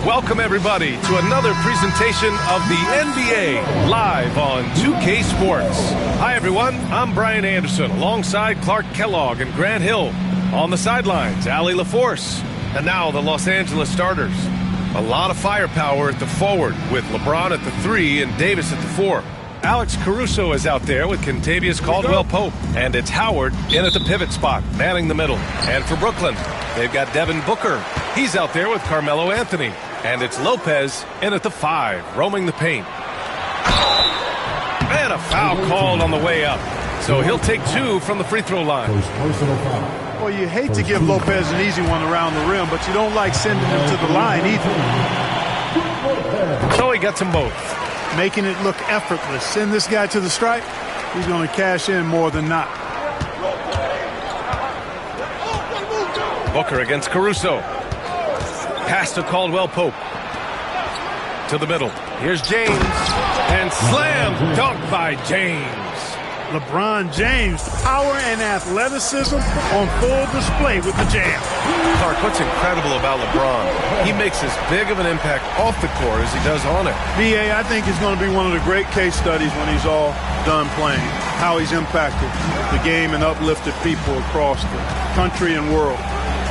Welcome, everybody, to another presentation of the NBA live on 2K Sports. Hi, everyone. I'm Brian Anderson alongside Clark Kellogg and Grant Hill. On the sidelines, Allie LaForce. And now the Los Angeles starters. A lot of firepower at the forward with LeBron at the 3 and Davis at the 4. Alex Caruso is out there with Kentavious Caldwell-Pope. And it's Howard in at the pivot spot, manning the middle. And for Brooklyn, they've got Devin Booker. He's out there with Carmelo Anthony. And it's Lopez in at the 5, roaming the paint. And a foul called on the way up. So he'll take 2 from the free throw line. Well, you hate to give Lopez an easy one around the rim, but you don't like sending him to the line either. So he gets them both. Making it look effortless. Send this guy to the stripe, he's going to cash in more than not. Booker against Caruso. Pass to Caldwell-Pope. To the middle. Here's James. And slam dunk by James. LeBron James, power and athleticism on full display with the jam. Clark, what's incredible about LeBron? He makes as big of an impact off the court as he does on it. B.A., I think he's going to be one of the great case studies when he's all done playing. How he's impacted the game and uplifted people across the country and world.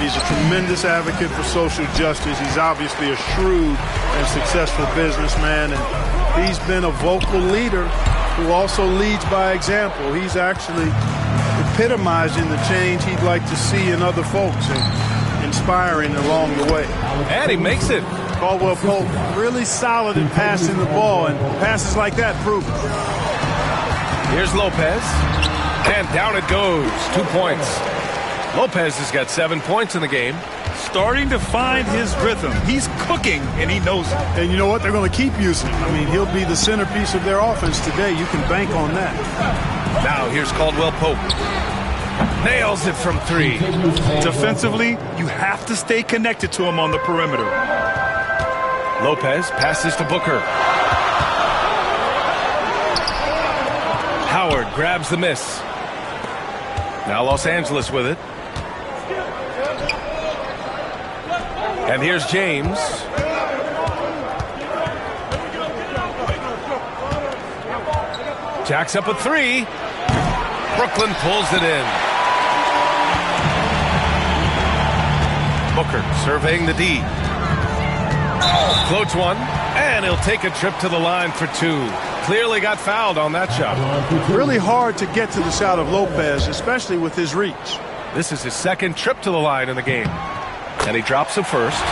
He's a tremendous advocate for social justice. He's obviously a shrewd and successful businessman, and he's been a vocal leader who also leads by example. He's actually epitomizing the change he'd like to see in other folks and inspiring along the way. And he makes it. Caldwell-Pope really solid in passing the ball, and passes like that prove it. Here's Lopez. And down it goes. 2 points. Lopez has got 7 points in the game. Starting to find his rhythm. He's cooking, and he knows it. And you know what? They're going to keep using him. I mean, he'll be the centerpiece of their offense today. You can bank on that. Now here's Caldwell-Pope. Nails it from 3. Defensively, you have to stay connected to him on the perimeter. Lopez passes to Booker. Howard grabs the miss. Now Los Angeles with it. And here's James. Jacks up a 3. Brooklyn pulls it in. Booker surveying the D. Floats one, and he'll take a trip to the line for 2. Clearly got fouled on that shot. Really hard to get to the shot of Lopez, especially with his reach. This is his second trip to the line in the game. And he drops it first.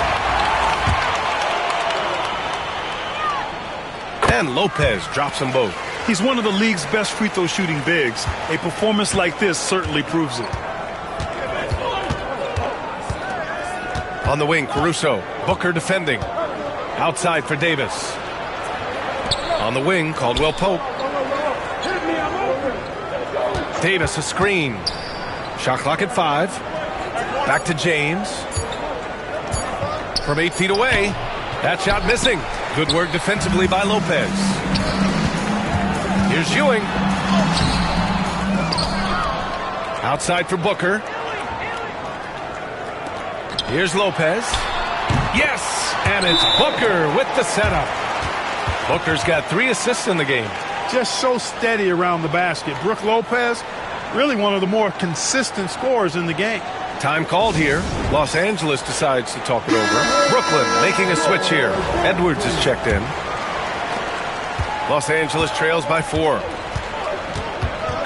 And Lopez drops them both. He's one of the league's best free throw shooting bigs. A performance like this certainly proves it. On the wing, Caruso. Booker defending. Outside for Davis. On the wing, Caldwell-Pope. Davis a screen. Shot clock at 5. Back to James. From 8 feet away. That shot missing. Good work defensively by Lopez. Here's Ewing. Outside for Booker. Here's Lopez. Yes! And it's Booker with the setup. Booker's got 3 assists in the game. Just so steady around the basket. Brook Lopez, really one of the more consistent scorers in the game. Time called here. Los Angeles decides to talk it over. Brooklyn making a switch here. Edwards is checked in. Los Angeles trails by 4.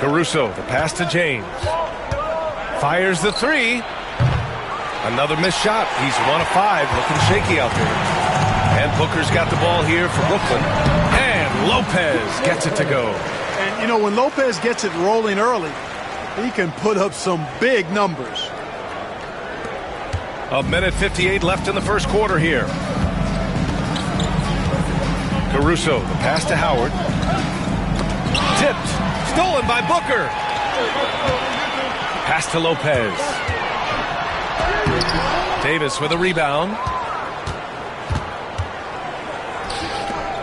Caruso, the pass to James. Fires the 3. Another missed shot. He's 1 of 5, looking shaky out there. And Booker's got the ball here for Brooklyn. And Lopez gets it to go. And, you know, when Lopez gets it rolling early, he can put up some big numbers. 1:58 left in the first quarter here. Caruso, the pass to Howard. Tipped. Stolen by Booker. Pass to Lopez. Davis with a rebound.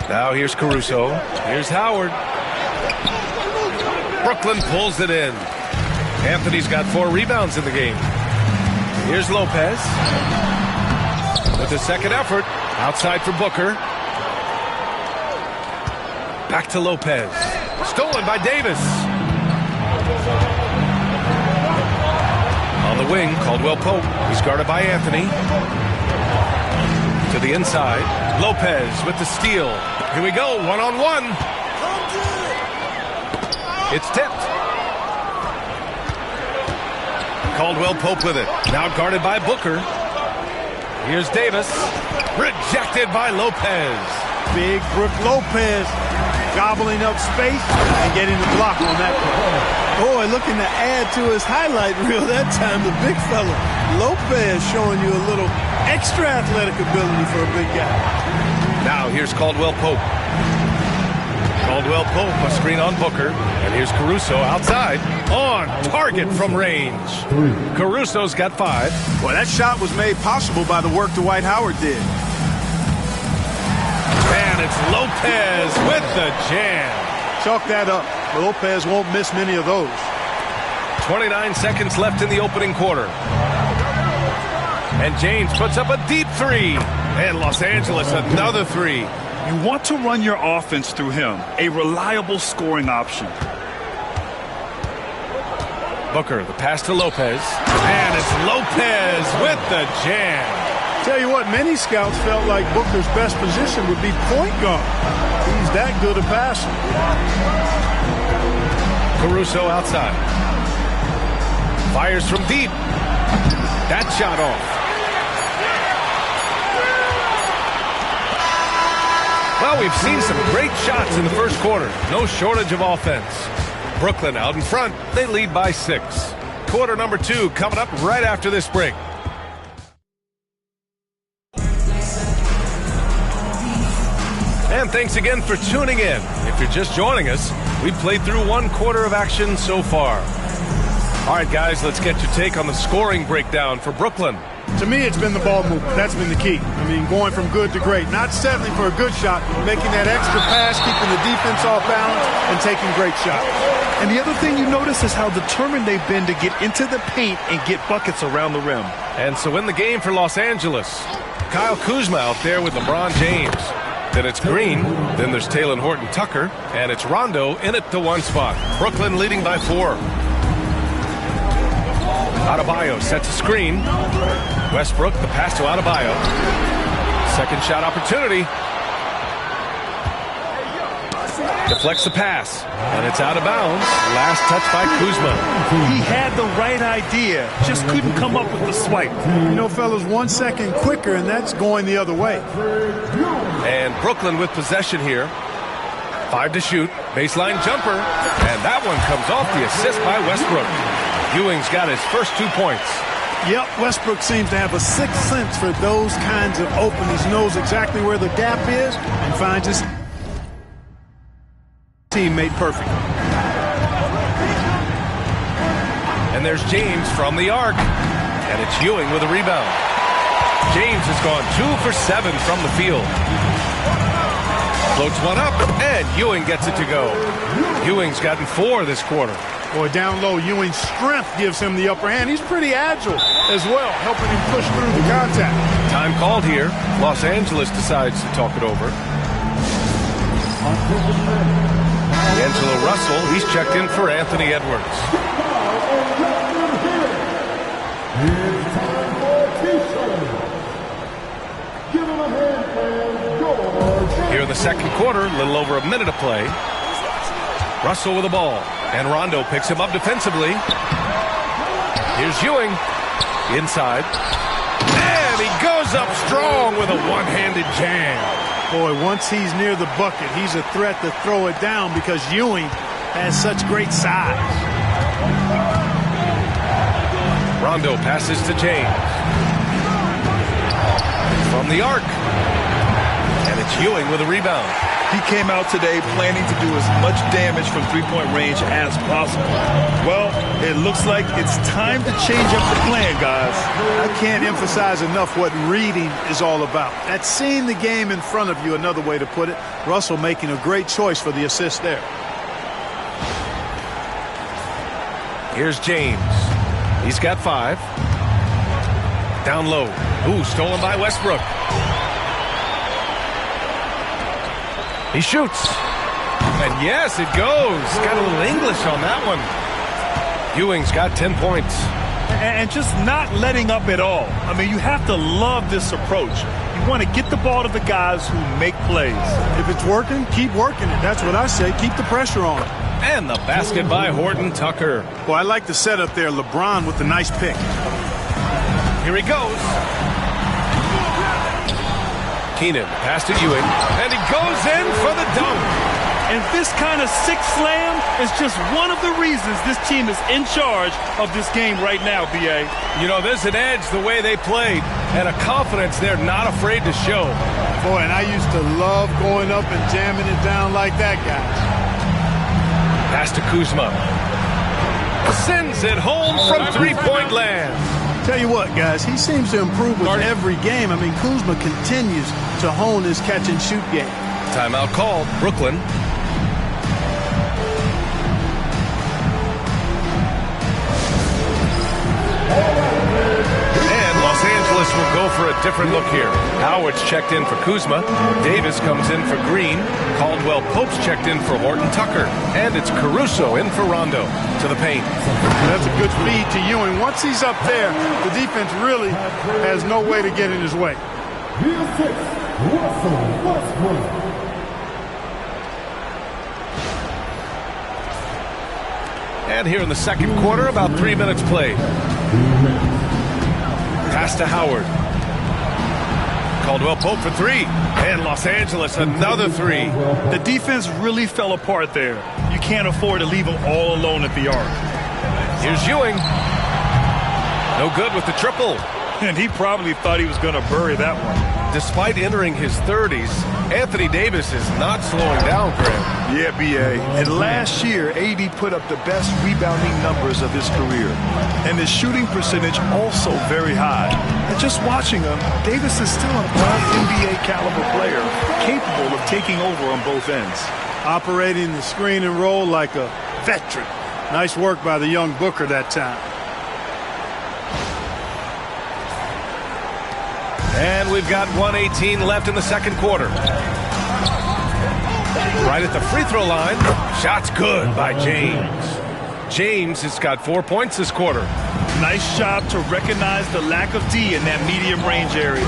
Now here's Caruso. Here's Howard. Brooklyn pulls it in. Anthony's got 4 rebounds in the game. Here's Lopez with the second effort. Outside for Booker. Back to Lopez. Stolen by Davis. On the wing, Caldwell Pope. He's guarded by Anthony. To the inside. Lopez with the steal. Here we go, one-on-one. It's tipped. Caldwell Pope with it. Now guarded by Booker. Here's Davis. Rejected by Lopez. Big Brook Lopez gobbling up space and getting the block on that play. Boy, looking to add to his highlight reel that time, the big fella. Lopez showing you a little extra athletic ability for a big guy. Now here's Caldwell Pope. Caldwell Pope, a screen on Booker. And here's Caruso outside. On target from range. Caruso's got 5. Well, that shot was made possible by the work Dwight Howard did. And it's Lopez with the jam. Chalk that up. Lopez won't miss many of those. 29 seconds left in the opening quarter. And James puts up a deep 3. And Los Angeles another 3. You want to run your offense through him, a reliable scoring option. Booker, the pass to Lopez. And it's Lopez with the jam. Tell you what, many scouts felt like Booker's best position would be point guard. He's that good a passer. Caruso outside. Fires from deep. That shot off. Well, we've seen some great shots in the first quarter. No shortage of offense. Brooklyn out in front. They lead by 6. Quarter number 2 coming up right after this break. And thanks again for tuning in. If you're just joining us, we've played through 1 quarter of action so far. All right, guys, let's get your take on the scoring breakdown for Brooklyn. To me, it's been the ball movement. That's been the key. I mean, going from good to great. Not settling for a good shot, making that extra pass, keeping the defense off balance, and taking great shots. And the other thing you notice is how determined they've been to get into the paint and get buckets around the rim. And so in the game for Los Angeles, Kyle Kuzma out there with LeBron James. Then it's Green, then there's Talen Horton-Tucker, and it's Rondo in at the 1 spot. Brooklyn leading by 4. Adebayo sets a screen. Westbrook, the pass to Adebayo. Second shot opportunity. Deflects the pass, and it's out of bounds. Last touch by Kuzma. He had the right idea, just couldn't come up with the swipe. You know, fellas, 1 second quicker, and that's going the other way. And Brooklyn with possession here. 5 to shoot. Baseline jumper. And that one comes off the assist by Westbrook. Ewing's got his first 2 points. Yep, Westbrook seems to have a sixth sense for those kinds of openings. Knows exactly where the gap is and finds his teammate perfectly. And there's James from the arc. And it's Ewing with a rebound. James has gone 2 for 7 from the field. Floats one up, and Ewing gets it to go. Ewing's gotten 4 this quarter. Boy, down low, Ewing's strength gives him the upper hand. He's pretty agile as well, helping him push through the contact. Time called here. Los Angeles decides to talk it over. D'Angelo Russell, he's checked in for Anthony Edwards. Here in the second quarter, a little over a minute of play. Russell with the ball, and Rondo picks him up defensively. Here's Ewing, inside. And he goes up strong with a one-handed jam. Boy, once he's near the bucket, he's a threat to throw it down because Ewing has such great size. Rondo passes to James. From the arc. And it's Ewing with a rebound. He came out today planning to do as much damage from three-point range as possible. Well, it looks like it's time to change up the plan, guys. I can't emphasize enough what reading is all about. That's seeing the game in front of you, another way to put it. Russell making a great choice for the assist there. Here's James. He's got 5. Down low. Ooh, stolen by Westbrook. He shoots. And yes, it goes. Got a little English on that one. Ewing's got 10 points. And just not letting up at all. I mean, you have to love this approach. You want to get the ball to the guys who make plays. If it's working, keep working it. That's what I say. Keep the pressure on. And the basket by Horton Tucker. Well, I like the setup there. LeBron with the nice pick. Here he goes. Keenan, pass to Ewing. And he goes in for the dunk. And this kind of sick slam is just one of the reasons this team is in charge of this game right now, B.A. You know, there's an edge the way they played and a confidence they're not afraid to show. Boy, and I used to love going up and jamming it down like that, guys. Pass to Kuzma. Sends it home from three-point land. Tell you what, guys, he seems to improve with every game. I mean, Kuzma continues to hone his catch-and-shoot game. Timeout called. Brooklyn. And Los Angeles will go for a different look here. Howard's checked in for Kuzma. Davis comes in for Green. Caldwell Pope's checked in for Horton Tucker. And it's Caruso in for Rondo to the paint. That's a good feed to Ewing. Once he's up there, the defense really has no way to get in his way. And here in the second quarter, about 3 minutes played. Pass to Howard. Caldwell Pope for three. And Los Angeles another three. The defense really fell apart there. You can't afford to leave them all alone at the arc. Here's Ewing. No good with the triple. And he probably thought he was going to bury that one. Despite entering his 30s, Anthony Davis is not slowing down, Graham. Yeah, B.A. And last year, AD put up the best rebounding numbers of his career. And his shooting percentage also very high. And just watching him, Davis is still an all-NBA caliber player, capable of taking over on both ends. Operating the screen and roll like a veteran. Nice work by the young Booker that time. And we've got 1:18 left in the second quarter. Right at the free throw line. Shot's good by James. James has got 4 points this quarter. Nice job to recognize the lack of D in that medium range area.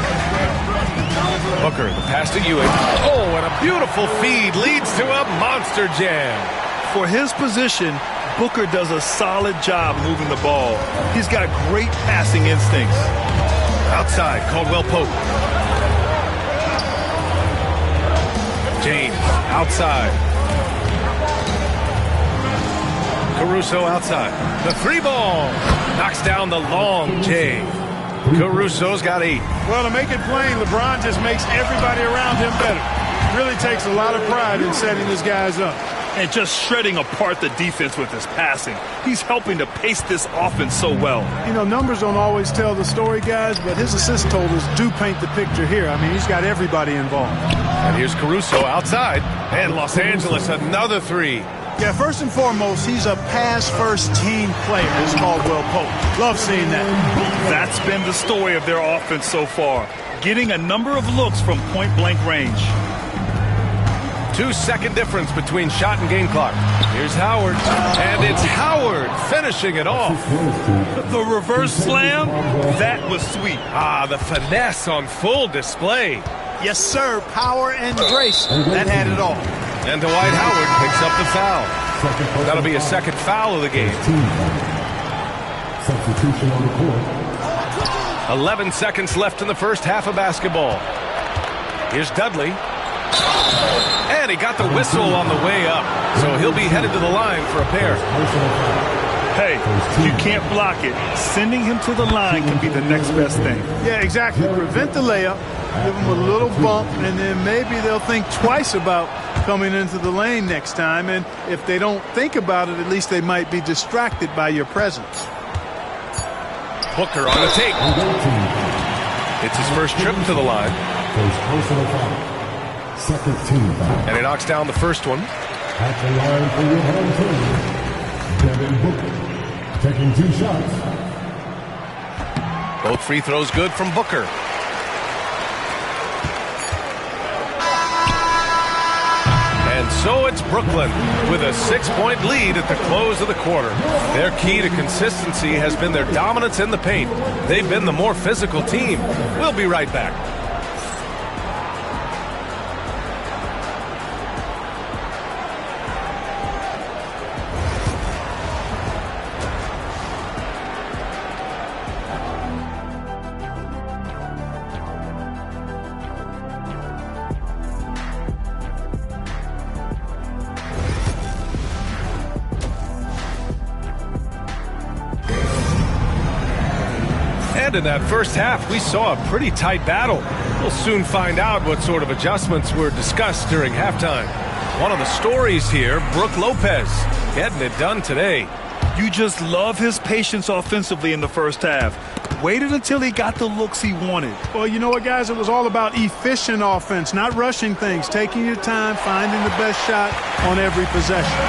Booker, the pass to Ewing. Oh, and a beautiful feed leads to a monster jam. For his position, Booker does a solid job moving the ball. He's got great passing instincts. Outside, Caldwell Pope. James, outside. Caruso outside. The three ball knocks down the long J. Caruso's got 8. Well, to make it plain, LeBron just makes everybody around him better. Really takes a lot of pride in setting his guys up. And just shredding apart the defense with his passing. He's helping to pace this offense so well. You know, numbers don't always tell the story, guys, but his assist totals do paint the picture here. I mean, he's got everybody involved. And here's Caruso outside. And Los Angeles, another 3. Yeah, first and foremost, he's a pass-first team player, is Caldwell Pope. Love seeing that. That's been the story of their offense so far. Getting a number of looks from point-blank range. 2-second difference between shot and game clock. Here's Howard. And it's Howard finishing it off. The reverse slam, that was sweet. Ah, the finesse on full display. Yes, sir. Power and grace. That had it all. And Dwight Howard picks up the foul. That'll be a second foul of the game. Substitution on the court. 11 seconds left in the first half of basketball. Here's Dudley. And he got the whistle on the way up. So he'll be headed to the line for a pair. Hey, you can't block it. Sending him to the line can be the next best thing. Yeah, exactly. Prevent the layup. Give them a little bump, and then maybe they'll think twice about coming into the lane next time. And if they don't think about it, at least they might be distracted by your presence. Booker on the take. It's his first trip to the line. Second team foul. And he knocks down the first one. At the line for your home team, Devin Booker, taking 2 shots. Both free throws good from Booker. So it's Brooklyn with a 6-point lead at the close of the quarter. Their key to consistency has been their dominance in the paint. They've been the more physical team. We'll be right back. In that first half, we saw a pretty tight battle. We'll soon find out what sort of adjustments were discussed during halftime. One of the stories here, Brook Lopez, getting it done today. You just love his patience offensively in the first half. Waited until he got the looks he wanted. Well, you know what, guys? It was all about efficient offense, not rushing things, taking your time, finding the best shot on every possession.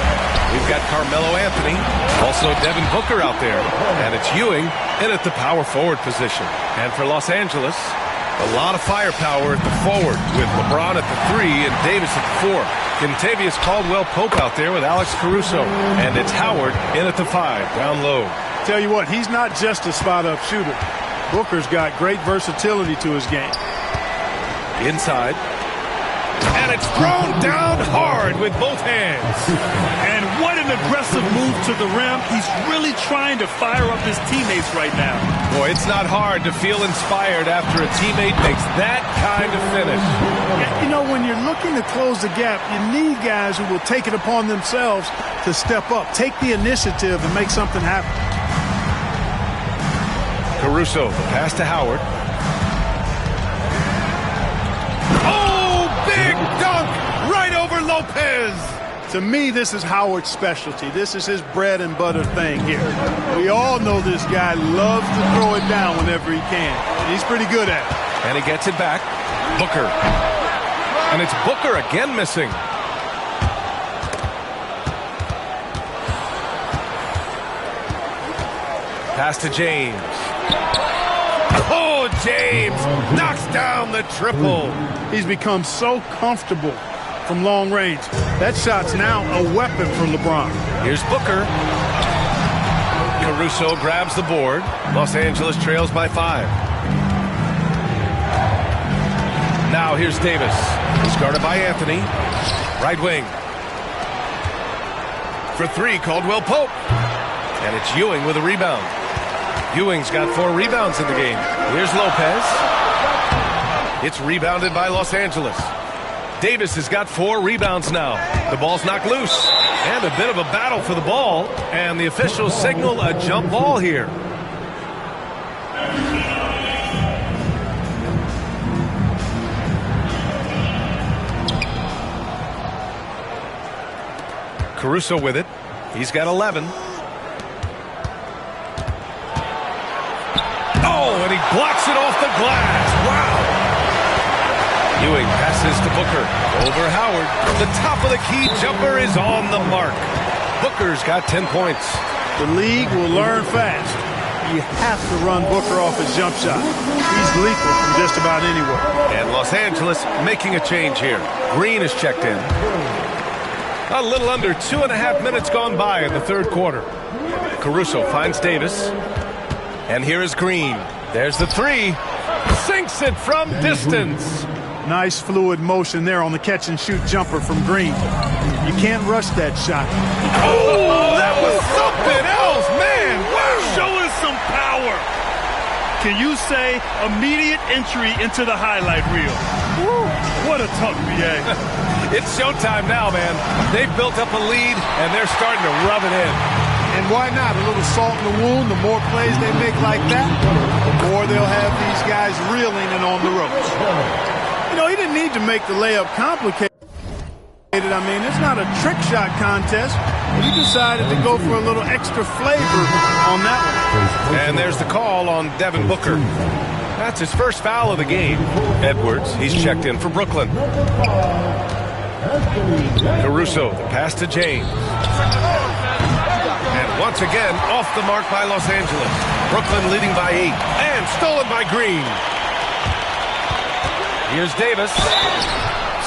We've got Carmelo Anthony, also Devin Booker out there, and it's Ewing in at the power forward position. And for Los Angeles, a lot of firepower at the forward with LeBron at the 3 and Davis at the 4. Kentavious Caldwell-Pope out there with Alex Caruso, and it's Howard in at the 5, down low. Tell you what, he's not just a spot-up shooter. Booker's got great versatility to his game. Inside. And it's thrown down hard with both hands. And what an aggressive move to the rim. He's really trying to fire up his teammates right now. Boy, it's not hard to feel inspired after a teammate makes that kind of finish. You know, when you're looking to close the gap, you need guys who will take it upon themselves to step up, take the initiative, and make something happen. Caruso, pass to Howard. Big dunk right over Lopez. To me, this is Howard's specialty. This is his bread and butter thing here. We all know this guy loves to throw it down whenever he can. He's pretty good at it. And he gets it back. Booker. And it's Booker again missing. Pass to James. Oh, James knocks down the triple. He's become so comfortable from long range. That shot's now a weapon for LeBron. Here's Booker. Caruso grabs the board. Los Angeles trails by 5. Now here's Davis. He's guarded by Anthony. Right wing. For 3, Caldwell-Pope. And it's Ewing with a rebound. Ewing's got 4 rebounds in the game. Here's Lopez. It's rebounded by Los Angeles. Davis has got 4 rebounds now. The ball's knocked loose. And a bit of a battle for the ball. And the officials signal a jump ball here. Caruso with it. He's got 11. And he blocks it off the glass. Wow. Ewing passes to Booker. Over Howard. The top of the key jumper is on the mark. Booker's got 10 points. The league will learn fast. You have to run Booker off his jump shot. He's lethal from just about anywhere. And Los Angeles making a change here. Green is checked in. A little under 2.5 minutes gone by in the third quarter. Caruso finds Davis. And here is Green. There's the 3. Sinks it from distance. Nice fluid motion there on the catch-and-shoot jumper from Green. You can't rush that shot. Oh, that was something else, man. Wow. Show us some power. Can you say immediate entry into the highlight reel? Woo, what a tough BA. It's showtime now, man. They've built up a lead, and they're starting to rub it in. And why not? A little salt in the wound. The more plays they make like that, the more they'll have these guys reeling and on the ropes. You know, he didn't need to make the layup complicated. I mean, it's not a trick shot contest. He decided to go for a little extra flavor on that one. And there's the call on Devin Booker. That's his first foul of the game. Edwards, he's checked in for Brooklyn. Caruso, the pass to James. And once again, off the mark by Los Angeles. Brooklyn leading by 8. And stolen by Green. Here's Davis.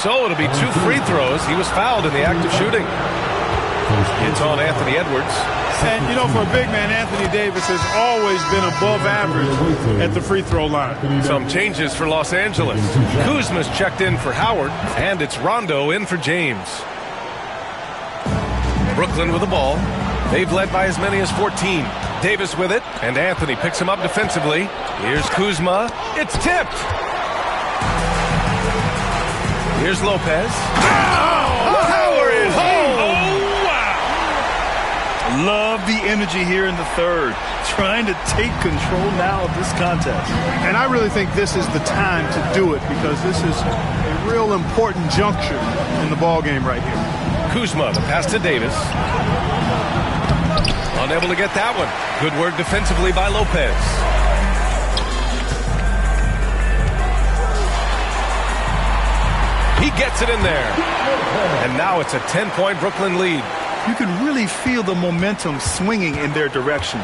So it'll be 2 free throws. He was fouled in the act of shooting. It's on Anthony Edwards. And, you know, for a big man, Anthony Davis has always been above average at the free throw line. Some changes for Los Angeles. Kuzma's checked in for Howard, and it's Rondo in for James. Brooklyn with the ball. They've led by as many as 14. Davis with it, and Anthony picks him up defensively. Here's Kuzma. It's tipped. Here's Lopez. Howard is home. Love the energy here in the third. Trying to take control now of this contest. And I really think this is the time to do it because this is a real important juncture in the ball game right here. Kuzma, the pass to Davis. Unable to get that one. Good work defensively by Lopez. He gets it in there. And now it's a 10-point Brooklyn lead. You can really feel the momentum swinging in their direction.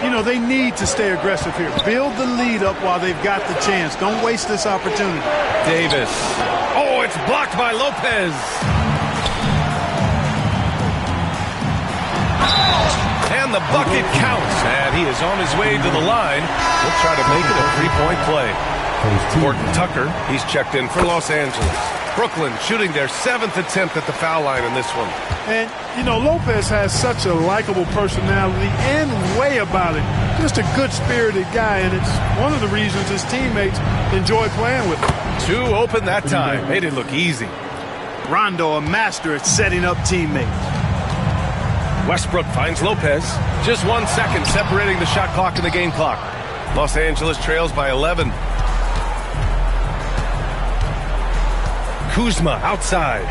You know, they need to stay aggressive here. Build the lead up while they've got the chance. Don't waste this opportunity. Davis. Oh, it's blocked by Lopez. And the bucket counts. And he is on his way to the line. We'll try to make it a 3-point play. Horton Tucker, he's checked in for Los Angeles. Brooklyn shooting their 7th attempt at the foul line in this one. And, you know, Lopez has such a likable personality and way about it. Just a good-spirited guy, and it's one of the reasons his teammates enjoy playing with him. 2 open that time. Made it look easy. Rondo, a master at setting up teammates. Westbrook finds Lopez. Just 1 second separating the shot clock and the game clock. Los Angeles trails by 11. Kuzma outside.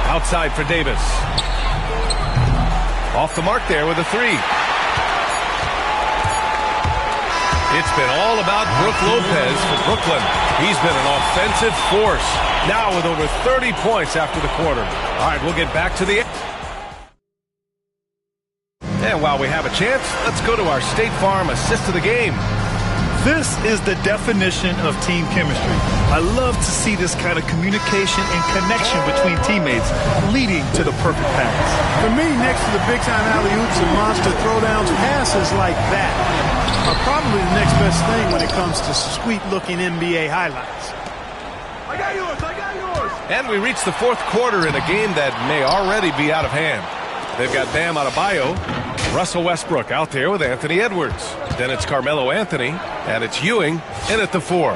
Outside for Davis. Off the mark there with a 3. It's been all about Brook Lopez for Brooklyn. He's been an offensive force. Now with over 30 points after the quarter. All right, we'll get back to the... And while we have a chance, let's go to our State Farm assist of the game. This is the definition of team chemistry. I love to see this kind of communication and connection between teammates leading to the perfect pass. For me, next to the big-time alley-oops and monster throwdowns, passes like that are probably the next best thing when it comes to sweet-looking NBA highlights. I got yours! And we reach the 4th quarter in a game that may already be out of hand. They've got Bam Adebayo, Russell Westbrook out there with Anthony Edwards. Then it's Carmelo Anthony, and it's Ewing in at the 4.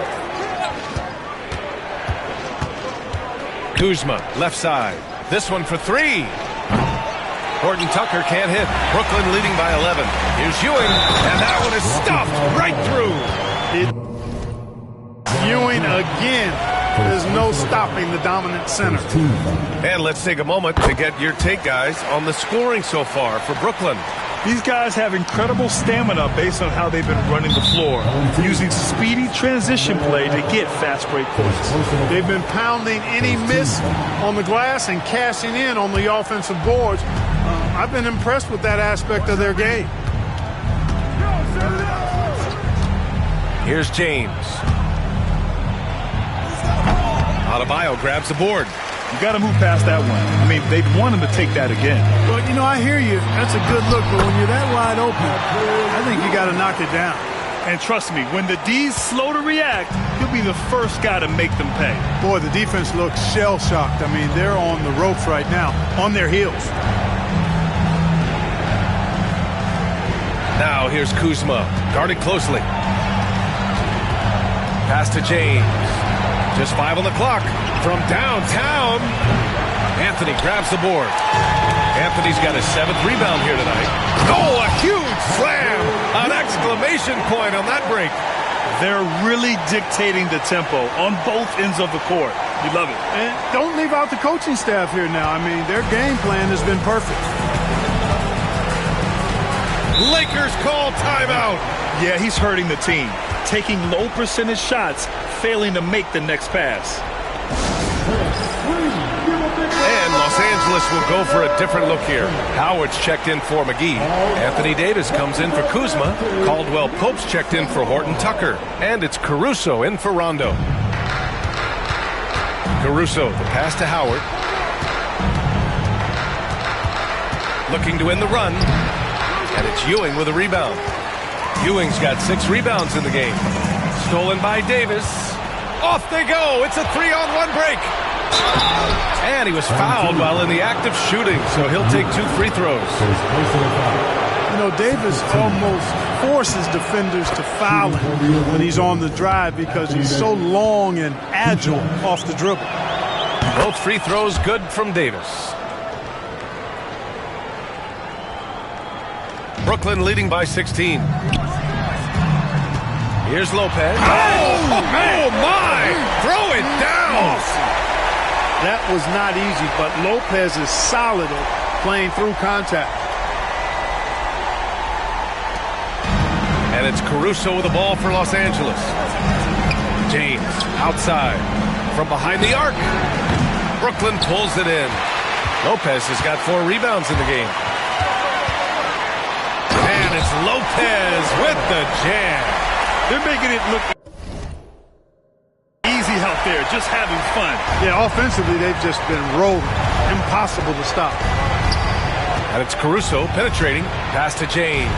Kuzma, left side. This one for 3. Horton Tucker can't hit. Brooklyn leading by 11. Here's Ewing, and that one is stuffed right through. Ewing again. There's no stopping the dominant center. And let's take a moment to get your take, guys, on the scoring so far for Brooklyn. These guys have incredible stamina based on how they've been running the floor, using speedy transition play to get fast break points. They've been pounding any miss on the glass and cashing in on the offensive boards. I've been impressed with that aspect of their game. Here's James. Adebayo grabs the board. You got to move past that one. I mean, they'd want him to take that again. Well, you know, I hear you. That's a good look, but when you're that wide open, I think you got to knock it down. And trust me, when the D's slow to react, you'll be the first guy to make them pay. Boy, the defense looks shell-shocked. I mean, they're on the ropes right now, on their heels. Now here's Kuzma, guarded closely. Pass to James. Just 5 on the clock. From downtown, Anthony grabs the board. Anthony's got his 7th rebound here tonight. Oh, a huge slam! An exclamation point on that break. They're really dictating the tempo on both ends of the court. You love it. And don't leave out the coaching staff here now. I mean, their game plan has been perfect. Lakers call timeout. Yeah, he's hurting the team. Taking low percentage shots, failing to make the next pass. And Los Angeles will go for a different look here. Howard's checked in for McGee. Anthony Davis comes in for Kuzma. Caldwell Pope's checked in for Horton Tucker. And it's Caruso in for Rondo. Caruso, the pass to Howard. Looking to win the run. And it's Ewing with a rebound. Ewing's got 6 rebounds in the game. Stolen by Davis. Off they go. It's a 3-on-1 break. And he was fouled while in the act of shooting, so he'll take 2 free throws. You know, Davis almost forces defenders to foul him when he's on the drive because he's so long and agile off the dribble. Both free throws good from Davis. Brooklyn leading by 16. Here's Lopez. Oh my! Throw it down! That was not easy, but Lopez is solid at playing through contact. And it's Caruso with the ball for Los Angeles. James outside from behind the arc. Brooklyn pulls it in. Lopez has got 4 rebounds in the game. And it's Lopez with the jam. They're making it look easy out there, just having fun. Yeah, offensively, they've just been rolling. Impossible to stop. And it's Caruso penetrating. Pass to James.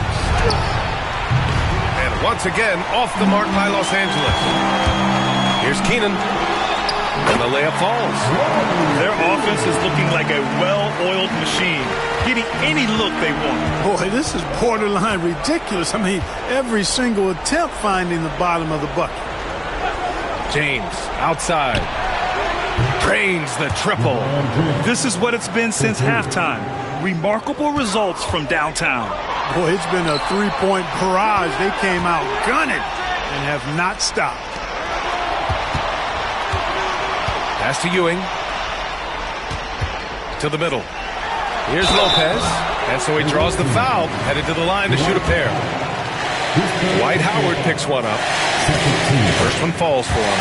And once again, off the mark by Los Angeles. Here's Keenan. And the layup falls. Their offense is looking like a well-oiled machine, getting any look they want. Boy, this is borderline ridiculous. I mean, every single attempt finding the bottom of the bucket. James outside. Drains the triple. This is what it's been since halftime. Remarkable results from downtown. Boy, it's been a 3-point barrage. They came out gunning and have not stopped. Pass to Ewing. To the middle. Here's Lopez. And so he draws the foul. Headed to the line to shoot a pair. Dwight Howard picks one up. First one falls for him.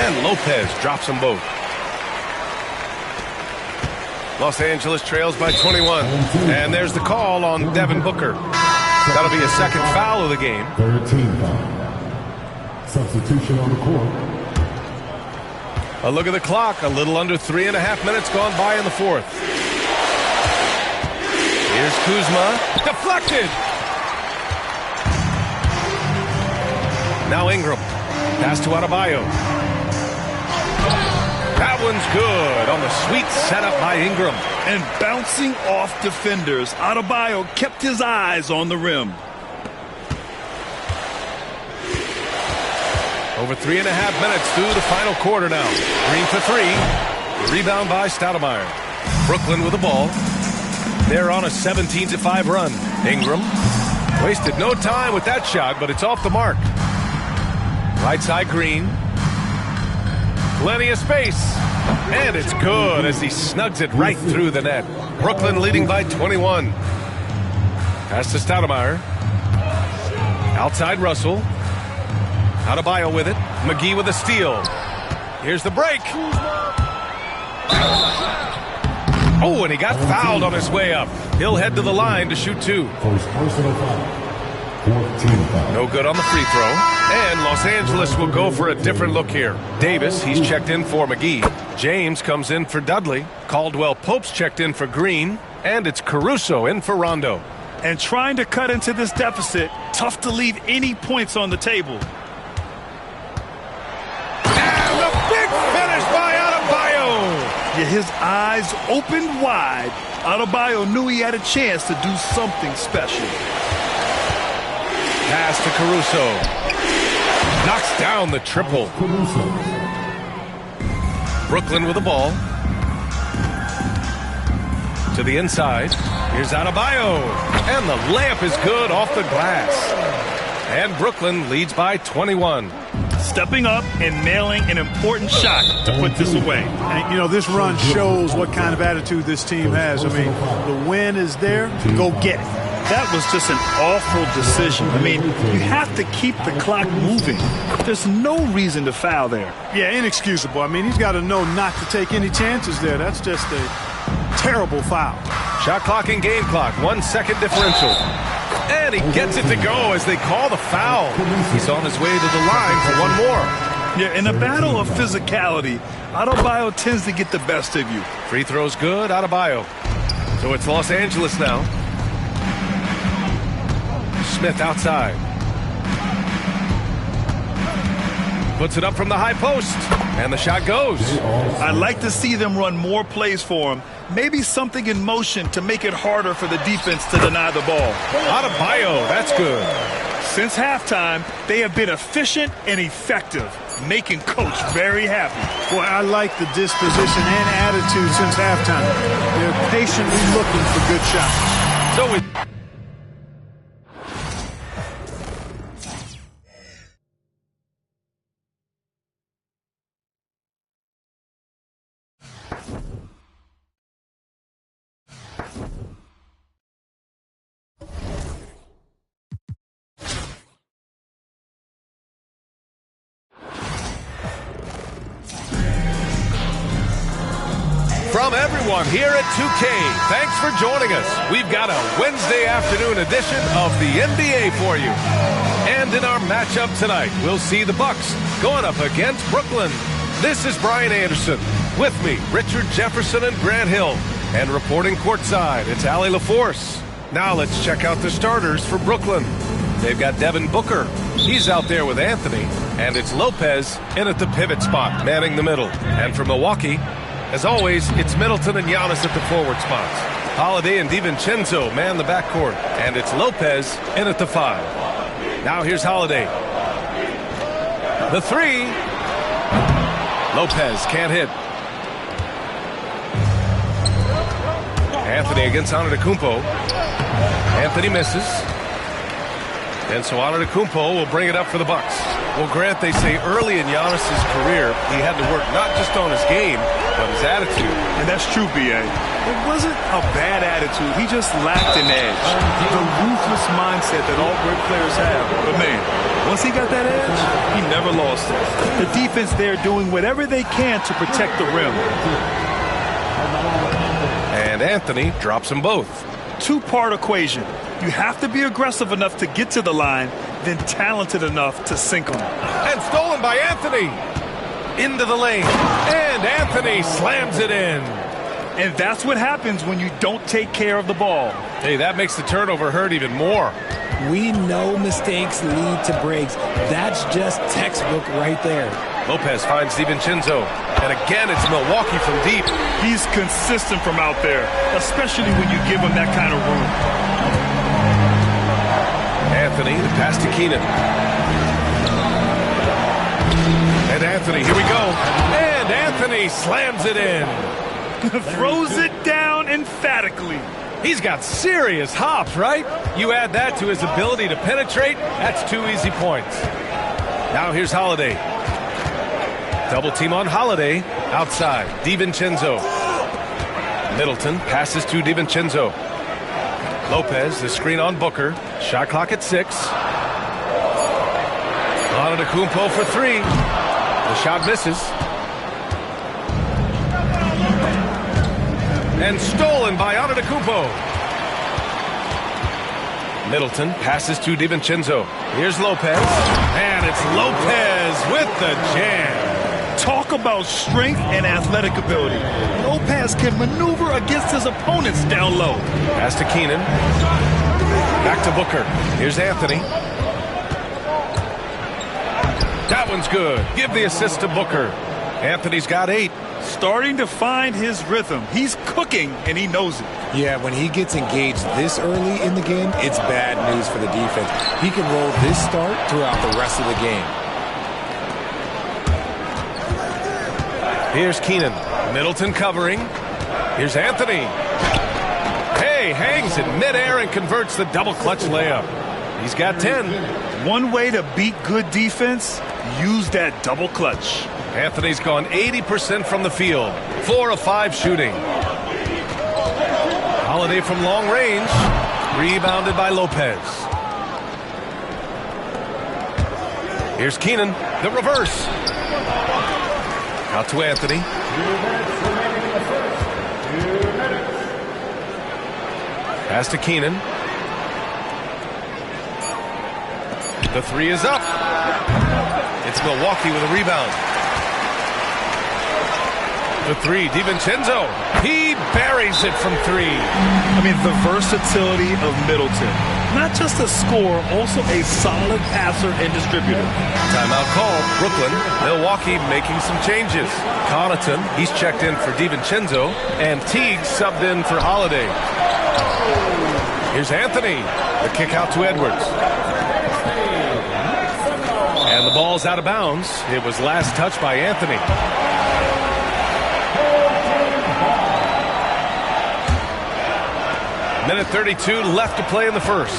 And Lopez drops them both. Los Angeles trails by 21. And there's the call on Devin Booker. That'll be a second foul of the game. 13 foul. Substitution on the court. A look at the clock. A little under 3.5 minutes gone by in the fourth. Here's Kuzma. Deflected. Now Ingram. Pass to Adebayo. That one's good on the sweet setup by Ingram. And bouncing off defenders, Adebayo kept his eyes on the rim. Over 3.5 minutes through the final quarter now. Green for 3. Rebound by Stoudemire. Brooklyn with the ball. They're on a 17-5 run. Ingram wasted no time with that shot, but it's off the mark. Right side Green. Plenty of space. And it's good as he snugs it right through the net. Brooklyn leading by 21. Pass to Stoudemire. Outside Russell. Adebayo with it. McGee with a steal. Here's the break. Oh, and he got fouled on his way up. He'll head to the line to shoot 2. First personal foul. 14 foul. No good on the free throw. And Los Angeles will go for a different look here. Davis, he's checked in for McGee. James comes in for Dudley. Caldwell Pope's checked in for Green. And it's Caruso in for Rondo. And trying to cut into this deficit, tough to leave any points on the table. And the big finish by Adebayo. Yeah, his eyes opened wide. Adebayo knew he had a chance to do something special. Pass to Caruso. Knocks down the triple. Brooklyn with the ball. To the inside. Here's Adebayo. And the layup is good off the glass. And Brooklyn leads by 21. Stepping up and nailing an important shot to put this away. And, you know, this run shows what kind of attitude this team has. I mean, the win is there. Go get it. That was just an awful decision. I mean, you have to keep the clock moving. There's no reason to foul there. Yeah, inexcusable. I mean, he's got to know not to take any chances there. That's just a terrible foul. Shot clock and game clock. 1 second differential. And he gets it to go as they call the foul. He's on his way to the line for one more. Yeah, in a battle of physicality, Adebayo tends to get the best of you. Free throw's good, Adebayo. So it's Los Angeles now. Smith outside. Puts it up from the high post. And the shot goes. I'd like to see them run more plays for him. Maybe something in motion to make it harder for the defense to deny the ball. Adebayo, that's good. Since halftime, they have been efficient and effective, making Coach very happy. Boy, I like the disposition and attitude since halftime. They're patiently looking for good shots. So we... From everyone here at 2K, thanks for joining us. We've got a Wednesday afternoon edition of the NBA for you. And in our matchup tonight, we'll see the Bucks going up against Brooklyn. This is Brian Anderson. With me, Richard Jefferson and Grant Hill. And reporting courtside, it's Allie LaForce. Now let's check out the starters for Brooklyn. They've got Devin Booker. He's out there with Anthony. And it's Lopez in at the pivot spot, manning the middle. And for Milwaukee, as always, it's Middleton and Giannis at the forward spots. Holiday and DiVincenzo man the backcourt. And it's Lopez in at the 5. Now here's Holiday. The 3. Lopez can't hit. Anthony against Antetokounmpo. Anthony misses. And so Antetokounmpo will bring it up for the Bucks. Well, Grant, they say early in Giannis' career, he had to work not just on his game, but his attitude. And that's true, B.A. It wasn't a bad attitude. He just lacked an edge. The ruthless mindset that all great players have. But, man, once he got that edge, he never lost it. The defense there doing whatever they can to protect the rim. And Anthony drops them both. Two-part equation. You have to be aggressive enough to get to the line, then talented enough to sink them. And stolen by Anthony. Into the lane. And Anthony slams it in. And that's what happens when you don't take care of the ball. Hey, that makes the turnover hurt even more. We know mistakes lead to breaks. That's just textbook right there. Lopez finds DiVincenzo. And again, it's Milwaukee from deep. He's consistent from out there, especially when you give him that kind of room. Anthony, the pass to Keenan. And Anthony, here we go. And Anthony slams it in. Throws it down emphatically. He's got serious hops, right? You add that to his ability to penetrate, that's 2 easy points. Now here's Holiday. Double team on Holiday. Outside, DiVincenzo. Middleton passes to DiVincenzo. Lopez, the screen on Booker. Shot clock at 6. Antetokounmpo for 3. The shot misses. And stolen by Antetokounmpo. Middleton passes to DiVincenzo. Here's Lopez. And it's Lopez with the jam. Talk about strength and athletic ability. Lopez can maneuver against his opponents down low. Pass to Keenan. Back to Booker. Here's Anthony. That one's good. Give the assist to Booker. Anthony's got 8. Starting to find his rhythm. He's cooking, and he knows it. Yeah, when he gets engaged this early in the game, it's bad news for the defense. He can roll this start throughout the rest of the game. Here's Keenan. Middleton covering. Here's Anthony. Hey, hangs in midair and converts the double clutch layup. He's got 10. One way to beat good defense, use that double clutch. Anthony's gone 80% from the field. 4 of 5 shooting. Holiday from long range. Rebounded by Lopez. Here's Keenan. The reverse. Out to Anthony. Pass to Keenan. The three is up. It's Milwaukee with a rebound. The three, DiVincenzo. He buries it from three. I mean, the versatility of Middleton. Not just a scorer, also a solid passer and distributor. Timeout call. Brooklyn. Milwaukee making some changes. Connaughton, he's checked in for DiVincenzo. And Teague subbed in for Holiday. Here's Anthony. The kick out to Edwards. And the ball's out of bounds. It was last touched by Anthony. Minute 32 left to play in the first.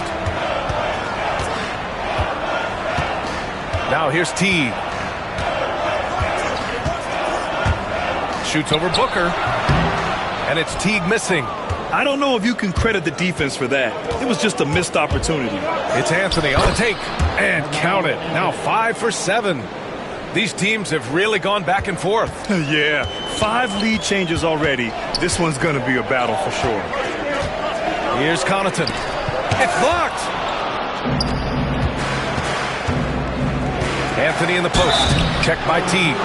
Now here's Teague. Shoots over Booker. And it's Teague missing. I don't know if you can credit the defense for that. It was just a missed opportunity. It's Anthony on the take. And count it. Now 5 for 7. These teams have really gone back and forth. Yeah, 5 lead changes already. This one's going to be a battle for sure. Here's Connaughton. It's blocked. Anthony in the post. Checked by Teague.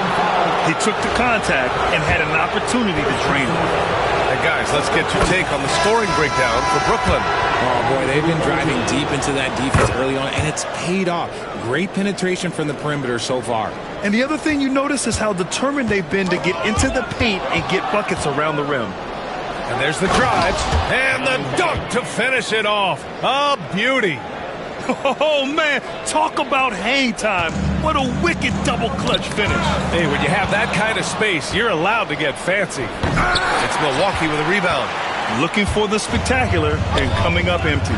He took the contact and had an opportunity to drain it. Hey, guys, let's get your take on the scoring breakdown for Brooklyn. Oh, boy, they've been driving deep into that defense early on, and it's paid off. Great penetration from the perimeter so far. And the other thing you notice is how determined they've been to get into the paint and get buckets around the rim. And there's the drive, and the dunk to finish it off. A beauty. Oh, man, talk about hang time. What a wicked double clutch finish. Hey, when you have that kind of space, you're allowed to get fancy. It's Milwaukee with a rebound. Looking for the spectacular and coming up empty.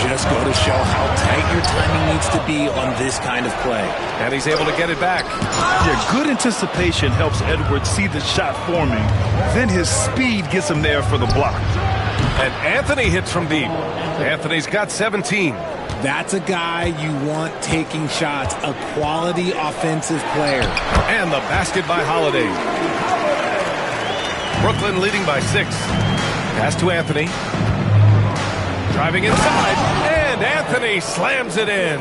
Just go to show how tight your timing needs to be on this kind of play. And he's able to get it back. Yeah, good anticipation helps Edwards see the shot forming. Then his speed gets him there for the block. And Anthony hits from deep. Anthony's got 17. That's a guy you want taking shots, a quality offensive player. And the basket by Holiday. Brooklyn leading by 6. Pass to Anthony. Driving inside, and Anthony slams it in.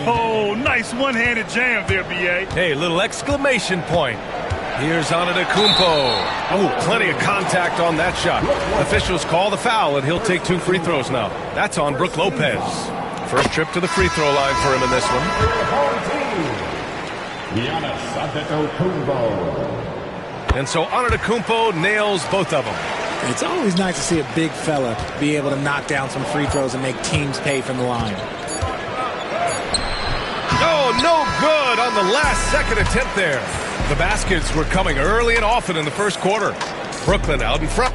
Oh, nice one-handed jam there, B.A. Hey, little exclamation point. Here's Antetokounmpo. Oh, plenty of contact on that shot. Officials call the foul, and he'll take 2 free throws now. That's on Brook Lopez. First trip to the free throw line for him in this one. And so Antetokounmpo nails both of them. It's always nice to see a big fella be able to knock down some free throws and make teams pay from the line. Oh, no good on the last second attempt there. The baskets were coming early and often in the first quarter. Brooklyn out in front.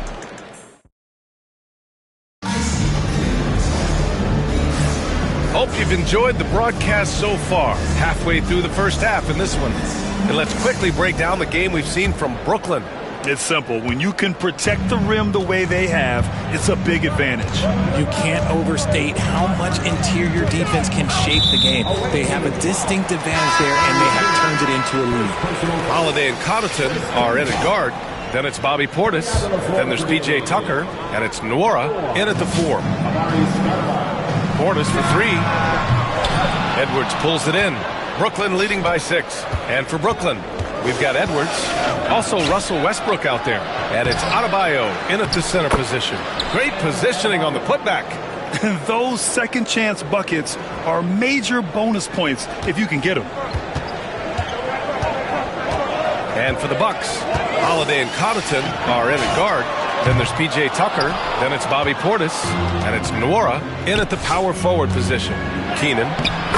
Hope you've enjoyed the broadcast so far. Halfway through the first half in this one. And let's quickly break down the game we've seen from Brooklyn. It's simple. When you can protect the rim the way they have, it's a big advantage. You can't overstate how much interior defense can shape the game. They have a distinct advantage there, and they have turned it into a lead. Holiday and Connaughton are in at guard. Then it's Bobby Portis. Then there's P.J. Tucker. And it's Nwora in at the 4. Portis for 3. Edwards pulls it in. Brooklyn leading by 6. And for Brooklyn, we've got Edwards, also Russell Westbrook out there. And it's Adebayo in at the center position. Great positioning on the putback. Those second chance buckets are major bonus points if you can get them. And for the Bucks, Holiday and Connaughton are in at guard. Then there's P.J. Tucker. Then it's Bobby Portis. And it's Nwora in at the power forward position. Keenan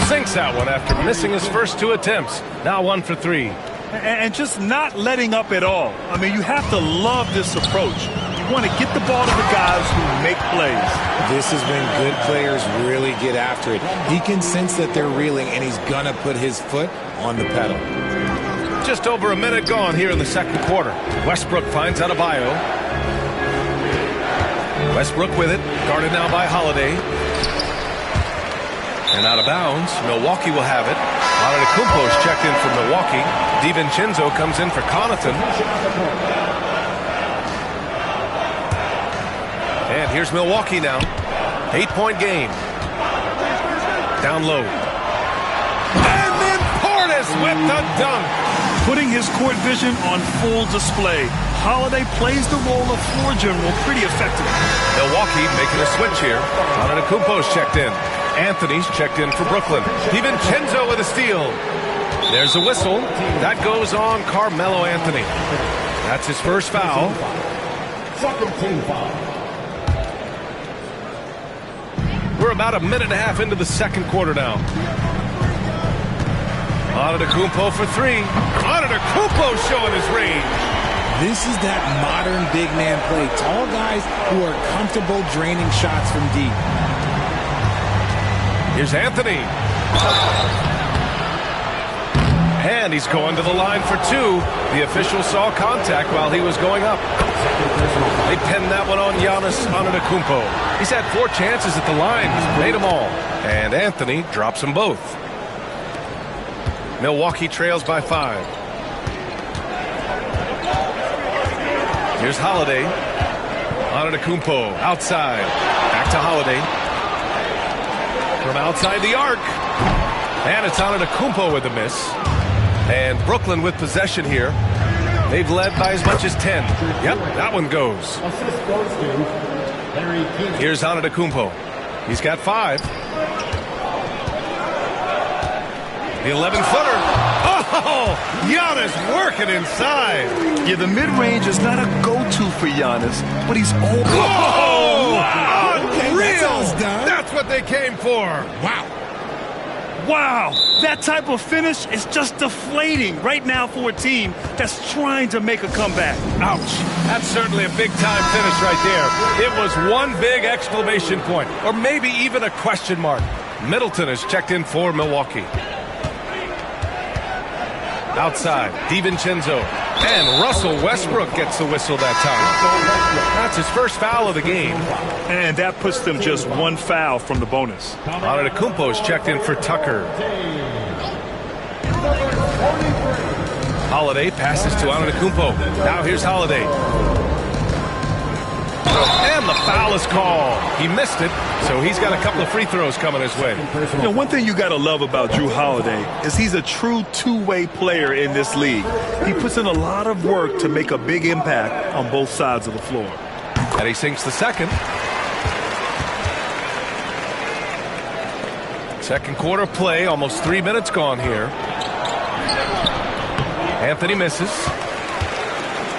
sinks that one after missing his first 2 attempts. Now 1 for 3. And just not letting up at all. I mean, you have to love this approach. You want to get the ball to the guys who make plays. This is when good players really get after it. He can sense that they're reeling, and he's going to put his foot on the pedal. Just over a minute gone here in the second quarter. Westbrook finds Adebayo. Westbrook with it, guarded now by Holiday. And out of bounds, Milwaukee will have it. Antetokounmpo's checked in for Milwaukee. DiVincenzo comes in for Connaughton. And here's Milwaukee now. 8-point game. Down low. Portis with the dunk. Putting his court vision on full display. Holiday plays the role of floor general pretty effectively. Milwaukee making a switch here. Antetokounmpo's checked in. Anthony's checked in for Brooklyn. DiVincenzo with a steal. There's a whistle. That goes on Carmelo Anthony. That's his first foul. Second team foul. We're about a minute and a half into the second quarter now. Antetokounmpo for three. Antetokounmpo showing his range. This is that modern big man play. Tall guys who are comfortable draining shots from deep. Here's Anthony. And he's going to the line for two. The official saw contact while he was going up. They pinned that one on Giannis Antetokounmpo. He's had 4 chances at the line. He's made them all. And Anthony drops them both. Milwaukee trails by 5. Here's Holiday. Antetokounmpo outside. Back to Holiday. From outside the arc. And it's Antetokounmpo with the miss. And Brooklyn with possession here. They've led by as much as 10. Yep, that one goes. Here's Antetokounmpo. He's got 5. The 11-footer. Oh, Giannis working inside. Yeah, the mid-range is not a go-to for Giannis, but he's all. Oh, wow. unreal. Okay, that's what they came for. Wow. Wow, that type of finish is just deflating right now for a team that's trying to make a comeback. Ouch. That's certainly a big-time finish right there. It was one big exclamation point, or maybe even a question mark. Middleton is checked in for Milwaukee. Outside, DiVincenzo. And Russell Westbrook gets the whistle that time. That's his first foul of the game. And that puts them just 1 foul from the bonus. Antetokounmpo is checked in for Tucker. Holiday passes to Antetokounmpo. Now here's Holiday. And the foul is called. He missed it, so he's got a couple of free throws coming his way. You know, one thing you got to love about Jrue Holiday is he's a true two-way player in this league. He puts in a lot of work to make a big impact on both sides of the floor. And he sinks the second. Second quarter play, almost 3 minutes gone here. Anthony misses.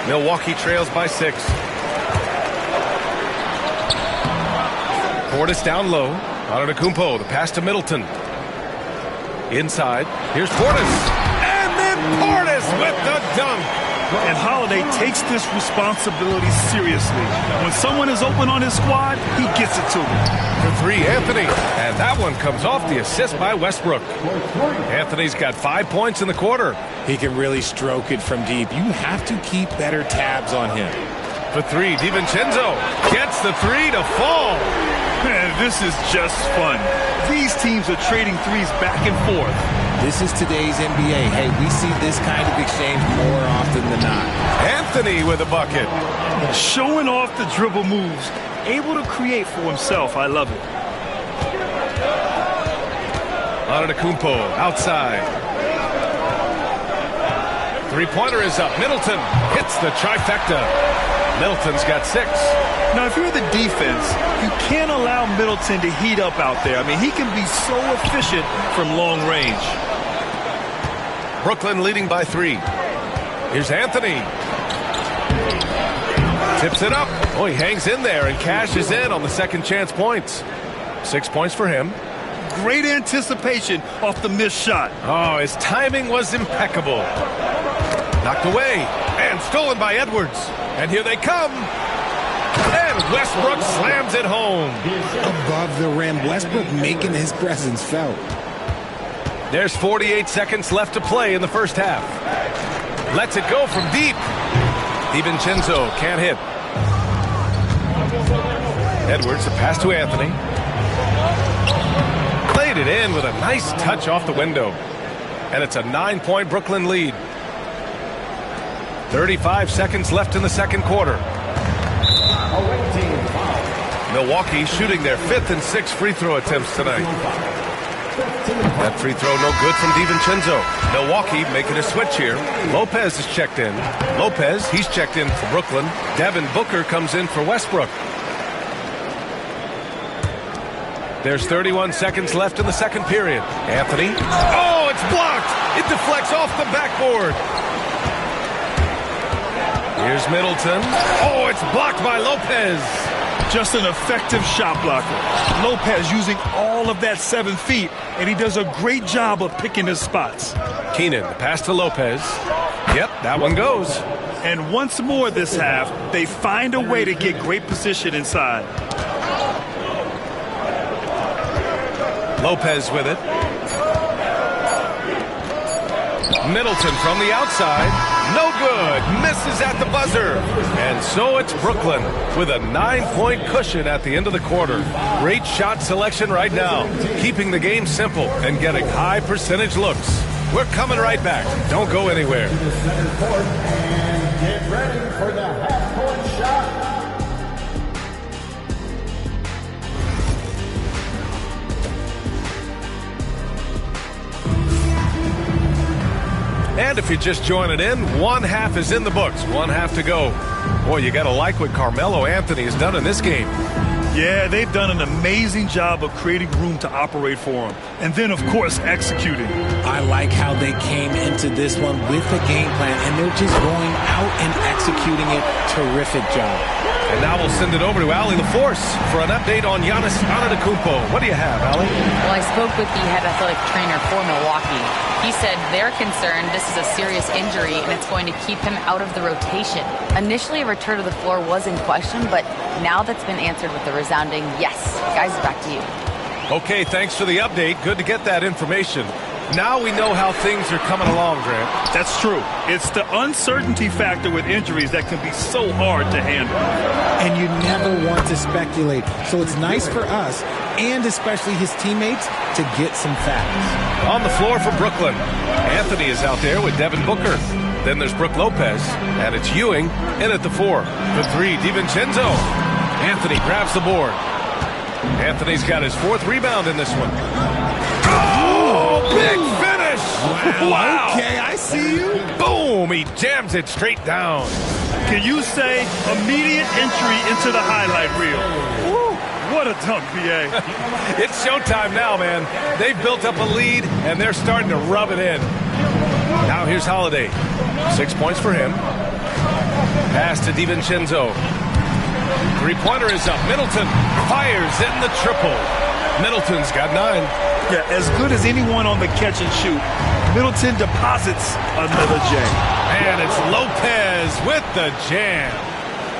Milwaukee trails by 6. Portis down low. Antetokounmpo, the pass to Middleton. Inside. Here's Portis. And then Portis with the dunk. And Holiday takes this responsibility seriously. When someone is open on his squad, he gets it to them. For 3, Anthony. And that one comes off the assist by Westbrook. Anthony's got 5 points in the quarter. He can really stroke it from deep. You have to keep better tabs on him. For 3, DiVincenzo gets the 3 to fall. Man, this is just fun. These teams are trading threes back and forth. This is today's NBA. Hey, we see this kind of exchange more often than not. Anthony with a bucket. Showing off the dribble moves. Able to create for himself. I love it. Antetokounmpo outside. Three-pointer is up. Middleton hits the trifecta. Middleton's got 6. Now, if you're the defense, you can't allow Middleton to heat up out there. I mean, he can be so efficient from long range. Brooklyn leading by 3. Here's Anthony. Tips it up. Oh, he hangs in there and cashes in on the second chance points. 6 points for him. Great anticipation off the missed shot. Oh, his timing was impeccable. Knocked away and stolen by Edwards. And here they come. And Westbrook slams it home. Above the rim, Westbrook making his presence felt. There's 48 seconds left to play in the first half. Lets it go from deep. DiVincenzo can't hit. Edwards, a pass to Anthony. Played it in with a nice touch off the window. And it's a 9-point Brooklyn lead. 35 seconds left in the second quarter. Milwaukee shooting their 5th and 6th free throw attempts tonight. That free throw no good from DiVincenzo. Milwaukee making a switch here. Lopez is checked in. Lopez, he's checked in for Brooklyn. Devin Booker comes in for Westbrook. There's 31 seconds left in the second period. Anthony. Oh, it's blocked. It deflects off the backboard. Here's Middleton. Oh, it's blocked by Lopez. Just an effective shot blocker. Lopez using all of that 7 feet, and he does a great job of picking his spots. Keenan, the pass to Lopez. Yep, that one goes. And once more this half, they find a way to get great position inside. Lopez with it. Middleton from the outside. No good. Misses at the buzzer. And so it's Brooklyn with a 9-point cushion at the end of the quarter. Great shot selection right now. Keeping the game simple and getting high percentage looks. We're coming right back. Don't go anywhere. And get ready for the half-court shot. And if you're just joining in, one half is in the books. One half to go. Boy, you got to like what Carmelo Anthony has done in this game. Yeah, they've done an amazing job of creating room to operate for him. And then, of course, executing. I like how they came into this one with a game plan, and they're just going out and executing it. Terrific job. And now we'll send it over to Allie LaForce for an update on Giannis Antetokounmpo. What do you have, Allie? Well, I spoke with the head athletic trainer for Milwaukee. He said they're concerned this is a serious injury and it's going to keep him out of the rotation. Initially, a return to the floor was in question, but now that's been answered with a resounding yes. Guys, back to you. Okay, thanks for the update. Good to get that information. Now we know how things are coming along, Grant. That's true. It's the uncertainty factor with injuries that can be so hard to handle. And you never want to speculate. So it's nice for us, and especially his teammates, to get some facts. On the floor for Brooklyn, Anthony is out there with Devin Booker. Then there's Brook Lopez, and it's Ewing in at the 4. The 3, DiVincenzo. Anthony grabs the board. Anthony's got his 4th rebound in this one. Oh, big finish! Wow! Okay, I see you. Boom! He jams it straight down. Can you say immediate entry into the highlight reel? Woo, what a dunk, BA. It's showtime now, man. They've built up a lead, and they're starting to rub it in. Now here's Holiday. 6 points for him. Pass to DiVincenzo. Three-pointer is up. Middleton fires in the triple. Middleton's got 9. Yeah, as good as anyone on the catch and shoot. Middleton deposits another jam. And it's Lopez with the jam.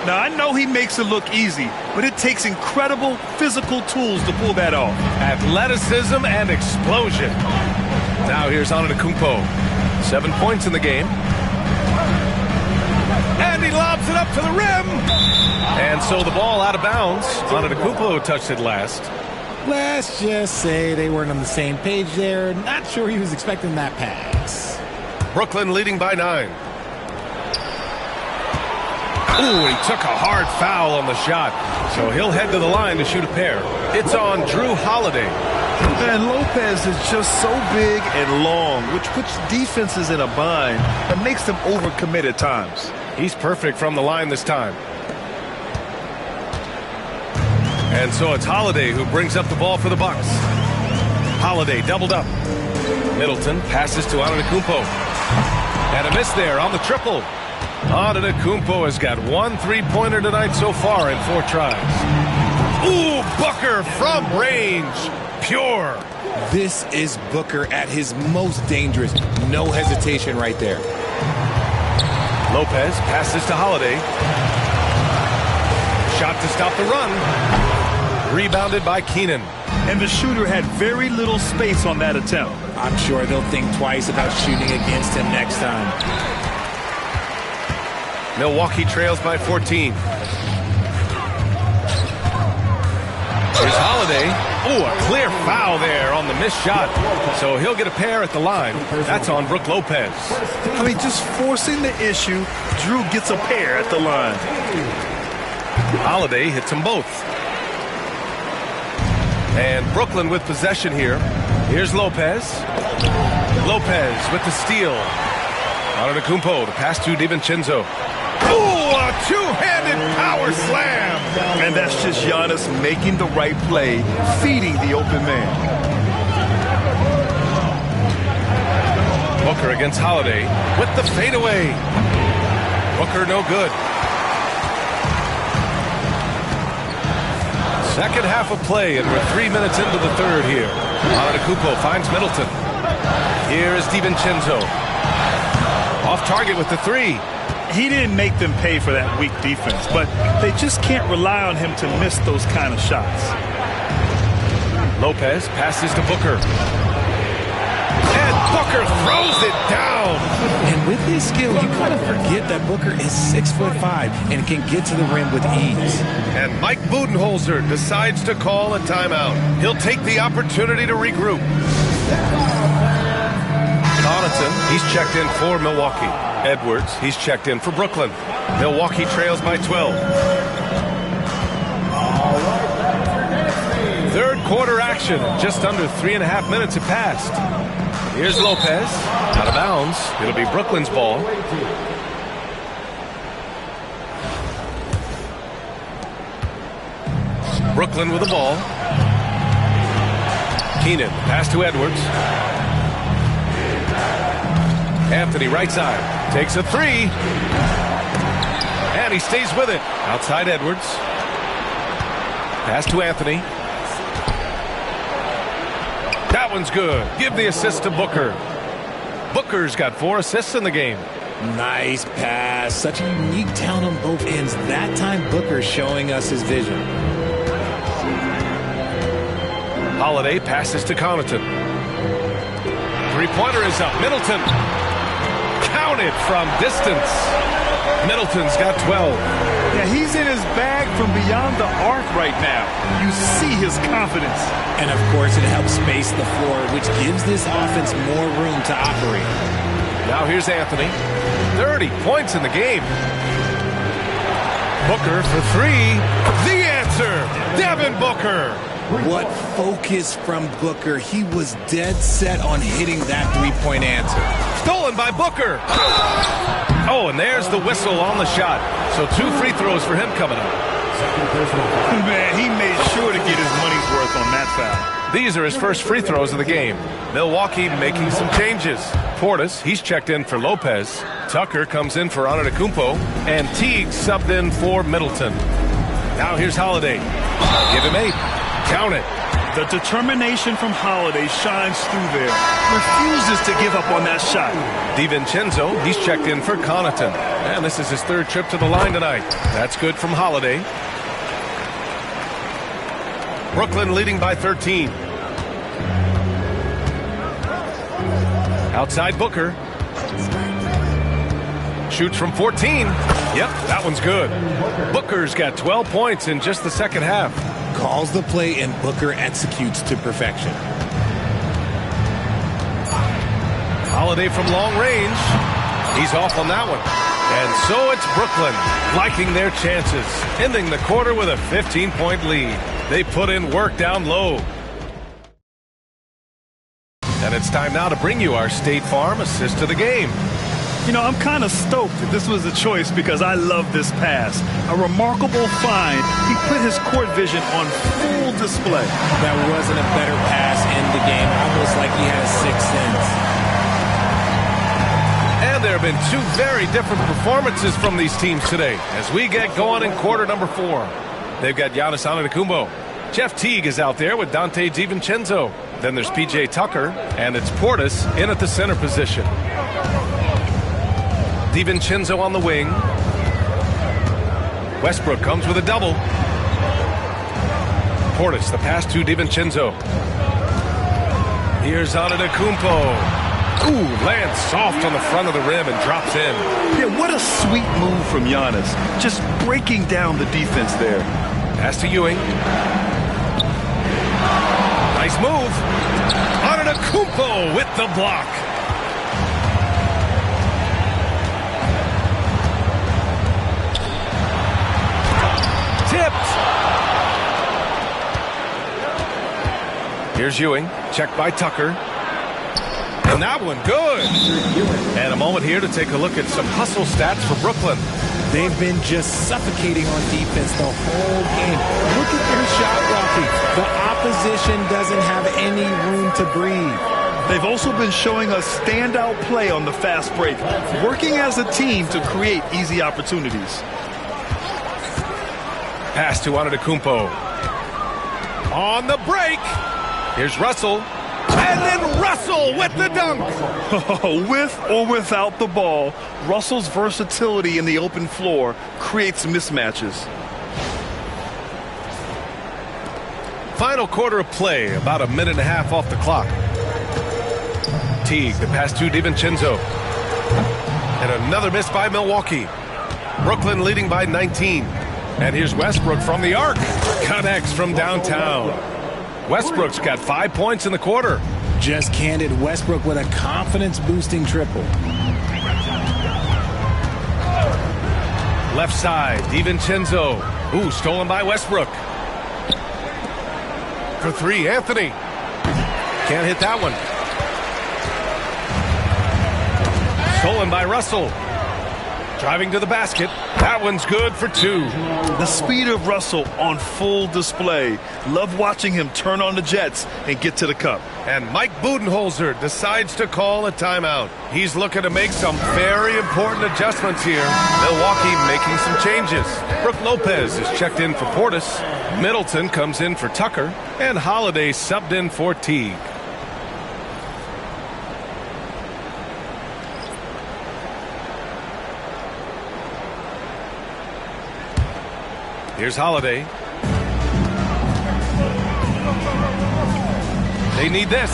Now, I know he makes it look easy, but it takes incredible physical tools to pull that off. Athleticism and explosion. Now here's Antetokounmpo. 7 points in the game. And he lobs it up to the rim. And so the ball out of bounds. Antetokounmpo touched it last. Let's just say they weren't on the same page there. Not sure he was expecting that pass. Brooklyn leading by 9. Ooh, he took a hard foul on the shot. So he'll head to the line to shoot a pair. It's on Drew Holiday. Man, Lopez is just so big and long, which puts defenses in a bind and makes them overcommit at times. He's perfect from the line this time. And so it's Holiday who brings up the ball for the Bucks. Holiday doubled up. Middleton passes to Antetokounmpo. And a miss there on the triple. Antetokounmpo has got 1 3-pointer tonight so far in 4 tries. Ooh, Booker from range. Pure. This is Booker at his most dangerous. No hesitation right there. Lopez passes to Holiday. Shot to stop the run. Rebounded by Keenan. And the shooter had very little space on that attempt. I'm sure they'll think twice about shooting against him next time. Milwaukee trails by 14. Here's Holiday. Ooh, a clear foul there on the missed shot. So he'll get a pair at the line. That's on Brook Lopez. I mean, just forcing the issue, Drew gets a pair at the line. Holiday hits them both. And Brooklyn with possession here. Here's Lopez. Lopez with the steal. Antetokounmpo to pass to DiVincenzo. Oh, a two-handed power slam. And that's just Giannis making the right play, feeding the open man. Booker against Holiday with the fadeaway. Booker no good. Second half of play, and we're 3 minutes into the third here. Antetokounmpo finds Middleton. Here is DiVincenzo. Off target with the three. He didn't make them pay for that weak defense, but they just can't rely on him to miss those kind of shots. Lopez passes to Booker. And Booker throws it down. And with his skill, you kind of forget that Booker is 6'5" and can get to the rim with ease. And Mike Budenholzer decides to call a timeout. He'll take the opportunity to regroup. Connaughton, he's checked in for Milwaukee. Edwards, he's checked in for Brooklyn. Milwaukee trails by 12. Third quarter action. Just under 3.5 minutes have passed. Here's Lopez. Out of bounds. It'll be Brooklyn's ball. Brooklyn with the ball. Keenan, pass to Edwards. Anthony right side. Takes a three. And he stays with it. Outside Edwards. Pass to Anthony. That one's good. Give the assist to Booker. Booker's got 4 assists in the game. Nice pass. Such a unique talent on both ends. That time Booker showing us his vision. Holiday passes to Connaughton. Three-pointer is up. Middleton. Counted from distance. Middleton's got 12. Yeah, he's in his bag from beyond the arc right now. You see his confidence. And, of course, it helps space the floor, which gives this offense more room to operate. Now here's Anthony. 30 points in the game. Booker for three. The answer, Devin Booker. What focus from Booker. He was dead set on hitting that three-point answer. Stolen by Booker. Oh, and there's the whistle on the shot. So 2 free throws for him coming up. Man, he made sure to get his money's worth on that foul. These are his first free throws of the game. Milwaukee making some changes. Portis, he's checked in for Lopez. Tucker comes in for Antetokounmpo. And Teague subbed in for Middleton. Now here's Holiday. Give him 8. Count it. The determination from Holiday shines through there. Refuses to give up on that shot. DiVincenzo, he's checked in for Connaughton. And this is his 3rd trip to the line tonight. That's good from Holiday. Brooklyn leading by 13. Outside Booker. Shoots from 14. Yep, that one's good. Booker's got 12 points in just the second half. Calls the play and Booker executes to perfection. Holiday from long range. He's off on that one. And so it's Brooklyn liking their chances, ending the quarter with a 15-point lead. They put in work down low. And it's time now to bring you our State Farm assist of the game. You know, I'm kind of stoked that this was a choice because I love this pass. A remarkable find. He put his court vision on full display. That wasn't a better pass in the game, almost like he had a 6th sense. And there have been 2 very different performances from these teams today as we get going in quarter number 4. They've got Giannis Antetokounmpo. Jeff Teague is out there with Dante DiVincenzo. Then there's P.J. Tucker, and it's Portis in at the center position. DiVincenzo on the wing. Westbrook comes with a double. Portis, the pass to DiVincenzo. Here's Antetokounmpo. Ooh, lands soft on the front of the rim and drops in. Yeah, what a sweet move from Giannis. Just breaking down the defense there. Pass to Ewing. Nice move. Antetokounmpo with the block. Here's Ewing. Checked by Tucker. And that one good. And a moment here to take a look at some hustle stats for Brooklyn. They've been just suffocating on defense the whole game. Look at their shot blocking. The opposition doesn't have any room to breathe. They've also been showing us standout play on the fast break, working as a team to create easy opportunities. Pass to Antetokounmpo. On the break. Here's Russell. And then Russell with the dunk. With or without the ball, Russell's versatility in the open floor creates mismatches. Final quarter of play, about a minute and a half off the clock. Teague, the pass to DiVincenzo. And another miss by Milwaukee. Brooklyn leading by 19. And here's Westbrook from the arc. Connects from downtown. Westbrook's got 5 points in the quarter. Just candid Westbrook with a confidence-boosting triple. Left side, DiVincenzo. Ooh, stolen by Westbrook. For three, Anthony. Can't hit that one. Stolen by Russell. Driving to the basket. That one's good for two. The speed of Russell on full display. Love watching him turn on the jets and get to the cup. And Mike Budenholzer decides to call a timeout. He's looking to make some very important adjustments here. Milwaukee making some changes. Brook Lopez is checked in for Portis. Middleton comes in for Tucker. And Holiday subbed in for Teague. Here's Holiday. They need this.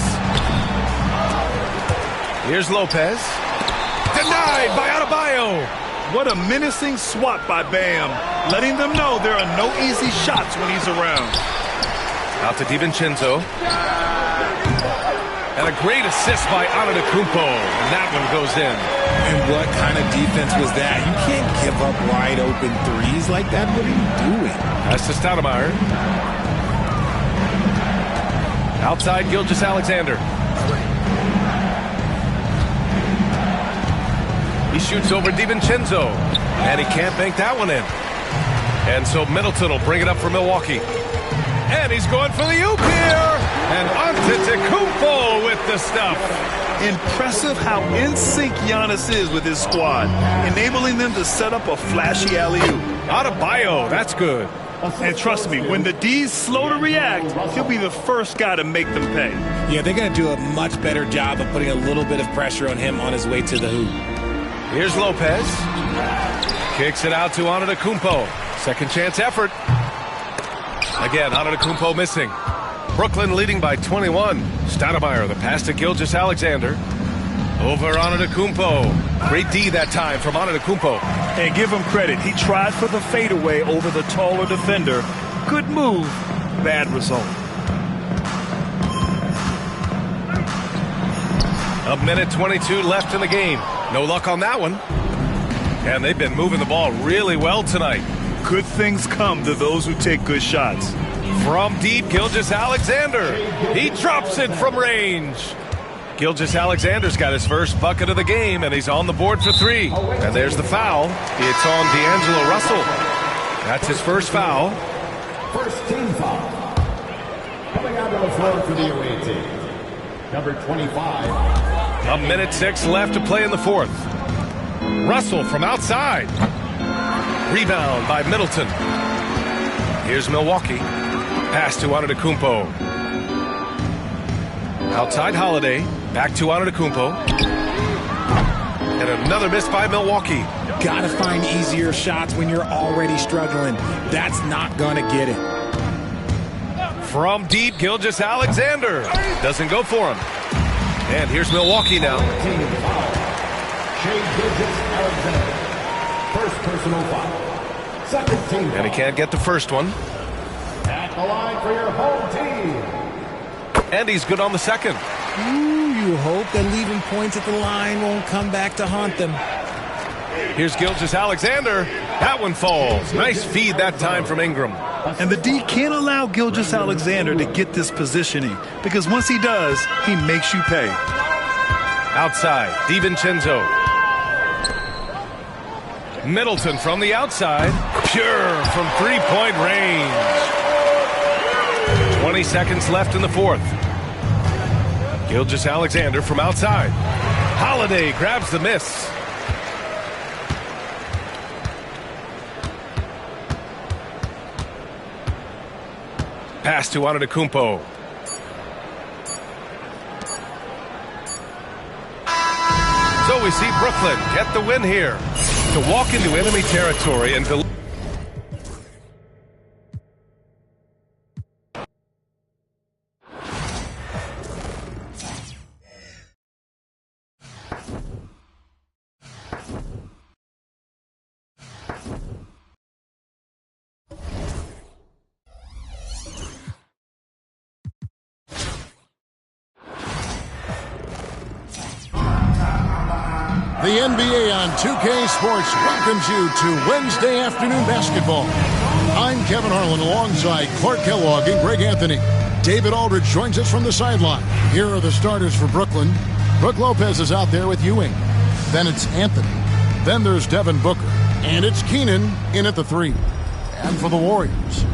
Here's Lopez. Denied by Adebayo. What a menacing swat by Bam, letting them know there are no easy shots when he's around. Out to DiVincenzo. And a great assist by Antetokounmpo. And that one goes in. And what kind of defense was that? You can't give up wide open threes like that. What are you doing? That's to Stoudemire. Outside Gilgeous-Alexander. He shoots over DiVincenzo. And he can't bank that one in. And so Middleton will bring it up for Milwaukee. And he's going for the oop here. And Antetokounmpo with the stuff. Impressive how in sync Giannis is with his squad, enabling them to set up a flashy alley-oop. Adebayo, that's good. And trust me, when the D's slow to react, he'll be the first guy to make them pay. Yeah, they're going to do a much better job of putting a little bit of pressure on him on his way to the hoop. Here's Lopez. Kicks it out to Antetokounmpo. Second chance effort. Again, Antetokounmpo missing. Brooklyn leading by 21. Stoudemire, the pass to Gilgeous-Alexander. Over Antetokounmpo. Great D that time from Antetokounmpo. And give him credit. He tried for the fadeaway over the taller defender. Good move, bad result. A minute 22 left in the game. No luck on that one. And they've been moving the ball really well tonight. Good things come to those who take good shots. From deep, Gilgeous-Alexander. He drops it from range. Gilgeous-Alexander's got his first bucket of the game, and he's on the board for three. And there's the foul. It's on D'Angelo Russell. That's his first foul. First team foul. Coming out on the floor for the away team. Number 25. A minute 6 left to play in the fourth. Russell from outside. Rebound by Middleton. Here's Milwaukee. Pass to Antetokounmpo. Outside Holiday. Back to Antetokounmpo. And another miss by Milwaukee. Gotta find easier shots when you're already struggling. That's not gonna get it. From deep, Gilgeous-Alexander. Doesn't go for him. And here's Milwaukee now. First personal foul. Second team foul. And he can't get the first one. At the line for your home team. And he's good on the second. Ooh, you hope that leaving points at the line won't come back to haunt them. Here's Gilgeous-Alexander. That one falls. Nice feed that time from Ingram. And the D can't allow Gilgeous-Alexander to get this positioning, because once he does, he makes you pay. Outside, DiVincenzo. Middleton from the outside. Pure from three-point range. 20 seconds left in the fourth. Gilgeous-Alexander from outside. Holiday grabs the miss. Pass to Antetokounmpo. So we see Brooklyn get the win here. To walk into enemy territory and deliver. The NBA on 2K Sports welcomes you to Wednesday afternoon basketball. I'm Kevin Harlan alongside Clark Kellogg and Greg Anthony. David Aldridge joins us from the sideline. Here are the starters for Brooklyn. Brook Lopez is out there with Ewing. Then it's Anthony. Then there's Devin Booker. And it's Keenan in at the 3. And for the Warriors,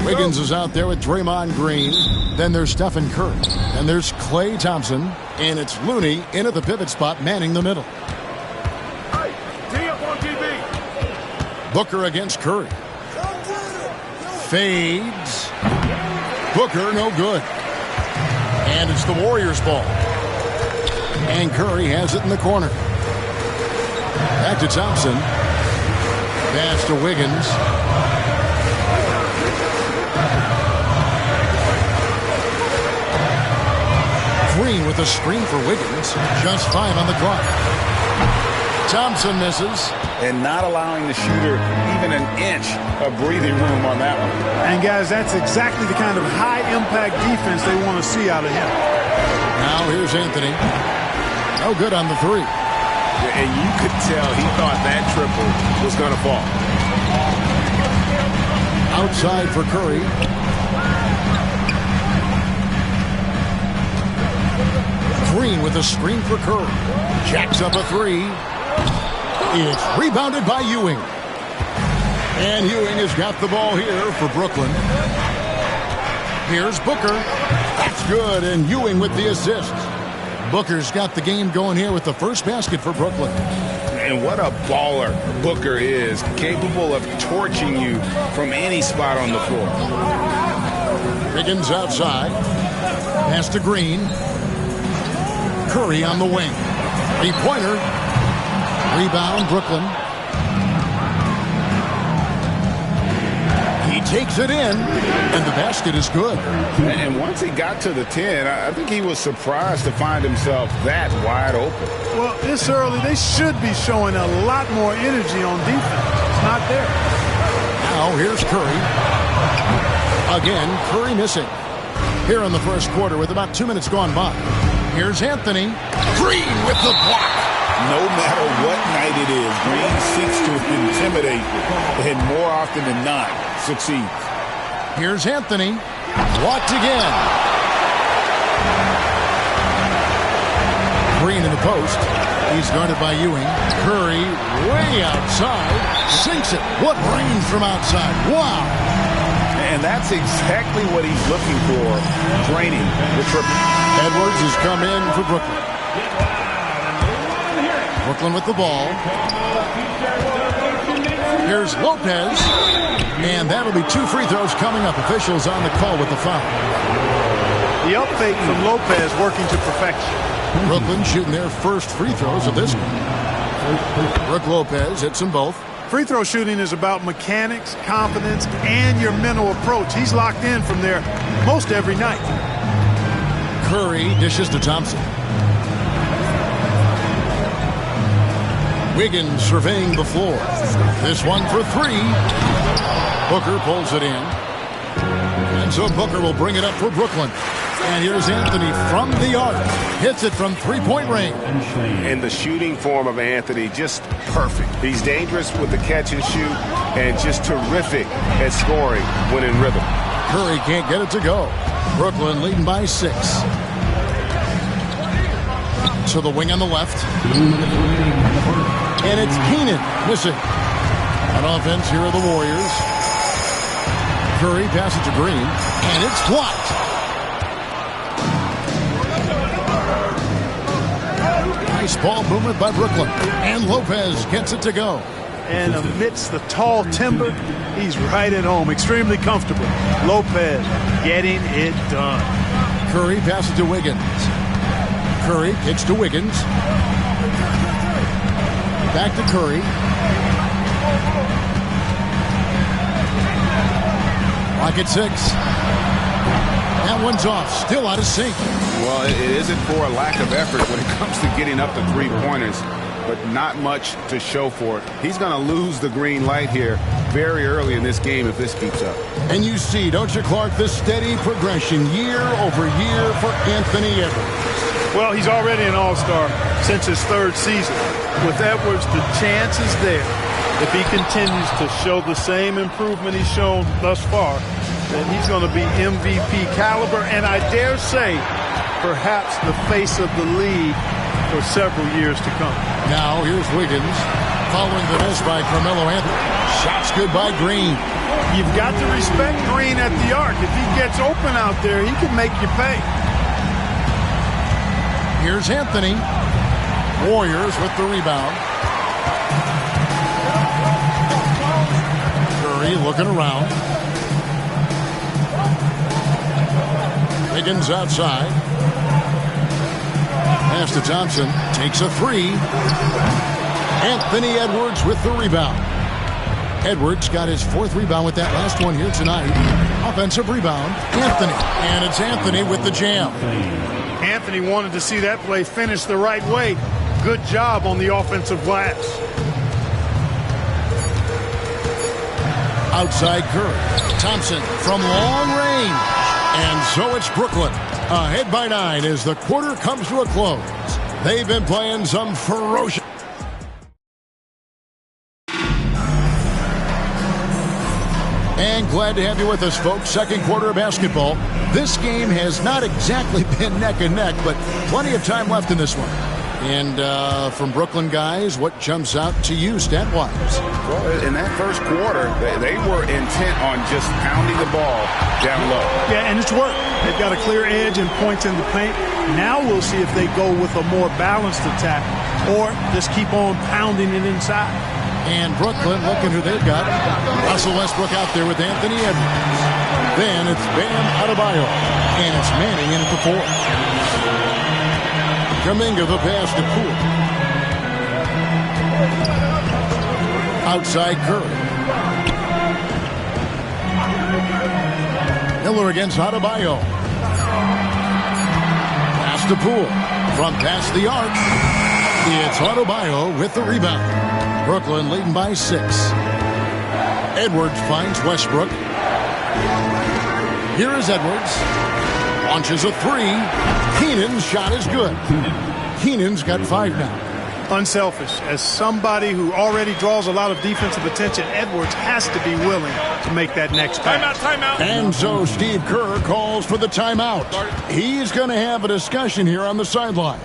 Wiggins is out there with Draymond Green. Then there's Stephen Curry. Then there's Klay Thompson. And it's Looney in at the pivot spot, manning the middle. Booker against Curry. Fades. Booker, no good. And it's the Warriors' ball. And Curry has it in the corner. Back to Thompson. Pass to Wiggins. Green with a screen for Wiggins. Just 5 on the clock. Thompson misses. And not allowing the shooter even an inch of breathing room on that one. And, guys, that's exactly the kind of high-impact defense they want to see out of him. Now here's Anthony. No good on the 3. And you could tell he thought that triple was going to fall. Outside for Curry. Green with a screen for Curry. Jacks up a 3. It's rebounded by Ewing. And Ewing has got the ball here for Brooklyn. Here's Booker. That's good, and Ewing with the assist. Booker's got the game going here with the first basket for Brooklyn. And what a baller Booker is, capable of torching you from any spot on the floor. Wiggins outside. Pass to Green. Curry on the wing. 3-pointer. Rebound, Brooklyn. He takes it in, and the basket is good. And once he got to the 10, I think he was surprised to find himself that wide open. Well, this early, they should be showing a lot more energy on defense. It's not there. Now, here's Curry. Again, Curry missing. Here in the first quarter with about 2 minutes gone by. Here's Anthony. Green with the block. No matter what night it is, Green seeks to intimidate and more often than not succeeds. Here's Anthony. Blocked again. Green in the post. He's guarded by Ewing. Curry way outside. Sinks it. What range from outside. Wow. And that's exactly what he's looking for, draining the triple. Edwards has come in for Brooklyn. Brooklyn with the ball. Here's Lopez. And that'll be 2 free throws coming up. Officials on the call with the foul. The up fake from Lopez working to perfection. Brooklyn shooting their first free throws of this game. Brook Lopez hits them both. Free throw shooting is about mechanics, confidence, and your mental approach. He's locked in from there most every night. Curry dishes to Thompson. Wiggins surveying the floor. This one for 3. Booker pulls it in. And so Booker will bring it up for Brooklyn. And here's Anthony from the arc. Hits it from three-point range. And the shooting form of Anthony, just perfect. He's dangerous with the catch and shoot and just terrific at scoring when in rhythm. Curry can't get it to go. Brooklyn leading by 6. To the wing on the left. And it's Keenan missing. On offense, here are the Warriors. Curry passes to Green. And it's blocked. Nice ball movement by Brooklyn. And Lopez gets it to go. And amidst the tall timber, he's right at home. Extremely comfortable. Lopez getting it done. Curry passes to Wiggins. Curry kicks to Wiggins. Back to Curry. Clock at 6. That one's off. Still out of sync. Well, it isn't for a lack of effort when it comes to getting up to three-pointers, but not much to show for it. He's going to lose the green light here very early in this game if this keeps up. And you see, don't you, Clark, the steady progression year over year for Anthony Edwards. Well, he's already an all-star since his 3rd season. With Edwards, the chance is there. If he continues to show the same improvement he's shown thus far, then he's going to be MVP caliber, and I dare say, perhaps the face of the league for several years to come. Now, here's Wiggins, following the miss by Carmelo Anthony. Shots good by Green. You've got to respect Green at the arc. If he gets open out there, he can make you pay. Here's Anthony. Warriors with the rebound. Curry looking around. Wiggins outside. Pass to Thompson. Takes a 3. Anthony Edwards with the rebound. Edwards got his 4th rebound with that last one here tonight. Offensive rebound. Anthony. And it's Anthony with the jam. Anthony wanted to see that play finish the right way. Good job on the offensive glass. Outside Curry. Thompson from long range. And so it's Brooklyn. Ahead by 9 as the quarter comes to a close. They've been playing some ferocious. And glad to have you with us, folks. Second quarter of basketball. This game has not exactly been neck and neck, but plenty of time left in this one. And from Brooklyn guys, what jumps out to you stat-wise? Well, in that first quarter, they were intent on just pounding the ball down low. Yeah, and it's worked. They've got a clear edge and points in the paint. Now we'll see if they go with a more balanced attack or just keep on pounding it inside. And Brooklyn, looking who they've got. Russell Westbrook out there with Anthony Edwards. Then it's Bam Adebayo. And it's Manning in at the 4th. Kuminga the pass to Poole. Outside Curry. Miller against Adebayo. Pass to Poole. From past the arc. It's Adebayo with the rebound. Brooklyn leading by 6. Edwards finds Westbrook. Here is Edwards. Launches a 3. Keenan's shot is good. Keenan's got 5 now. Unselfish. As somebody who already draws a lot of defensive attention, Edwards has to be willing to make that next pass. Timeout. And so Steve Kerr calls for the timeout. He's going to have a discussion here on the sideline.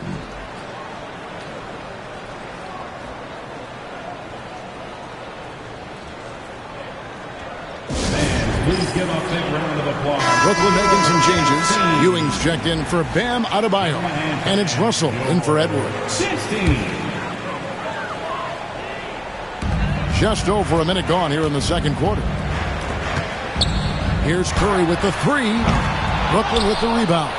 Please give a big round of applause. Brooklyn making some changes. Ewing's checked in for Bam Adebayo. And it's Russell in for Edwards. 16. Just over a minute gone here in the second quarter. Here's Curry with the 3. Brooklyn with the rebound.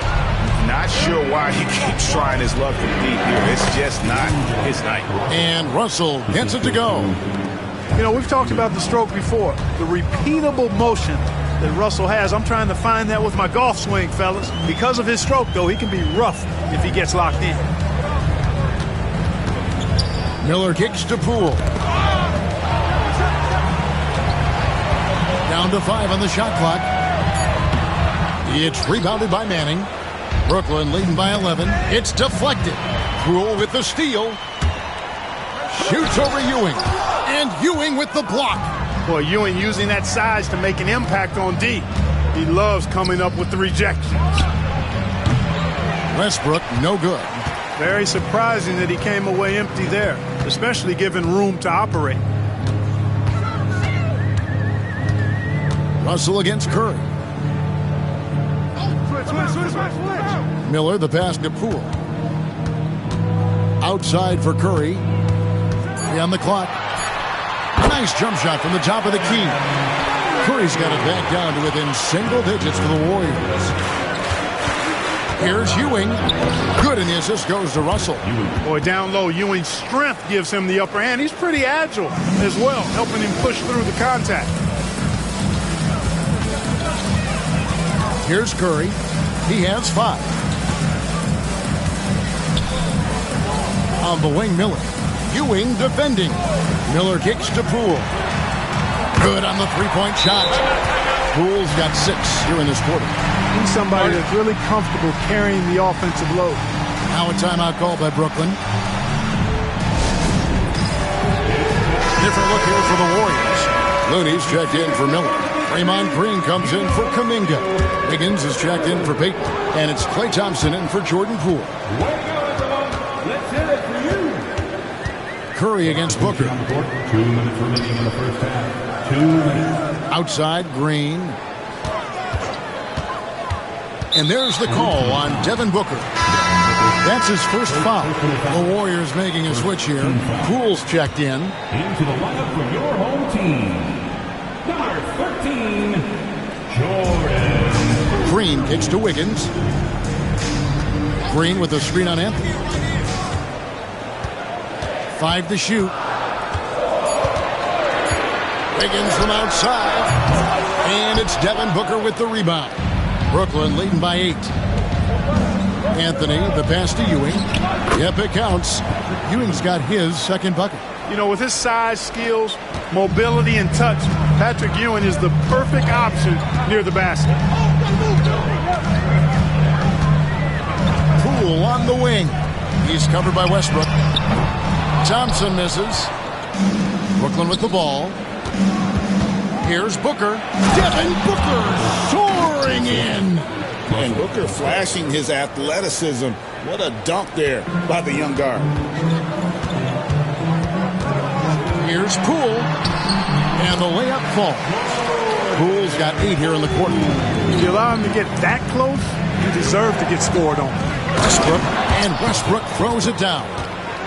Not sure why he keeps trying his luck from deep here. It's just not his night. And Russell gets it to go. You know, we've talked about the stroke before. The repeatable motion that Russell has. I'm trying to find that with my golf swing, fellas. Because of his stroke, though, he can be rough if he gets locked in. Miller kicks to Poole. Down to 5 on the shot clock. It's rebounded by Manning. Brooklyn leading by 11. It's deflected. Poole with the steal. Shoots over Ewing. And Ewing with the block. Boy, Ewing using that size to make an impact on D. He loves coming up with the rejections. Westbrook, no good. Very surprising that he came away empty there, especially given room to operate. Russell against Curry. Miller, the pass to Poole. Outside for Curry. 3 on the clock. A nice jump shot from the top of the key. Curry's got it back down to within single digits for the Warriors. Here's Ewing. Good, and the assist goes to Russell. Boy, down low, Ewing's strength gives him the upper hand. He's pretty agile as well, helping him push through the contact. Here's Curry. He has 5. On the wing, Miller. Ewing defending. Miller kicks to Poole. Good on the three-point shot. Poole's got 6 here in this quarter. He's somebody that's really comfortable carrying the offensive load. Now a timeout call by Brooklyn. Different look here for the Warriors. Looney's checked in for Miller. Draymond Green comes in for Kuminga. Higgins is checked in for Payton. And it's Klay Thompson in for Jordan Poole. Let's hear it for you. Curry against Booker. 2 minutes remaining in the first half. 2 minutes. Outside, Green. And there's the call on Devin Booker. That's his first foul. The Warriors making a switch here. Poole's checked in. Into the lineup for your home team. Number 13, Jordan. Green kicks to Wiggins. Green with a screen on Anthony. 5 to shoot. Wiggins from outside. And it's Devin Booker with the rebound. Brooklyn leading by 8. Anthony, the pass to Ewing. Yep, it counts. Ewing's got his second bucket. You know, with his size, skills, mobility, and touch, Patrick Ewing is the perfect option near the basket. Poole on the wing. He's covered by Westbrook. Thompson misses. Brooklyn with the ball. Here's Booker. Devin Booker soaring in. And Booker flashing his athleticism. What a dunk there by the young guard. Here's Poole. And the layup falls. Poole's got 8 here in the quarter. If you allow him to get that close, you deserve to get scored on. Westbrook. And Westbrook throws it down.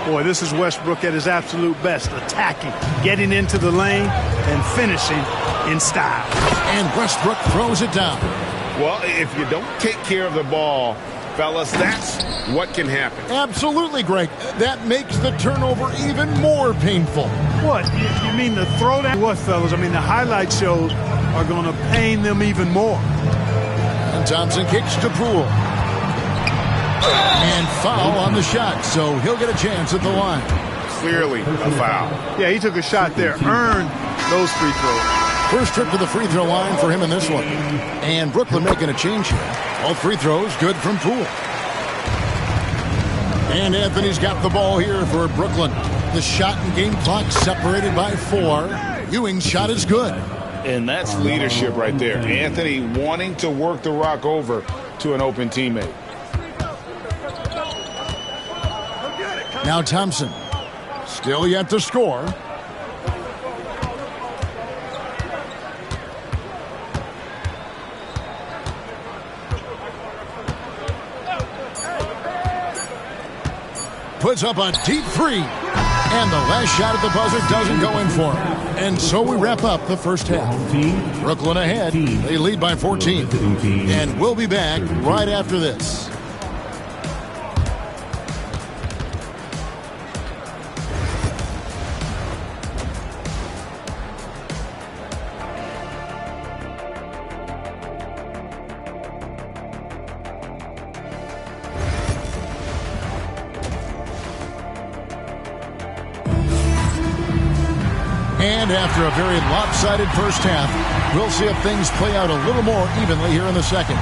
Boy, this is Westbrook at his absolute best. Attacking, getting into the lane, and finishing in style. And Westbrook throws it down. Well, if you don't take care of the ball, fellas, that's what can happen. Absolutely, Greg. That makes the turnover even more painful. What? You mean the throwdown? What, fellas? I mean, the highlight shows are going to pain them even more. And Thompson kicks to Poole. And foul on the shot, so he'll get a chance at the line. Clearly a foul. Yeah, he took a shot there. Earned those free throws. First trip to the free throw line for him in this one. And Brooklyn making a change here. All free throws good from Poole. And Anthony's got the ball here for Brooklyn. The shot and game clock separated by 4. Ewing's shot is good. And that's leadership right there. Anthony wanting to work the rock over to an open teammate. Now Thompson. Still yet to score. Puts up a deep 3. And the last shot at the buzzer doesn't go in for him. And so we wrap up the first half. Brooklyn ahead. They lead by 14. And we'll be back right after this. And after a very lopsided first half, we'll see if things play out a little more evenly here in the second.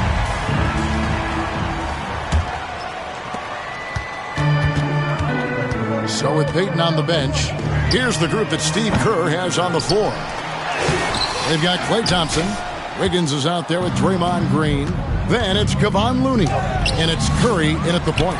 So with Peyton on the bench, here's the group that Steve Kerr has on the floor. They've got Klay Thompson. Wiggins is out there with Draymond Green. Then it's Kevon Looney. And it's Curry in at the point.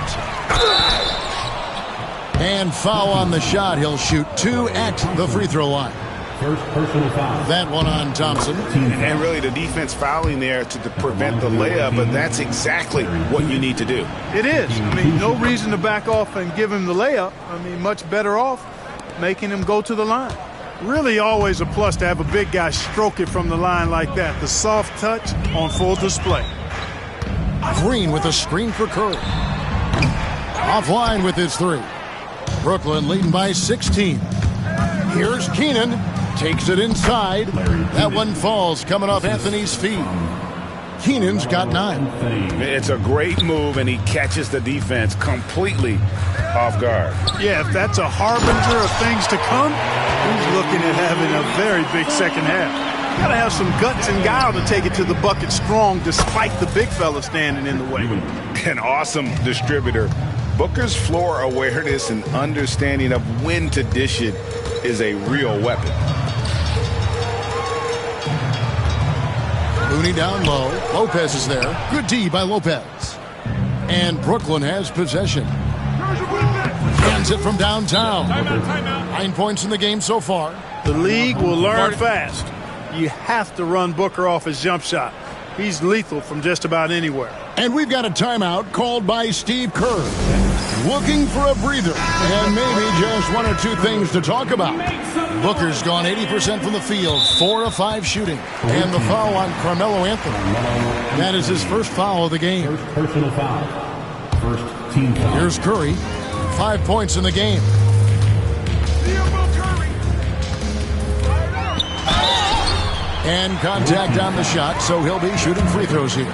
And foul on the shot. He'll shoot 2 at the free throw line. First personal foul. That one on Thompson. And really the defense fouling there to prevent the layup, but that's exactly what you need to do. It is. I mean, no reason to back off and give him the layup. I mean, much better off making him go to the line. Really always a plus to have a big guy stroke it from the line like that. The soft touch on full display. Green with a screen for Curry. Offline with his 3. Brooklyn leading by 16. Here's Keenan. Takes it inside. That one falls coming off Anthony's feet. Keenan's got 9. It's a great move, and he catches the defense completely off guard. Yeah, if that's a harbinger of things to come, he's looking at having a very big second half. You got to have some guts and guile to take it to the bucket strong despite the big fella standing in the way. An awesome distributor. Booker's floor awareness and understanding of when to dish it is a real weapon. Looney down low. Lopez is there. Good D by Lopez. And Brooklyn has possession. Hands it from downtown. 9 points in the game so far. The league will learn fast. You have to run Booker off his jump shot. He's lethal from just about anywhere. And we've got a timeout called by Steve Kerr. Looking for a breather and maybe just 1 or 2 things to talk about. Booker's gone 80% from the field, 4 of 5 shooting. And the foul on Carmelo Anthony. That is his first foul of the game. First personal foul. First team foul. Here's Curry, 5 points in the game. And contact on the shot, so he'll be shooting free throws here.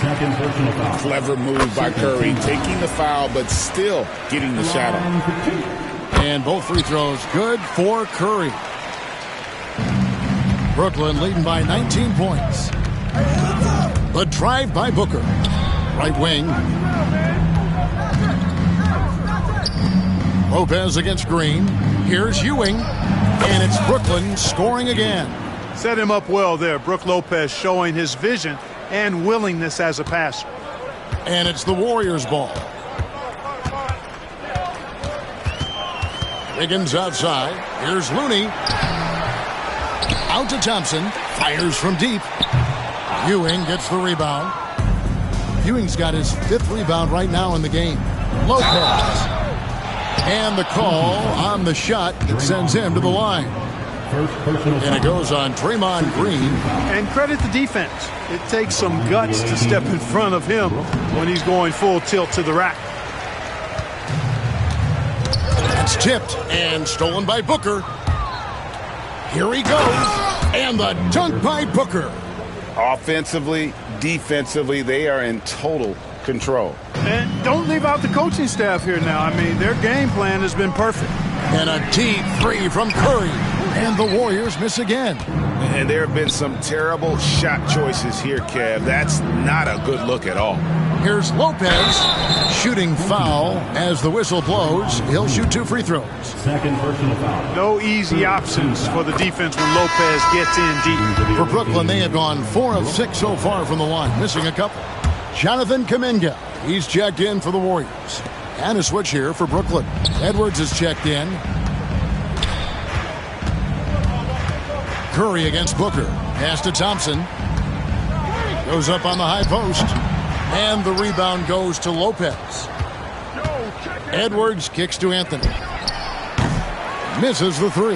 Second personal foul. Clever move by Curry, taking the foul, but still getting the shot off. And both free throws good for Curry. Brooklyn leading by 19 points. The drive by Booker. Right wing. Lopez against Green. Here's Ewing. And it's Brooklyn scoring again. Set him up well there. Brook Lopez showing his vision and willingness as a passer. And it's the Warriors' ball. Wiggins outside. Here's Looney. Out to Thompson. Fires from deep. Ewing gets the rebound. Ewing's got his 5th rebound right now in the game. Lopez. And the call on the shot that sends him to the line. And it goes on Draymond Green. And credit the defense. It takes some guts to step in front of him when he's going full tilt to the rack. It's tipped and stolen by Booker. Here he goes. And the dunk by Booker. Offensively, defensively, they are in total control. And don't leave out the coaching staff here now. I mean, their game plan has been perfect. And a deep 3 from Curry. And the Warriors miss again. And there have been some terrible shot choices here, Kev. That's not a good look at all. Here's Lopez. Shooting foul as the whistle blows. He'll shoot 2 free throws. Second personal foul. No easy options for the defense when Lopez gets in deep. For Brooklyn, they have gone 4 of 6 so far from the line, missing a couple. Jonathan Kuminga. He's checked in for the Warriors. And a switch here for Brooklyn. Edwards is checked in. Curry against Booker. Pass to Thompson. Goes up on the high post. And the rebound goes to Lopez. Edwards kicks to Anthony. Misses the 3.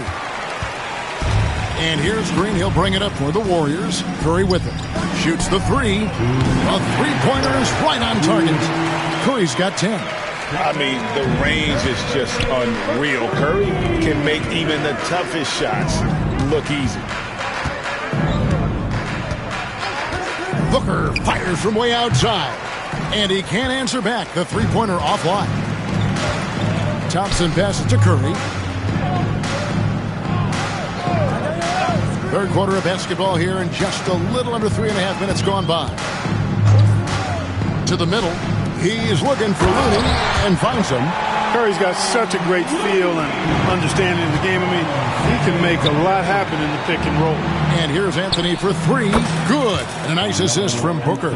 And here's Green. He'll bring it up for the Warriors. Curry with it. Shoots the 3. A 3-pointer is right on target. Curry's got 10. I mean, the range is just unreal. Curry can make even the toughest shots look easy. Booker fires from way outside. And he can't answer back. The 3-pointer offline. Thompson passes to Curry. Third quarter of basketball here, and just a little under 3.5 minutes gone by. To the middle. He is looking for Looney and finds him. Curry's got such a great feel and understanding of the game. I mean, he can make a lot happen in the pick and roll. And here's Anthony for three. Good. And a nice assist from Booker.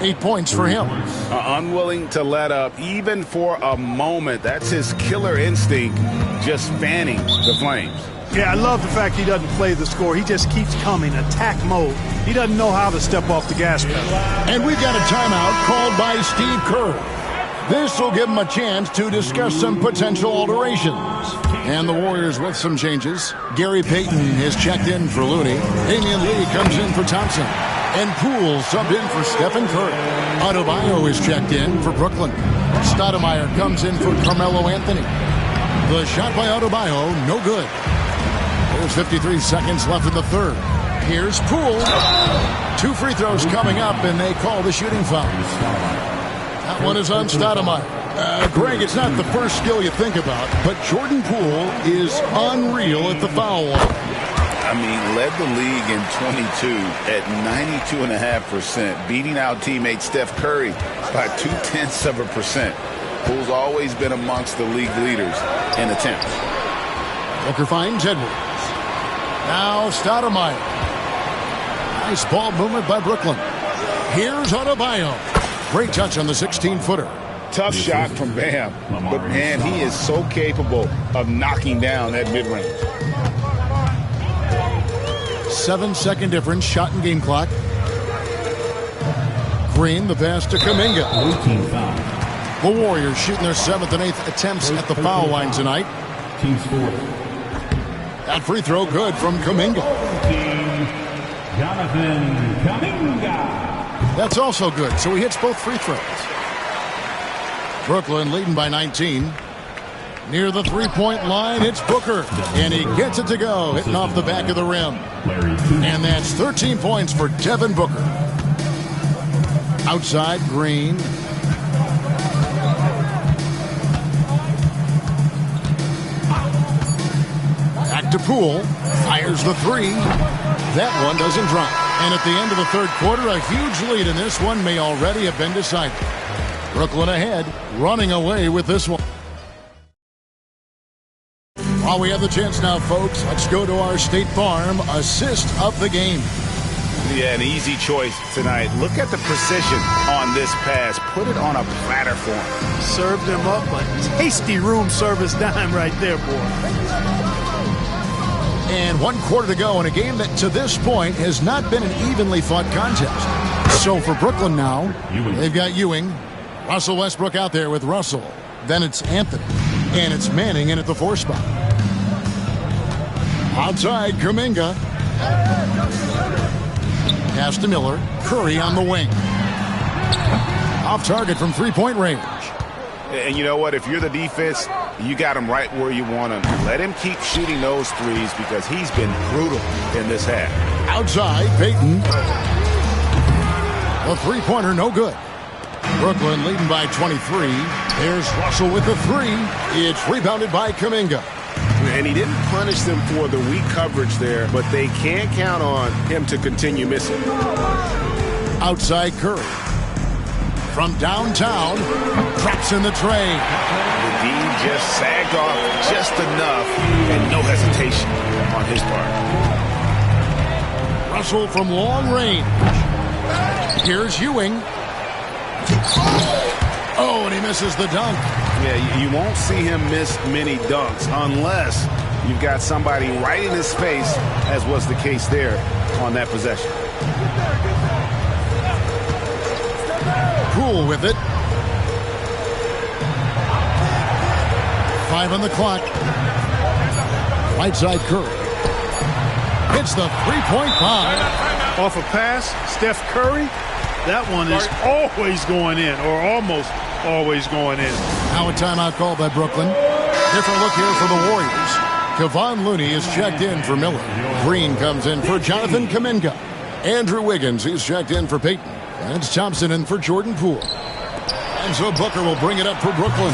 8 points for him. Unwilling to let up even for a moment. That's his killer instinct, just fanning the flames. Yeah, I love the fact he doesn't play the score. He just keeps coming, attack mode. He doesn't know how to step off the gas pedal. And we've got a timeout called by Steve Kerr. This will give him a chance to discuss some potential alterations. And the Warriors with some changes. Gary Payton is checked in for Looney. Damian Lee comes in for Thompson. And Poole subbed in for Stephen Curry. Adebayo is checked in for Brooklyn. Stoudemire comes in for Carmelo Anthony. The shot by Adebayo, no good. There's 53 seconds left in the third. Here's Poole. 2 free throws coming up, and they call the shooting foul. That one is on Stoudemire. Greg, it's not the first skill you think about, but Jordan Poole is unreal at the foul line. I mean, led the league in 22 at 92.5%, beating out teammate Steph Curry by 0.2%. Poole's always been amongst the league leaders in attempts. Booker finds Edwards. Now Stoudemire. Nice ball movement by Brooklyn. Here's Adebayo. Great touch on the 16-footer. Tough shot from Bam, but man, he is so capable of knocking down that mid-range. 7-second difference, shot and game clock. Green, the pass to Kuminga. The Warriors shooting their 7th and 8th attempts at the foul line tonight. That free throw good from Kuminga. That's also good, so he hits both free throws. Brooklyn leading by 19. Near the three-point line, it's Booker. And he gets it to go, hitting off the back of the rim. And that's 13 points for Devin Booker. Outside, Green. Back to Poole. Fires the three. That one doesn't drop. And at the end of the third quarter, a huge lead in this one may already have been decided. Brooklyn ahead, running away with this one. While we have the chance now, folks, let's go to our State Farm assist of the game. Yeah, an easy choice tonight. Look at the precision on this pass. Put it on a platter for him. Served him up a tasty room service dime right there, boy. And 1 quarter to go in a game that to this point has not been an evenly fought contest. So for Brooklyn now, they've got Ewing, Russell Westbrook out there with Russell. Then it's Anthony. And it's Manning in at the 4 spot. Outside, Kuminga. Pass to Miller. Curry on the wing. Off target from three-point range. And you know what? If you're the defense, you got him right where you want him. Let him keep shooting those threes because he's been brutal in this half. Outside, Payton. A three-pointer, no good. Brooklyn leading by 23. There's Russell with the three. It's rebounded by Kuminga. And he didn't punish them for the weak coverage there, but they can't count on him to continue missing. Outside Curry. From downtown, drops in the tray. The D just sagged off just enough and no hesitation on his part. Russell from long range. Here's Ewing. Oh, and he misses the dunk. Yeah, you won't see him miss many dunks unless you've got somebody right in his face, as was the case there on that possession. Poole with it. 5 on the clock. Right side Curry. Hits the three-point bomb. Off a pass, Steph Curry. That one is always going in, or almost always going in. Now a timeout called by Brooklyn. Different look here for the Warriors. Kevon Looney is checked in for Miller. Green comes in for Jonathan Kuminga. Andrew Wiggins is checked in for Payton. And it's Thompson in for Jordan Poole. And so Booker will bring it up for Brooklyn.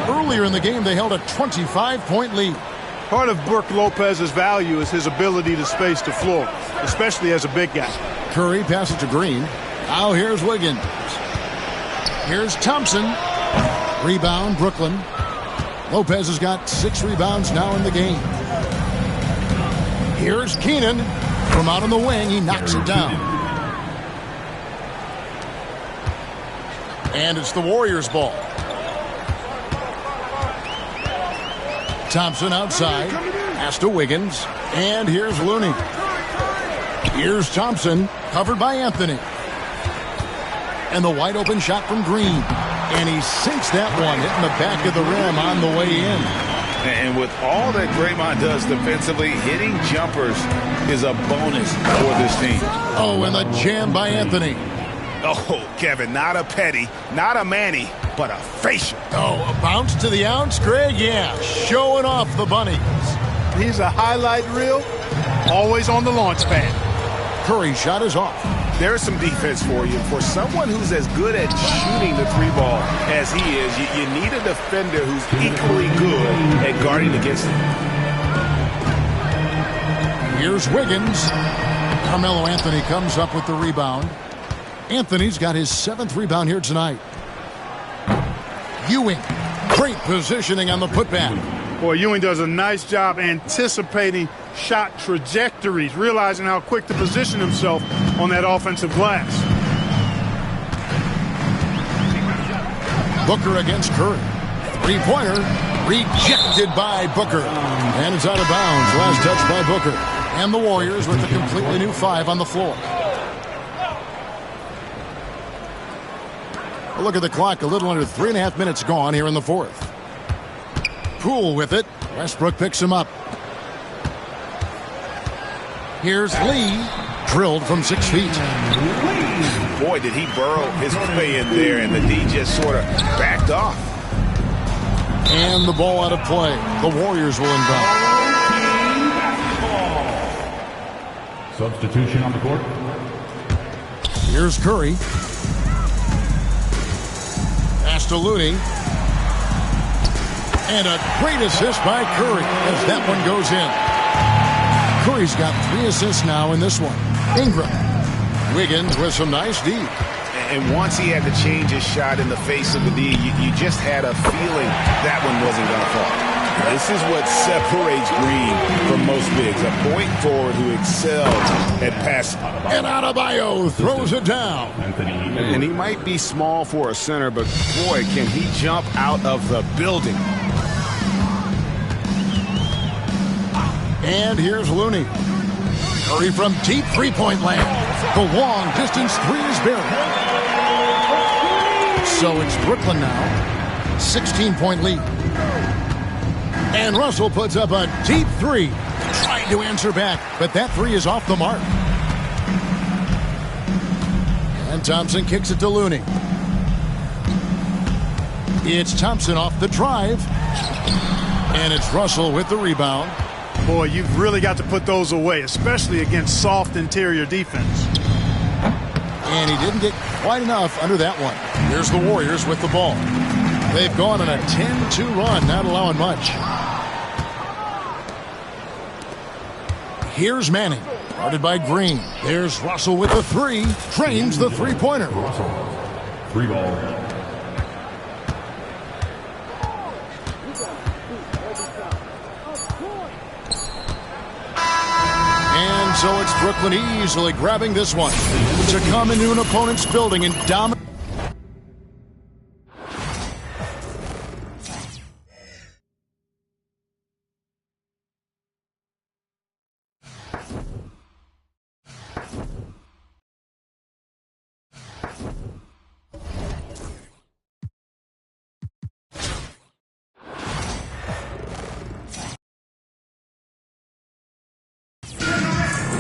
Earlier in the game, they held a 25-point lead. Part of Brook Lopez's value is his ability to space the floor, especially as a big guy. Curry passes to Green. Now here's Wiggins. Here's Thompson. Rebound, Brooklyn. Lopez has got 6 rebounds now in the game. Here's Keenan. From out on the wing, he knocks it down. And it's the Warriors' ball. Thompson outside. Pass to Wiggins. And here's Looney. Here's Thompson. Covered by Anthony. And the wide open shot from Green. And he sinks that one, hitting the back of the rim on the way in. And with all that Draymond does defensively, hitting jumpers is a bonus for this team. Oh, and the jam by Anthony. Oh, Kevin, not a petty, not a Manny, but a facial. Oh, a bounce to the ounce, Greg? Yeah, showing off the bunnies. He's a highlight reel, always on the launch pad. Curry's shot is off. There's some defense for you. For someone who's as good at shooting the 3-ball as he is, you need a defender who's equally good at guarding against him. Here's Wiggins. Carmelo Anthony comes up with the rebound. Anthony's got his 7th rebound here tonight. Ewing. Great positioning on the putback. Boy, Ewing does a nice job anticipating shot trajectories, realizing how quick to position himself on that offensive glass. Booker against Curry. 3-pointer rejected by Booker. And it's out of bounds. Last touch by Booker. And the Warriors with a completely new 5 on the floor. A look at the clock. A little under 3.5 minutes gone here in the 4th. Poole with it. Westbrook picks him up. Here's Lee. Drilled from 6 feet. Boy, did he burrow his way in there, and the D just sort of backed off. And the ball out of play. The Warriors will inbound. Substitution on the court. Here's Curry. Pass to Looney. And a great assist by Curry as that one goes in. Curry's got 3 assists now in this one. Ingram. Wiggins with some nice D. And once he had to change his shot in the face of the D, you just had a feeling that one wasn't going to fall. This is what separates Green from most bigs. A point forward who excels at passing. And Adebayo throws it down. And he might be small for a center, but boy, can he jump out of the building. And here's Looney. Curry from deep 3-point land. The long distance 3 is buried. So it's Brooklyn now. 16-point lead. And Russell puts up a deep 3. Trying to answer back, but that 3 is off the mark. And Thompson kicks it to Looney. It's Thompson off the drive. And it's Russell with the rebound. Boy, you've really got to put those away, especially against soft interior defense. And he didn't get quite enough under that one. Here's the Warriors with the ball. They've gone on a 10-2 run, not allowing much. Here's Manning, guarded by Green. There's Russell with the 3. Trains the 3-pointer. 3-ball. And so it's Brooklyn easily grabbing this one to come into an opponent's building and dominate.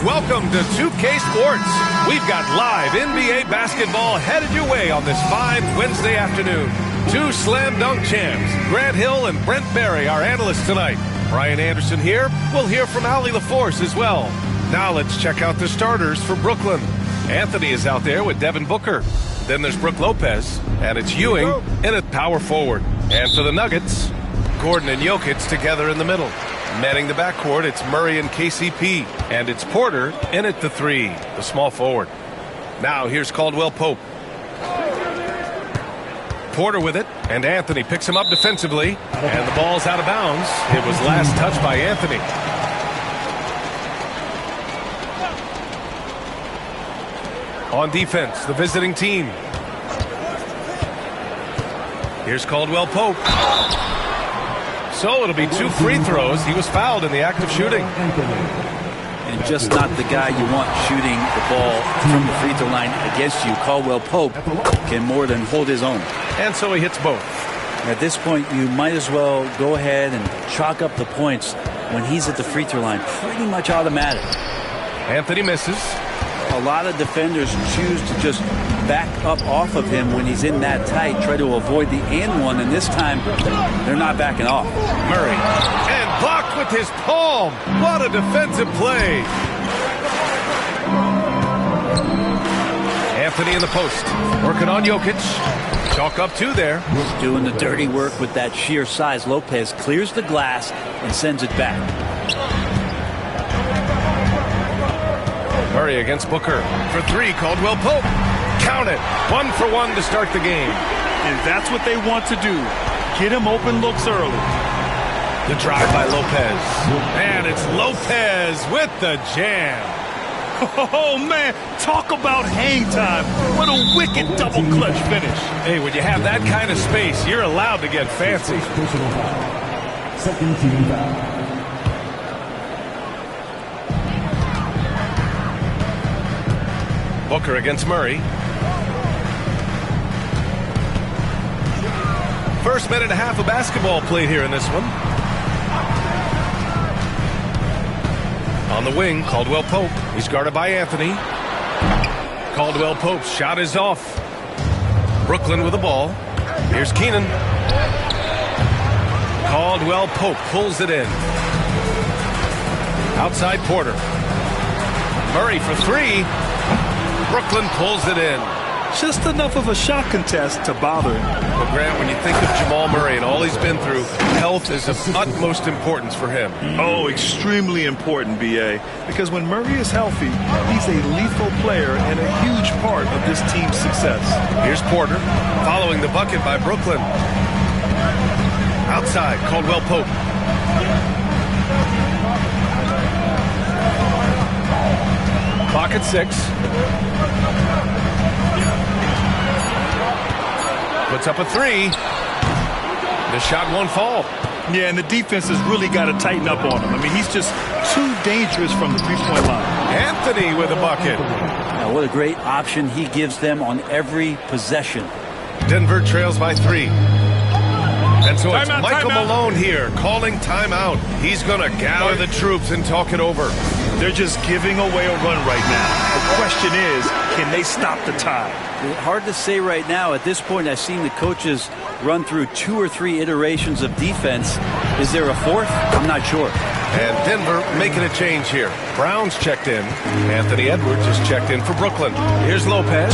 Welcome to 2K Sports. We've got live NBA basketball headed your way on this fine Wednesday afternoon. 2 slam dunk champs, Grant Hill and Brent Barry, our analysts tonight. Brian Anderson here. We'll hear from Allie LaForce as well. Now let's check out the starters for Brooklyn. Anthony is out there with Devin Booker. Then there's Brook Lopez, and it's Ewing in at power forward. And for the Nuggets, Gordon and Jokic together in the middle. Manning the backcourt, it's Murray and KCP. And it's Porter in at the 3, the small forward. Now here's Caldwell Pope. Porter with it, and Anthony picks him up defensively, and the ball's out of bounds. It was last touched by Anthony. On defense, the visiting team. Here's Caldwell Pope. So it'll be 2 free throws. He was fouled in the act of shooting. And just not the guy you want shooting the ball from the free throw line against you. Caldwell Pope can more than hold his own. And so he hits both. At this point, you might as well go ahead and chalk up the points when he's at the free throw line. Pretty much automatic. Anthony misses. A lot of defenders choose to just back up off of him when he's in that tight, try to avoid the and one, and this time they're not backing off. Murray, and blocked with his palm. What a defensive play. Anthony in the post, working on Jokic. Chalk up 2 there. Doing the dirty work with that sheer size. Lopez clears the glass and sends it back. Murray against Booker. For 3, Caldwell Pope. Count it. 1 for 1 to start the game. And that's what they want to do. Get him open looks early. The drive by Lopez. And it's Lopez with the jam. Oh, man. Talk about hang time. What a wicked double clutch finish. Hey, when you have that kind of space, you're allowed to get fancy. Second team foul. Booker against Murray. First minute and a half of basketball played here in this one. On the wing, Caldwell Pope. He's guarded by Anthony. Caldwell Pope's shot is off. Brooklyn with the ball. Here's Keenan. Caldwell Pope pulls it in. Outside Porter. Murray for 3. Brooklyn pulls it in. Just enough of a shot contest to bother him. Well, Grant, when you think of Jamal Murray and all he's been through, health is of utmost importance for him. Oh, extremely important, B.A. Because when Murray is healthy, he's a lethal player and a huge part of this team's success. Here's Porter, following the bucket by Brooklyn. Outside, Caldwell Pope. Clock at 6. Puts up a 3. The shot won't fall. Yeah, and the defense has really got to tighten up on him. I mean, he's just too dangerous from the three-point line. Anthony with a bucket. Now, what a great option he gives them on every possession. Denver trails by 3. And so it's Michael Malone here calling timeout. He's going to gather the troops and talk it over. They're just giving away a run right now. The question is, can they stop the tide? Hard to say right now. At this point, I've seen the coaches run through 2 or 3 iterations of defense. Is there a 4th? I'm not sure. And Denver making a change here. Brown's checked in. Anthony Edwards is checked in for Brooklyn. Here's Lopez.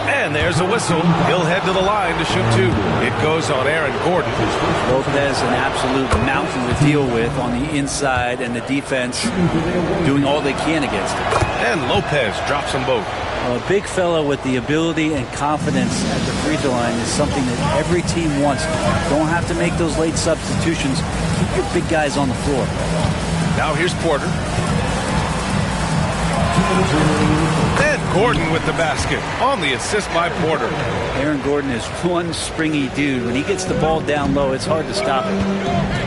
And there's a whistle. He'll head to the line to shoot 2. It goes on Aaron Gordon. Lopez, an absolute mountain to deal with on the inside, and the defense doing all they can against him. And Lopez drops them both. A big fella with the ability and confidence at the free throw line is something that every team wants. Don't have to make those late substitutions. Keep your big guys on the floor. Now here's Porter. And Gordon with the basket on the assist by Porter. Aaron Gordon is one springy dude. When he gets the ball down low, it's hard to stop him.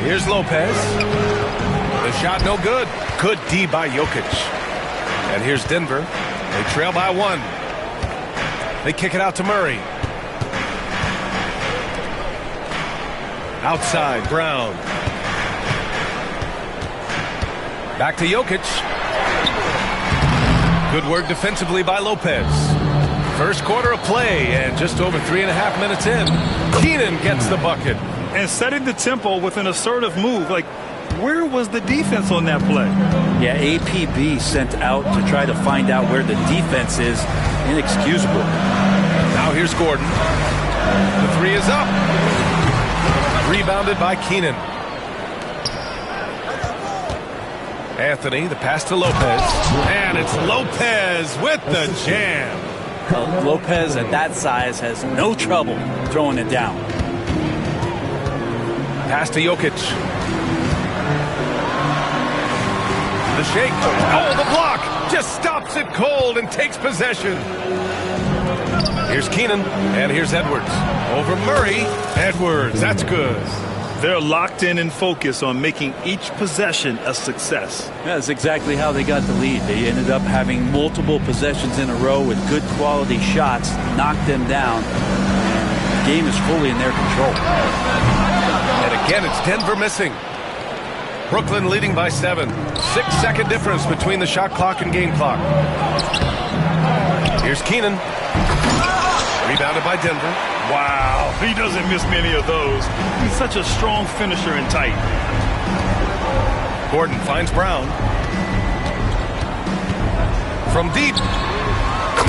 Here's Lopez. The shot no good. Good D by Jokic. And here's Denver. They trail by 1. They kick it out to Murray. Outside, Brown. Back to Jokic. Good work defensively by Lopez. First quarter of play, and just over 3.5 minutes in, Keenan gets the bucket. And setting the tempo with an assertive move. Like, where was the defense on that play? Yeah, APB sent out to try to find out where the defense is. Inexcusable. Now here's Gordon. The 3 is up. Rebounded by Keenan. Anthony, the pass to Lopez. And it's Lopez with the jam. Lopez at that size has no trouble throwing it down. Pass to Jokic. The shake. Oh, the block. Just stops it cold and takes possession. Here's Keenan, and here's Edwards. Over Murray. Edwards, that's good. They're locked in and focused on making each possession a success. That's exactly how they got the lead. They ended up having multiple possessions in a row with good quality shots, knocked them down. The game is fully in their control. And again, it's Denver missing. Brooklyn leading by 7. 6-second difference between the shot clock and game clock. Here's Keenan. Rebounded by Denver. Wow, he doesn't miss many of those. He's such a strong finisher and tight. Gordon finds Brown. From deep.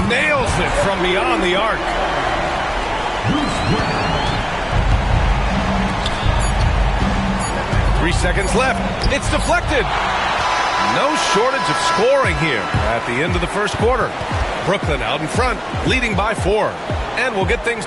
Nails it from beyond the arc. 3 seconds left. It's deflected. No shortage of scoring here at the end of the first quarter. Brooklyn out in front, leading by 4. And we'll get things...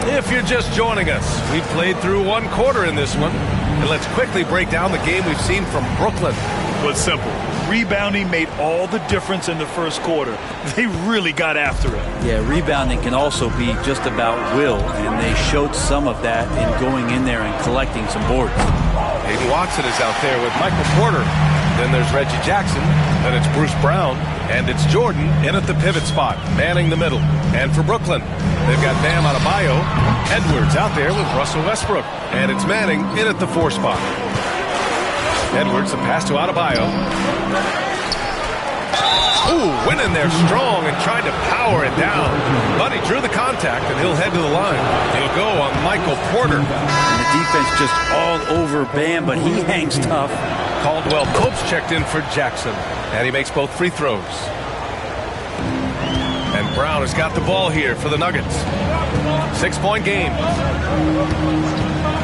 If you're just joining us, we've played through 1 quarter in this one. And let's quickly break down the game we've seen from Brooklyn. Well, it's simple. Rebounding made all the difference in the first quarter. They really got after it. Yeah, rebounding can also be just about will, and they showed some of that in going in there and collecting some boards. Hayden Watson is out there with Michael Porter. Then there's Reggie Jackson. Then it's Bruce Brown. And it's Jordan in at the pivot spot, manning the middle. And for Brooklyn, they've got Bam Adebayo. Edwards out there with Russell Westbrook. And it's Manning in at the 4 spot. Edwards, the pass to Adebayo. Ooh, went in there strong and tried to power it down. But he drew the contact, and he'll head to the line. He'll go on Michael Porter. And the defense just all over Bam, but he hangs tough. Caldwell Pope's checked in for Jackson, and he makes both free throws. And Brown has got the ball here for the Nuggets. 6-point game.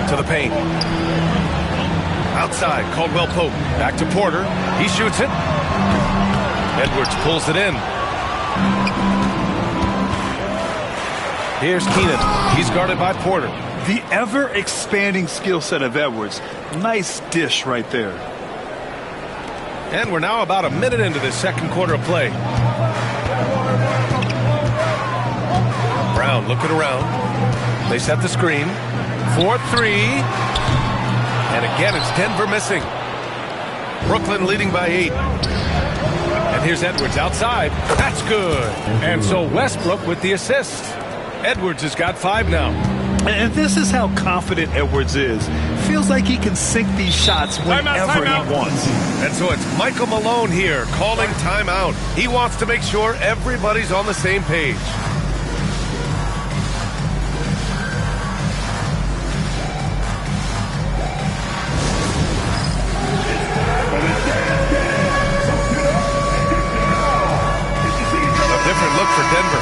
To the paint. Outside, Caldwell Pope. Back to Porter. He shoots it. Edwards pulls it in. Here's Keenan. He's guarded by Porter. The ever-expanding skill set of Edwards. Nice dish right there. And we're now about a minute into this second quarter of play. Brown looking around. They set the screen. 4-3. And again, it's Denver missing. Brooklyn leading by 8. And here's Edwards outside. That's good. And so Westbrook with the assist. Edwards has got 5 now. And this is how confident Edwards is. Feels like he can sink these shots whenever he wants. And so it's Michael Malone here calling timeout. He wants to make sure everybody's on the same page. A different look for Denver.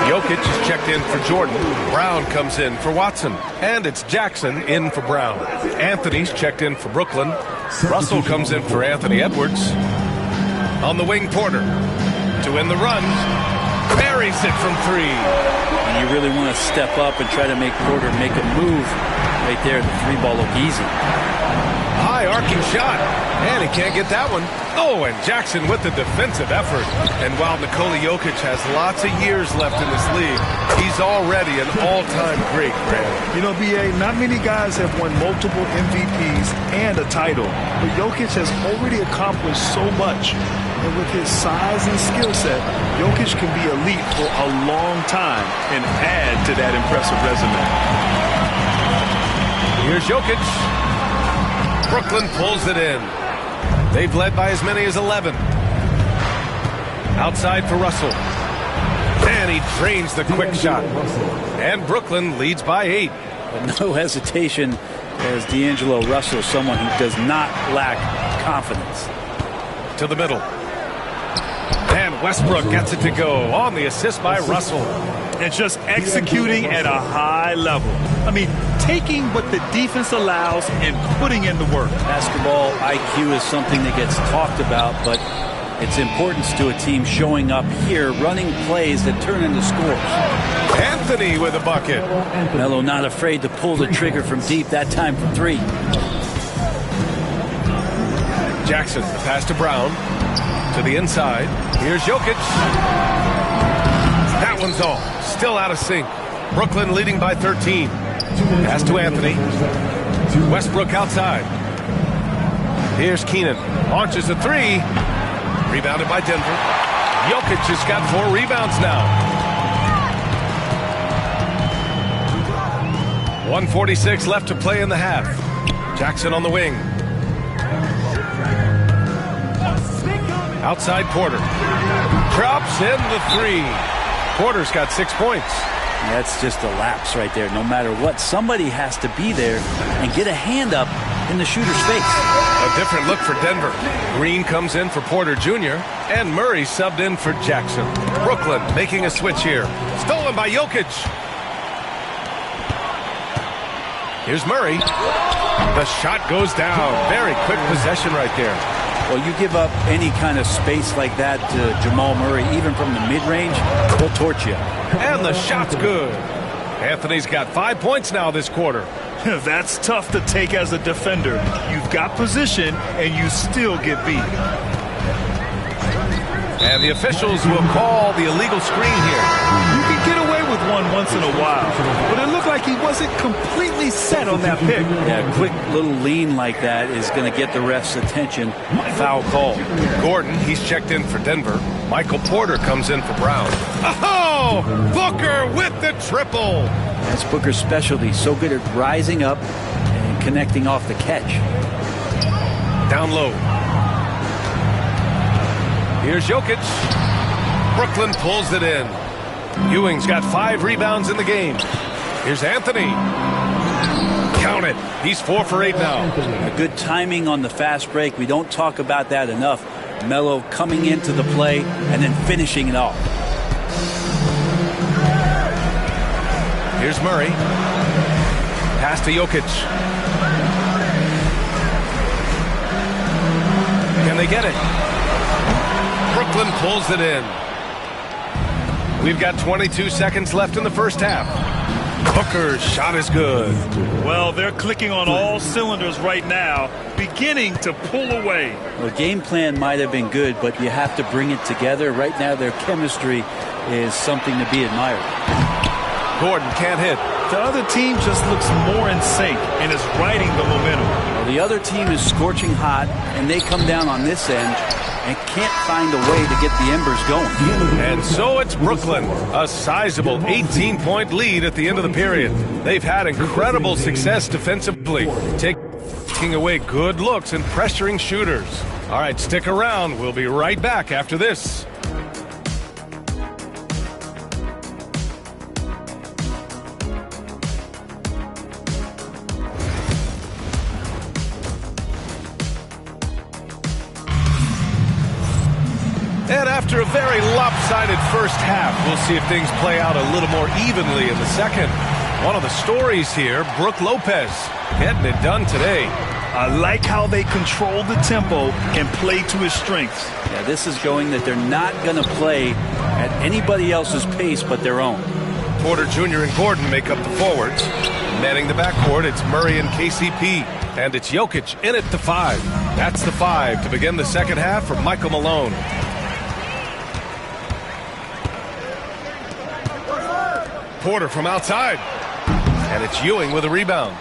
Jokic is checked in for Jordan. Brown comes in for Watson. And it's Jackson in for Brown. Anthony's checked in for Brooklyn. Russell comes in for Anthony Edwards. On the wing, Porter. To win the run. Buries it from 3. And you really want to step up and try to make Porter make a move. Right there, the 3 ball look easy. High arcing shot. And he can't get that one. Oh, and Jackson with the defensive effort. And while Nikola Jokic has lots of years left in this league, he's already an all-time great, Grant. You know, B.A., not many guys have won multiple MVPs and a title. But Jokic has already accomplished so much. And with his size and skill set, Jokic can be elite for a long time and add to that impressive resume. Here's Jokic. Brooklyn pulls it in. They've led by as many as 11. Outside for Russell. And he drains the quick shot. And Brooklyn leads by 8. But no hesitation as D'Angelo Russell, someone who does not lack confidence. To the middle. And Westbrook gets it to go on the assist by Russell. And just executing at a high level. I mean, taking what the defense allows and putting in the work. Basketball IQ is something that gets talked about, but its importance to a team showing up here, running plays that turn into scores. Anthony with a bucket. Melo not afraid to pull the trigger from deep, that time from three. Jackson, the pass to Brown. To the inside. Here's Jokic. That one's off. Still out of sync. Brooklyn leading by 13. Pass to Anthony. Westbrook outside. Here's Keenan. Launches a three. Rebounded by Denver. Jokic has got 4 rebounds now. 1:46 left to play in the half. Jackson on the wing. Outside Porter. Drops in the three. Porter's got 6 points. That's just a lapse right there. No matter what, somebody has to be there and get a hand up in the shooter's face. A different look for Denver. Green comes in for Porter Jr. and Murray subbed in for Jackson. Brooklyn making a switch here. Stolen by Jokic. Here's Murray. The shot goes down. Very quick possession right there. Well, you give up any kind of space like that to Jamal Murray, even from the mid-range, he'll torch you. And the shot's good. Anthony's got 5 points now this quarter. That's tough to take as a defender. You've got position, and you still get beat. And the officials will call the illegal screen here. You can get away with one once in a while, but it looked like he wasn't completely set on that pick. Yeah, a quick little lean like that is going to get the ref's attention. Foul call. Gordon, he's checked in for Denver. Michael Porter comes in for Brown. Oh! Booker with the triple! That's Booker's specialty. So good at rising up and connecting off the catch. Down low. Here's Jokic. Brooklyn pulls it in. Ewing's got 5 rebounds in the game. Here's Anthony. Count it. He's 4 for 8 now. A good timing on the fast break. We don't talk about that enough. Melo coming into the play and then finishing it off. Here's Murray. Pass to Jokic. Can they get it? Brooklyn pulls it in. We've got 22 seconds left in the first half. Booker's shot is good. Well, they're clicking on all cylinders right now, beginning to pull away. Well, game plan might have been good, but you have to bring it together. Right now, their chemistry is something to be admired. Gordon can't hit. The other team just looks more in sync and is riding the momentum. Well, the other team is scorching hot, and they come down on this end and can't find a way to get the embers going. And so it's Brooklyn, a sizable 18-point lead at the end of the period. They've had incredible success defensively, taking away good looks and pressuring shooters. All right, stick around. We'll be right back after this. And after a very lopsided first half, we'll see if things play out a little more evenly in the second. One of the stories here, Brook Lopez getting it done today. I like how they control the tempo and play to his strengths. Yeah, this is showing that they're not going to play at anybody else's pace but their own. Porter Jr. and Gordon make up the forwards. Manning the backcourt, it's Murray and KCP. And it's Jokic in at the 5. That's the 5 to begin the second half for Michael Malone. Porter from outside. And it's Ewing with a rebound.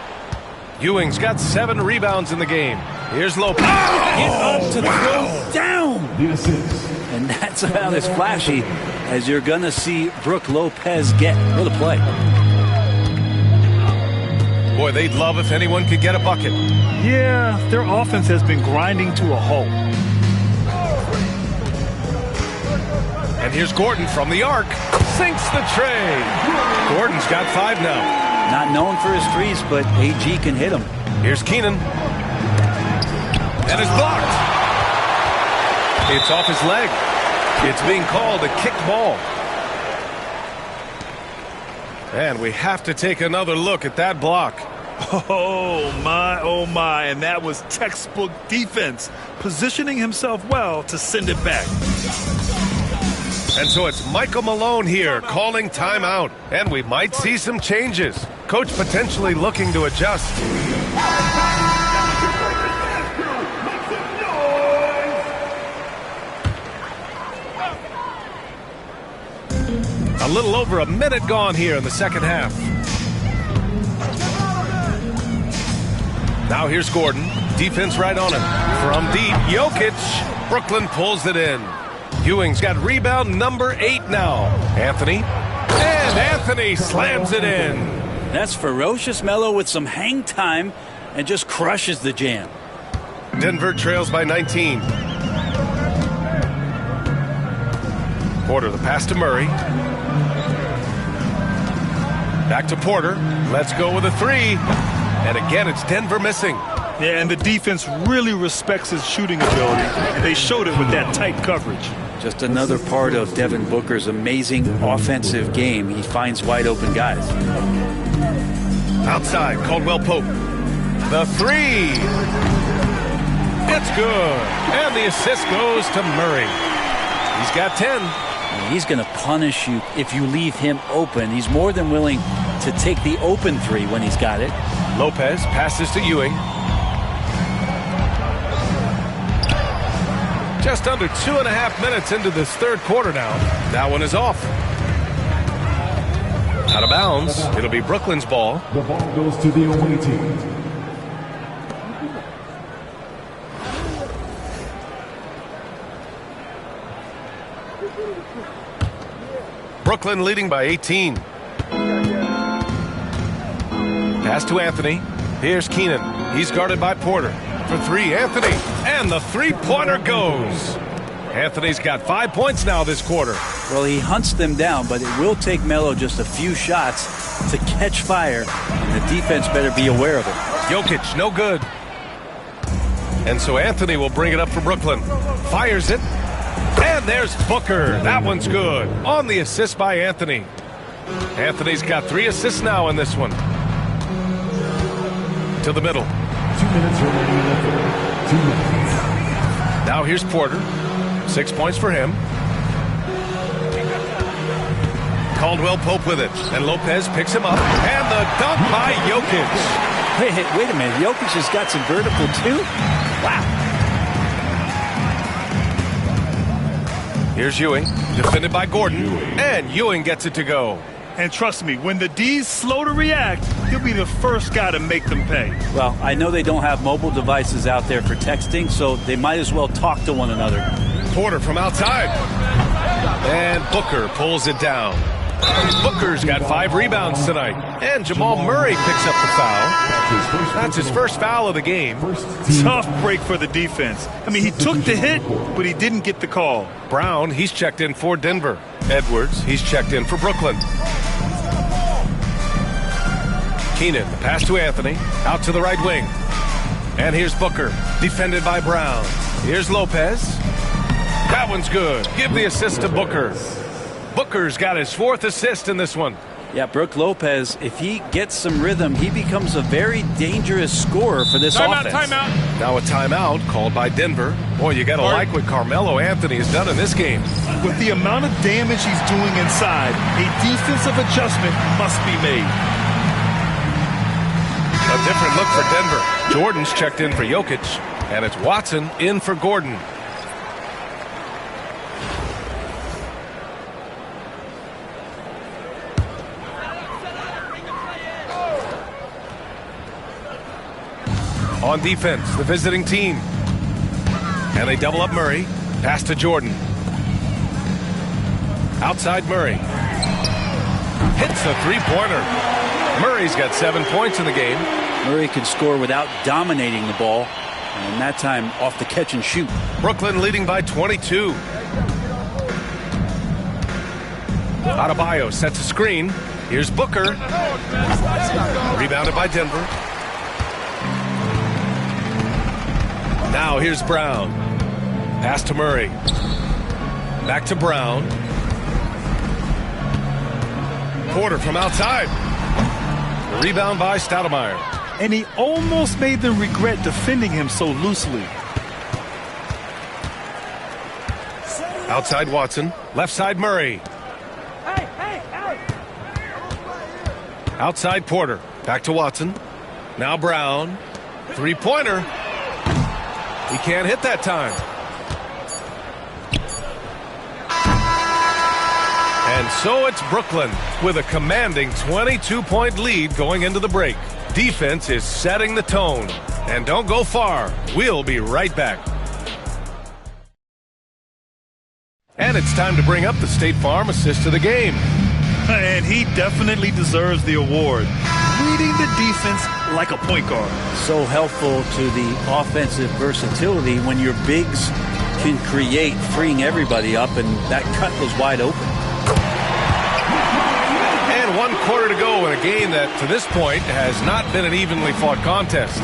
Ewing's got 7 rebounds in the game. Here's Lopez. Get up to throw down. And that's about as flashy as you're going to see Brook Lopez get. What a play. Boy, they'd love if anyone could get a bucket. Yeah, their offense has been grinding to a halt. And here's Gordon from the arc. Sinks the tray. Gordon's got 5 now. Not known for his threes, but AG can hit them. Here's Keenan. And it's blocked. It's off his leg. It's being called a kicked ball. And we have to take another look at that block. Oh my, and that was textbook defense, positioning himself well to send it back. And so it's Michael Malone here calling timeout, and we might see some changes. Coach potentially looking to adjust. A little over a minute gone here in the second half. Now here's Gordon. Defense right on him. From deep, Jokic. Brooklyn pulls it in. Ewing's got rebound number 8 now. Anthony. And Anthony slams it in. That's ferocious Melo with some hang time and just crushes the jam. Denver trails by 19. Porter the pass to Murray. Back to Porter. Let's go with a 3. And again, it's Denver missing. Yeah, and the defense really respects his shooting ability, and they showed it with that tight coverage. Just another part of Devin Booker's amazing offensive game. He finds wide open guys. Outside, Caldwell Pope. The 3. It's good. And the assist goes to Murray. He's got 10. He's going to punish you if you leave him open. He's more than willing to take the open 3 when he's got it. Lopez passes to Ewing. Just under 2.5 minutes into this third quarter now. That one is off. Out of bounds. It'll be Brooklyn's ball. The ball goes to the away team. Brooklyn leading by 18. Pass to Anthony. Here's Keenan. He's guarded by Porter. For 3, Anthony. And the three-pointer goes. Anthony's got 5 points now this quarter. Well, he hunts them down, but it will take Melo just a few shots to catch fire, and the defense better be aware of it. Jokic, no good. And so Anthony will bring it up for Brooklyn. Fires it. And there's Booker. That one's good. On the assist by Anthony. Anthony's got 3 assists now in this one. To the middle. 2 minutes remaining in the third. 2 minutes. Now here's Porter. 6 points for him. Caldwell Pope with it. And Lopez picks him up. And the dunk by Jokic. Wait a minute. Jokic has got some vertical too? Wow. Here's Ewing. Defended by Gordon. And Ewing gets it to go. And trust me, when the D's slow to react, he'll be the first guy to make them pay. Well, I know they don't have mobile devices out there for texting, so they might as well talk to one another. Porter from outside. And Booker pulls it down. Booker's got 5 rebounds tonight. And Jamal Murray picks up the foul. That's his first foul of the game. Tough break for the defense. I mean, he took the hit, but he didn't get the call. Brown, he's checked in for Denver. Edwards, he's checked in for Brooklyn. Keenan, the pass to Anthony. Out to the right wing. And here's Booker, defended by Brown. Here's Lopez. That one's good. Give the assist to Booker. Booker's got his 4th assist in this one. Yeah, Brook Lopez, if he gets some rhythm, he becomes a very dangerous scorer for this offense. Timeout. Now a timeout called by Denver. Boy, you got to like what Carmelo Anthony has done in this game. With the amount of damage he's doing inside, a defensive adjustment must be made. A different look for Denver. Jordan's checked in for Jokic, and it's Watson in for Gordon. On defense, the visiting team. And they double up Murray. Pass to Jordan. Outside Murray. Hits a three-pointer. Murray's got 7 points in the game. Murray can score without dominating the ball. And that time off the catch and shoot. Brooklyn leading by 22. Adebayo sets a screen. Here's Booker. Rebounded by Denver. Now here's Brown. Pass to Murray. Back to Brown. Porter from outside. The rebound by Stoudemire. And he almost made them regret defending him so loosely. Outside Watson. Left side Murray. Outside Porter. Back to Watson. Now Brown. Three-pointer. He can't hit that time. And so it's Brooklyn with a commanding 22-point lead going into the break. Defense is setting the tone. And don't go far. We'll be right back. And it's time to bring up the State Farm assist of the game. And he definitely deserves the award. Leading the defense like a point guard. So helpful to the offensive versatility when your bigs can create, freeing everybody up, and that cut was wide open. And 1 quarter to go in a game that, to this point, has not been an evenly fought contest.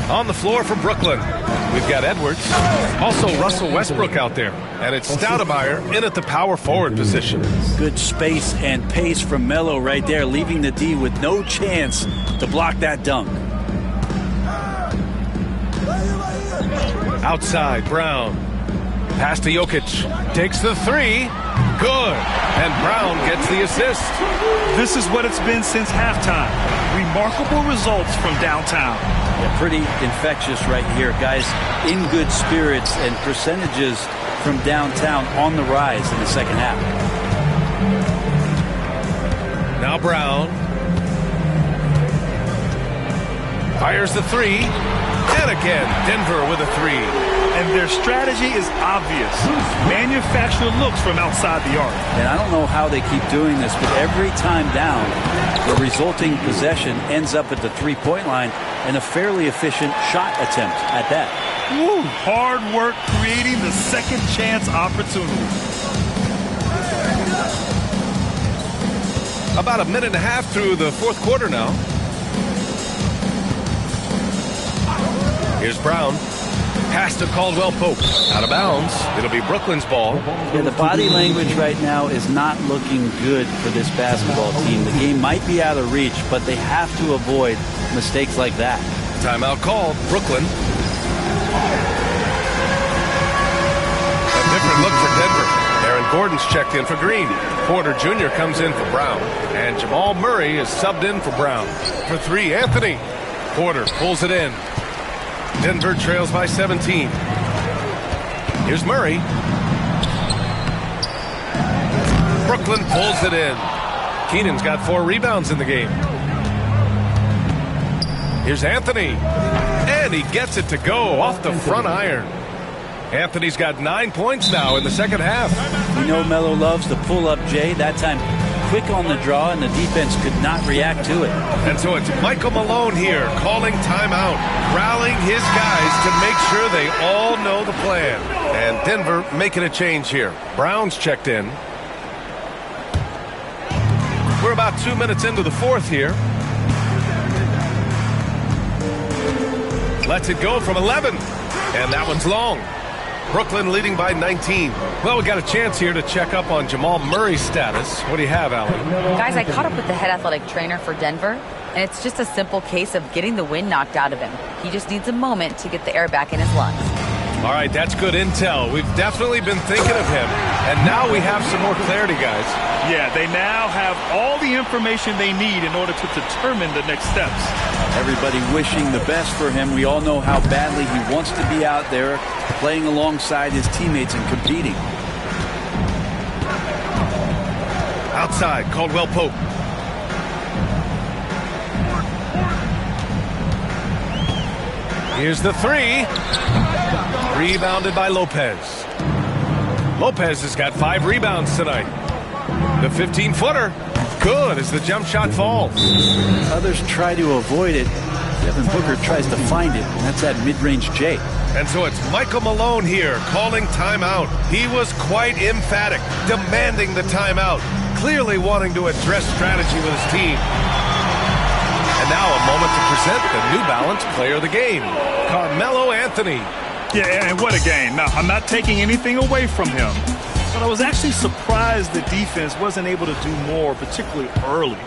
On the floor for Brooklyn, we've got Edwards, also Russell Westbrook out there, and it's Stoudemire in at the power forward position. Good space and pace from Melo right there, leaving the D with no chance to block that dunk. Outside, Brown. Pass to Jokic. Takes the three. Good. And Brown gets the assist. This is what it's been since halftime. Remarkable results from downtown. Yeah, pretty infectious right here, guys. In good spirits, and percentages from downtown on the rise in the second half. Now Brown. Fires the three. And again, Denver with a three. And their strategy is obvious. Manufacture looks from outside the arc. And I don't know how they keep doing this, but every time down, the resulting possession ends up at the three-point line, and a fairly efficient shot attempt at that. Woo, hard work creating the second chance opportunity. About a minute and a half through the fourth quarter now. Here's Brown. Pass to Caldwell Pope. Out of bounds. It'll be Brooklyn's ball. Yeah, the body language right now is not looking good for this basketball team. The game might be out of reach, but they have to avoid mistakes like that. Timeout called. Brooklyn. A different look for Denver. Aaron Gordon's checked in for Green. Porter Jr. comes in for Brown. And Jamal Murray is subbed in for Brown. For three, Anthony. Porter pulls it in. Denver trails by 17. Here's Murray. Brooklyn pulls it in. Keenan's got 4 rebounds in the game. Here's Anthony. And he gets it to go off the front iron. Anthony's got 9 points now in the second half. You know Melo loves the pull-up J. That time quick on the draw, and the defense could not react to it. And so it's Michael Malone here calling timeout, rallying his guys to make sure they all know the plan. And Denver making a change here. Brown's checked in. We're about 2 minutes into the fourth here. Lets it go from 11. And that one's long. Brooklyn leading by 19. Well, we got a chance here to check up on Jamal Murray's status. What do you have, Allie? Guys, I caught up with the head athletic trainer for Denver, and it's just a simple case of getting the wind knocked out of him. He just needs a moment to get the air back in his lungs. All right, that's good intel. We've definitely been thinking of him, and now we have some more clarity, guys. Yeah, they now have all the information they need in order to determine the next steps. Everybody wishing the best for him. We all know how badly he wants to be out there playing alongside his teammates and competing. Outside, Caldwell Pope. Here's the three. Rebounded by Lopez. Lopez has got 5 rebounds tonight. The 15-footer. Good as the jump shot falls. Others try to avoid it. Devin Booker tries to find it, and that's that mid-range J. And so it's Michael Malone here calling timeout. He was quite emphatic, demanding the timeout, clearly wanting to address strategy with his team. And now a moment to present the New Balance Player of the Game, Carmelo Anthony. Yeah, and what a game. Now, I'm not taking anything away from him, But I was actually surprised the defense wasn't able to do more, particularly early.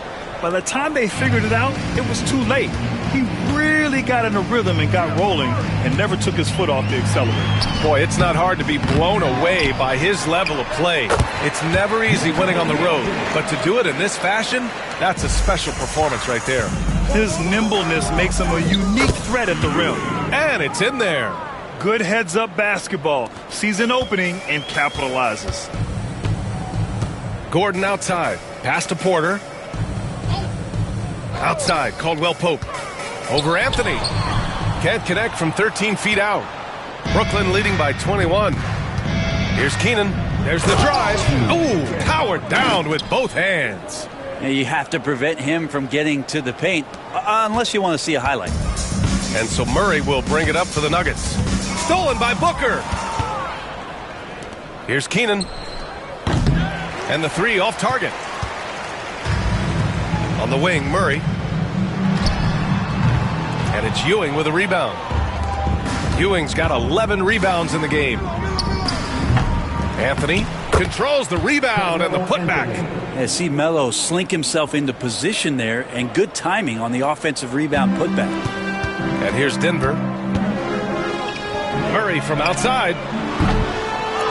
By the time they figured it out, it was too late. He really got in a rhythm and got rolling and never took his foot off the accelerator. Boy, it's not hard to be blown away by his level of play. It's never easy winning on the road, but to do it in this fashion, that's a special performance right there. His nimbleness makes him a unique threat at the rim. And it's in there. Good heads-up basketball. Sees an opening and capitalizes. Gordon outside. Pass to Porter. Outside, Caldwell Pope. Over Anthony. Can't connect from 13 feet out. Brooklyn leading by 21. Here's Keenan. There's the drive. Ooh, powered down with both hands. You have to prevent him from getting to the paint, unless you want to see a highlight. And so Murray will bring it up for the Nuggets. Stolen by Booker. Here's Keenan. And the three off target. On the wing, Murray. And it's Ewing with a rebound. Ewing's got 11 rebounds in the game. Anthony controls the rebound and the putback. See Melo slink himself into position there, and good timing on the offensive rebound putback. And here's Denver. Murray from outside.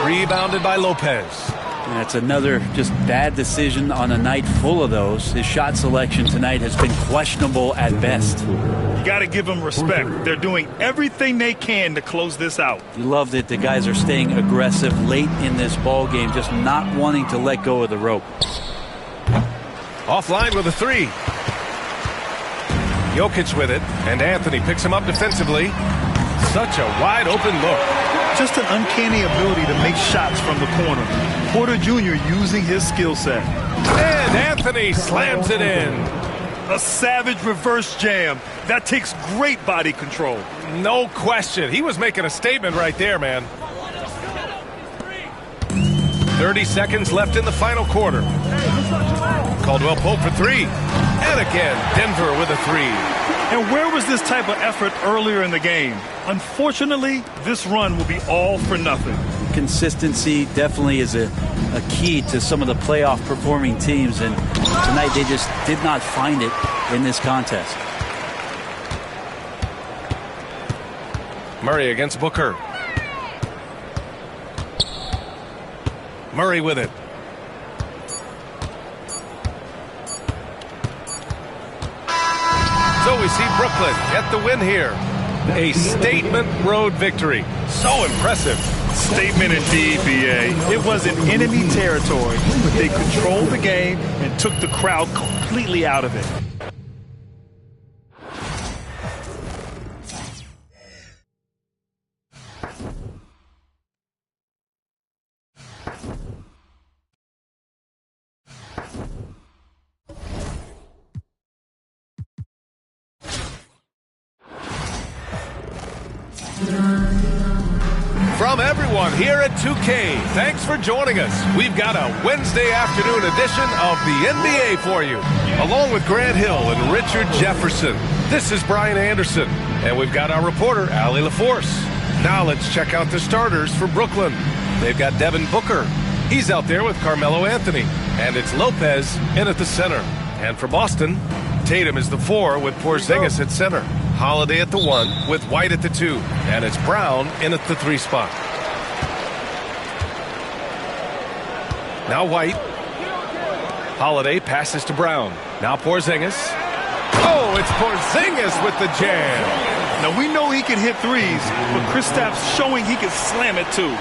Rebounded by Lopez. That's another just bad decision on a night full of those. His shot selection tonight has been questionable at best. You got to give them respect. They're doing everything they can to close this out. You love that the guys are staying aggressive late in this ball game, just not wanting to let go of the rope. Offline with a three. Jokic with it, and Anthony picks him up defensively. Such a wide open look. Just an uncanny ability to make shots from the corner. Porter Jr. using his skill set. And Anthony slams it in. A savage reverse jam. That takes great body control. No question. He was making a statement right there, man. 30 seconds left in the final quarter. Caldwell Pope for three. And again, Denver with a three. And where was this type of effort earlier in the game? Unfortunately, this run will be all for nothing. Consistency definitely is a key to some of the playoff performing teams, and tonight they just did not find it in this contest. Murray against Booker. Murray with it. So we see Brooklyn get the win here. A statement road victory. So impressive. Statement indeed, B.A. It was in enemy territory, but they controlled the game and took the crowd completely out of it. From everyone here at 2K, thanks for joining us. We've got a Wednesday afternoon edition of the NBA for you. Along with Grant Hill and Richard Jefferson, this is Brian Anderson. And we've got our reporter, Allie LaForce. Now let's check out the starters for Brooklyn. They've got Devin Booker. He's out there with Carmelo Anthony. And it's Lopez in at the center. And for Boston, Tatum is the 4 with Porzingis at center. Holiday at the 1 with White at the 2. And it's Brown in at the 3 spot. Now White. Holiday passes to Brown. Now Porzingis. Oh, it's Porzingis with the jam. Now we know he can hit threes, but Kristaps showing he can slam it too.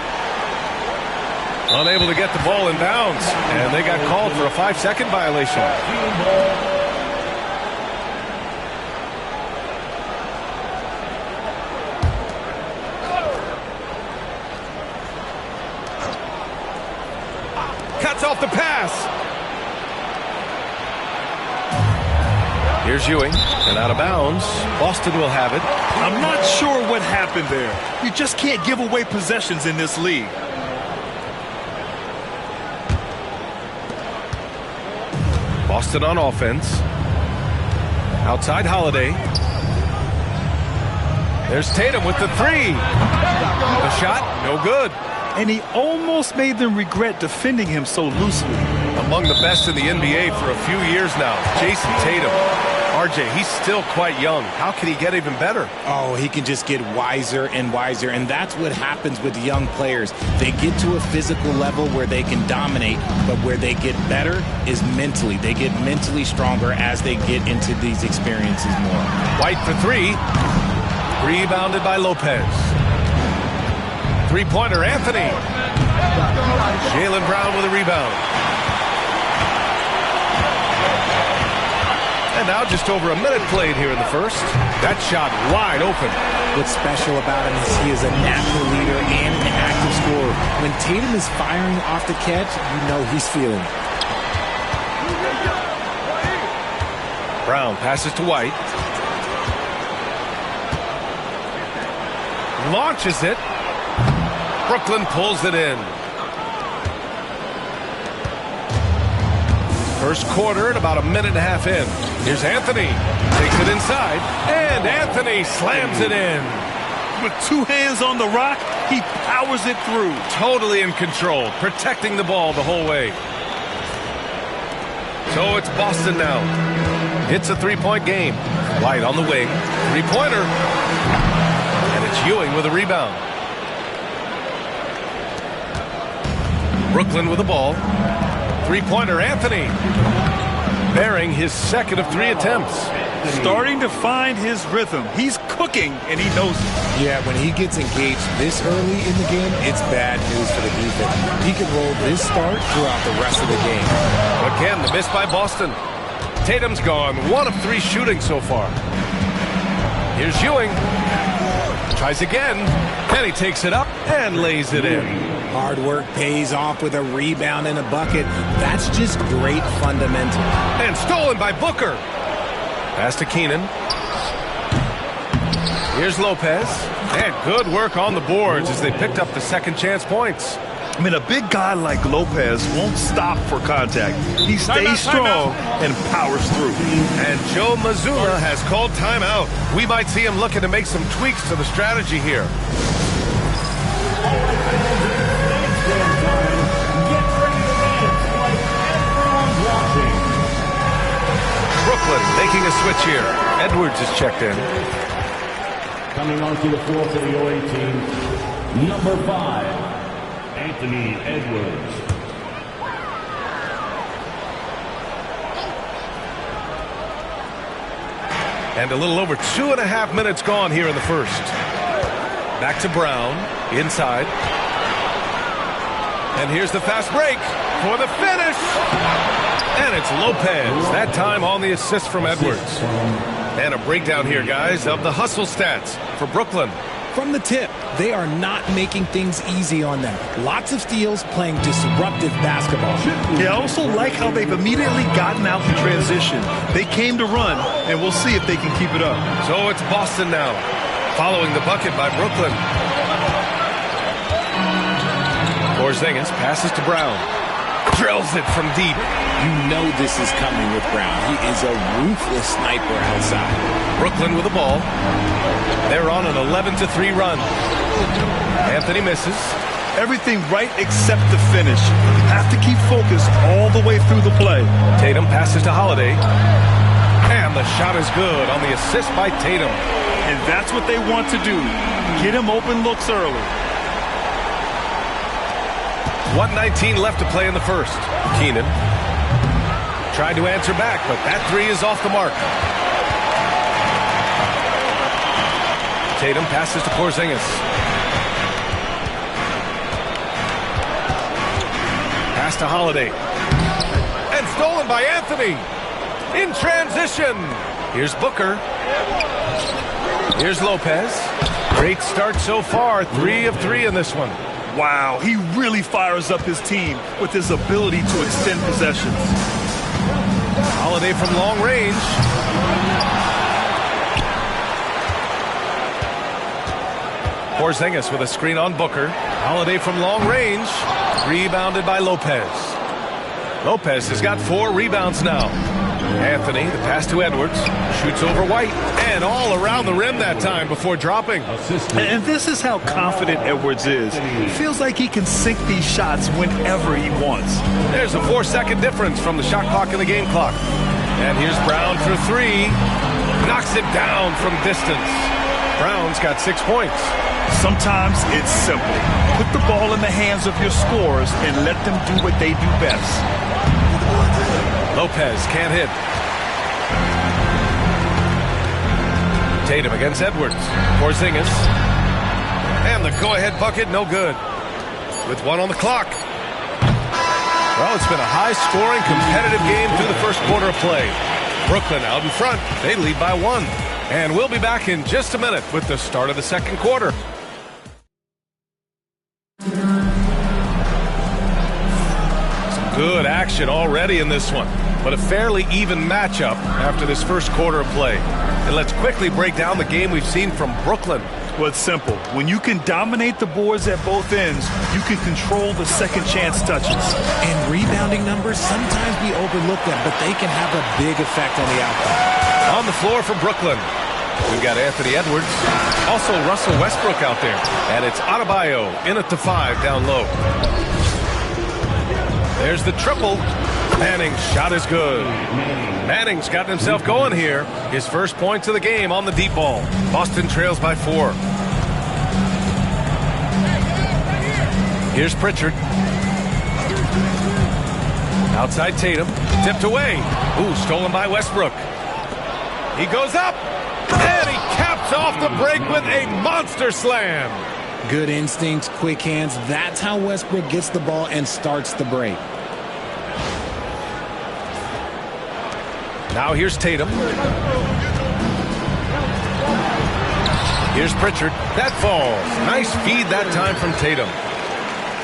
Unable to get the ball in bounds. And they got called for a 5-second violation. Cuts off the pass. Here's Ewing, and out of bounds. Boston will have it. I'm not sure what happened there. You just can't give away possessions in this league. Boston on offense. Outside Holiday. There's Tatum with the 3. The shot, no good. and he almost made them regret defending him so loosely. Among the best in the NBA for a few years now, Jason Tatum. RJ, he's still quite young. How can he get even better? Oh, he can just get wiser and wiser, and that's what happens with young players. They get to a physical level where they can dominate, but where they get better is mentally. They get mentally stronger as they get into these experiences more. White for three. Rebounded by Lopez. Three-pointer, Anthony. Jaylen Brown with a rebound. And now just over a minute played here in the first. That shot wide open. What's special about him is he is a natural leader and an active scorer. When Tatum is firing off the catch, you know he's feeling it. Brown passes to White. Launches it. Brooklyn pulls it in. First quarter and about a minute and a half in. Here's Anthony. Takes it inside. And Anthony slams it in. With two hands on the rock, he powers it through. Totally in control. Protecting the ball the whole way. So it's Boston now. It's a three-point game. White on the wing. Three-pointer. And it's Ewing with a rebound. Brooklyn with the ball. Three-pointer, Anthony. Bearing his second of three attempts. Starting to find his rhythm. He's cooking, and he knows it. Yeah, when he gets engaged this early in the game, it's bad news for the defense. He can roll this start throughout the rest of the game. Again, the miss by Boston. Tatum's gone 1 of 3 shooting so far. Here's Ewing. Tries again. And he takes it up and lays it in. Hard work pays off with a rebound and a bucket. That's just great fundamental. And stolen by Booker. Pass to Keenan. Here's Lopez. And good work on the boards as they picked up the second chance points. I mean, a big guy like Lopez won't stop for contact. He stays strong and powers through. And Joe Mazzulla has called timeout. We might see him looking to make some tweaks to the strategy here. Brooklyn making a switch here. Edwards is checked in. Coming onto the floor for the OA team, number 5, Anthony Edwards. And a little over 2.5 minutes gone here in the first. Back to Brown, inside. And here's the fast break for the finish. And it's Lopez, that time on the assist from Edwards. And a breakdown here, guys, of the hustle stats for Brooklyn. From the tip, they are not making things easy on them. Lots of steals, playing disruptive basketball. Yeah, I also like how they've immediately gotten out in transition. They came to run, and we'll see if they can keep it up. So it's Boston now, following the bucket by Brooklyn. Porzingis passes to Brown. Drills it from deep. You know this is coming with Brown. He is a ruthless sniper outside. Brooklyn with the ball. They're on an 11-3 run. Anthony misses. Everything right except the finish. You have to keep focused all the way through the play. Tatum passes to Holiday. And the shot is good on the assist by Tatum. And that's what they want to do. Get him open looks early. 1:19 left to play in the first. Keenan tried to answer back, but that three is off the mark. Tatum passes to Porzingis. Pass to Holiday. And stolen by Anthony. In transition. Here's Booker. Here's Lopez. Great start so far. 3 of 3 in this one. Wow, he really fires up his team with his ability to extend possessions. Holiday from long range. Porzingis with a screen on Booker. Holiday from long range. Rebounded by Lopez. Lopez has got 4 rebounds now. Anthony, the pass to Edwards, shoots over White, and all around the rim that time before dropping. And this is how confident Edwards is. He feels like he can sink these shots whenever he wants. There's a 4-second difference from the shot clock and the game clock. And here's Brown for 3. Knocks it down from distance. Brown's got 6 points. Sometimes it's simple. Put the ball in the hands of your scorers and let them do what they do best. Lopez can't hit. Tatum against Edwards. Porzingis. And the go-ahead bucket, no good. With 1 on the clock. Well, it's been a high-scoring, competitive game through the first quarter of play. Brooklyn out in front. They lead by 1. And we'll be back in just a minute with the start of the second quarter. Good action already in this one, but a fairly even matchup after this first quarter of play. And let's quickly break down the game we've seen from Brooklyn. Well, it's simple. When you can dominate the boards at both ends, you can control the second chance touches. And rebounding numbers, sometimes we overlook them, but they can have a big effect on the outcome. On the floor for Brooklyn, we've got Anthony Edwards, also Russell Westbrook out there, and it's Adebayo in at the 5 down low. There's the triple. Manning's shot is good. Manning's gotten himself going here. His first points of the game on the deep ball. Boston trails by 4. Here's Pritchard. Outside Tatum. Tipped away. Ooh, stolen by Westbrook. He goes up. And he caps off the break with a monster slam. Good instincts, quick hands. That's how Westbrook gets the ball and starts the break. Now here's Tatum. Here's Pritchard. That falls. Nice feed that time from Tatum.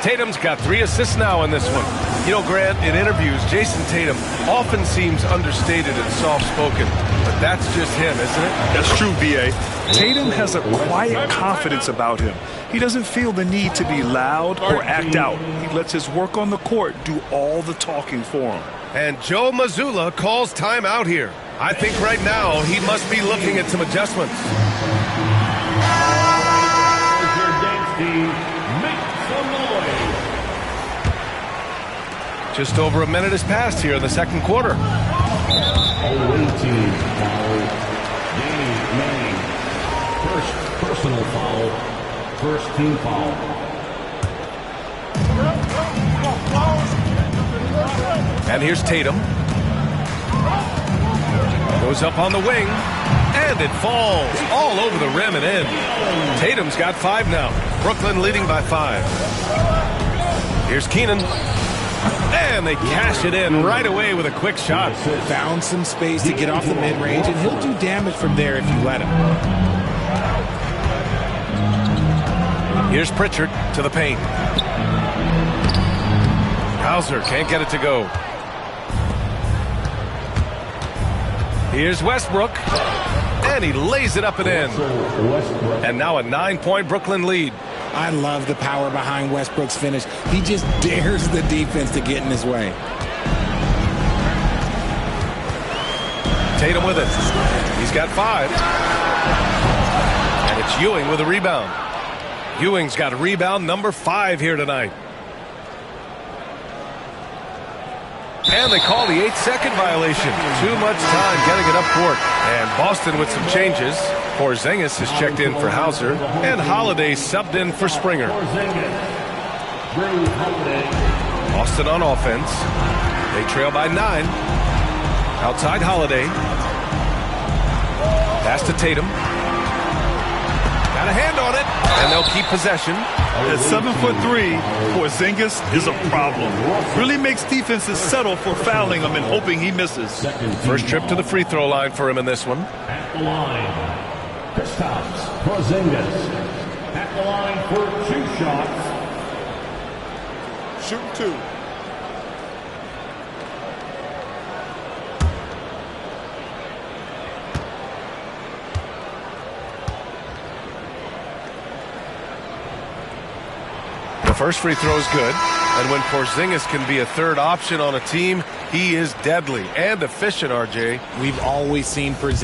Tatum's got 3 assists now in this one. You know, Grant, in interviews, Jason Tatum often seems understated and soft-spoken, but that's just him, isn't it? That's true, B.A. Tatum has a quiet confidence about him. He doesn't feel the need to be loud or act out. He lets his work on the court do all the talking for him. And Joe Mazzulla calls timeout here. I think right now he must be looking at some adjustments. Just over a minute has passed here in the second quarter. Away team foul. Manning. First personal foul. First team foul. And here's Tatum. Goes up on the wing. And it falls all over the rim and in. Tatum's got 5 now. Brooklyn leading by 5. Here's Keenan. And they cash it in right away with a quick shot. Found some space to get off the mid-range, and he'll do damage from there if you let him. Here's Pritchard to the paint. Hauser can't get it to go. Here's Westbrook. And he lays it up and in. And now a 9-point Brooklyn lead. I love the power behind Westbrook's finish. He just dares the defense to get in his way. Tatum with it. He's got 5. And it's Ewing with a rebound. Ewing's got a rebound number 5 here tonight. And they call the 8-second violation. Too much time getting it up court. And Boston with some changes. Porzingis has checked in for Hauser. And Holiday subbed in for Springer. Boston on offense. They trail by 9. Outside Holiday. Pass to Tatum. Got a hand on it. And they'll keep possession. At 7'3", Porzingis is a problem. Really makes defenses settle for fouling him and hoping he misses. First trip to the free throw line for him in this one. At the line, Kristaps Porzingis. At the line for 2 shots. Shoot 2. The first free throw is good. And when Porzingis can be a third option on a team, he is deadly and efficient, RJ. We've always seen Porzingis.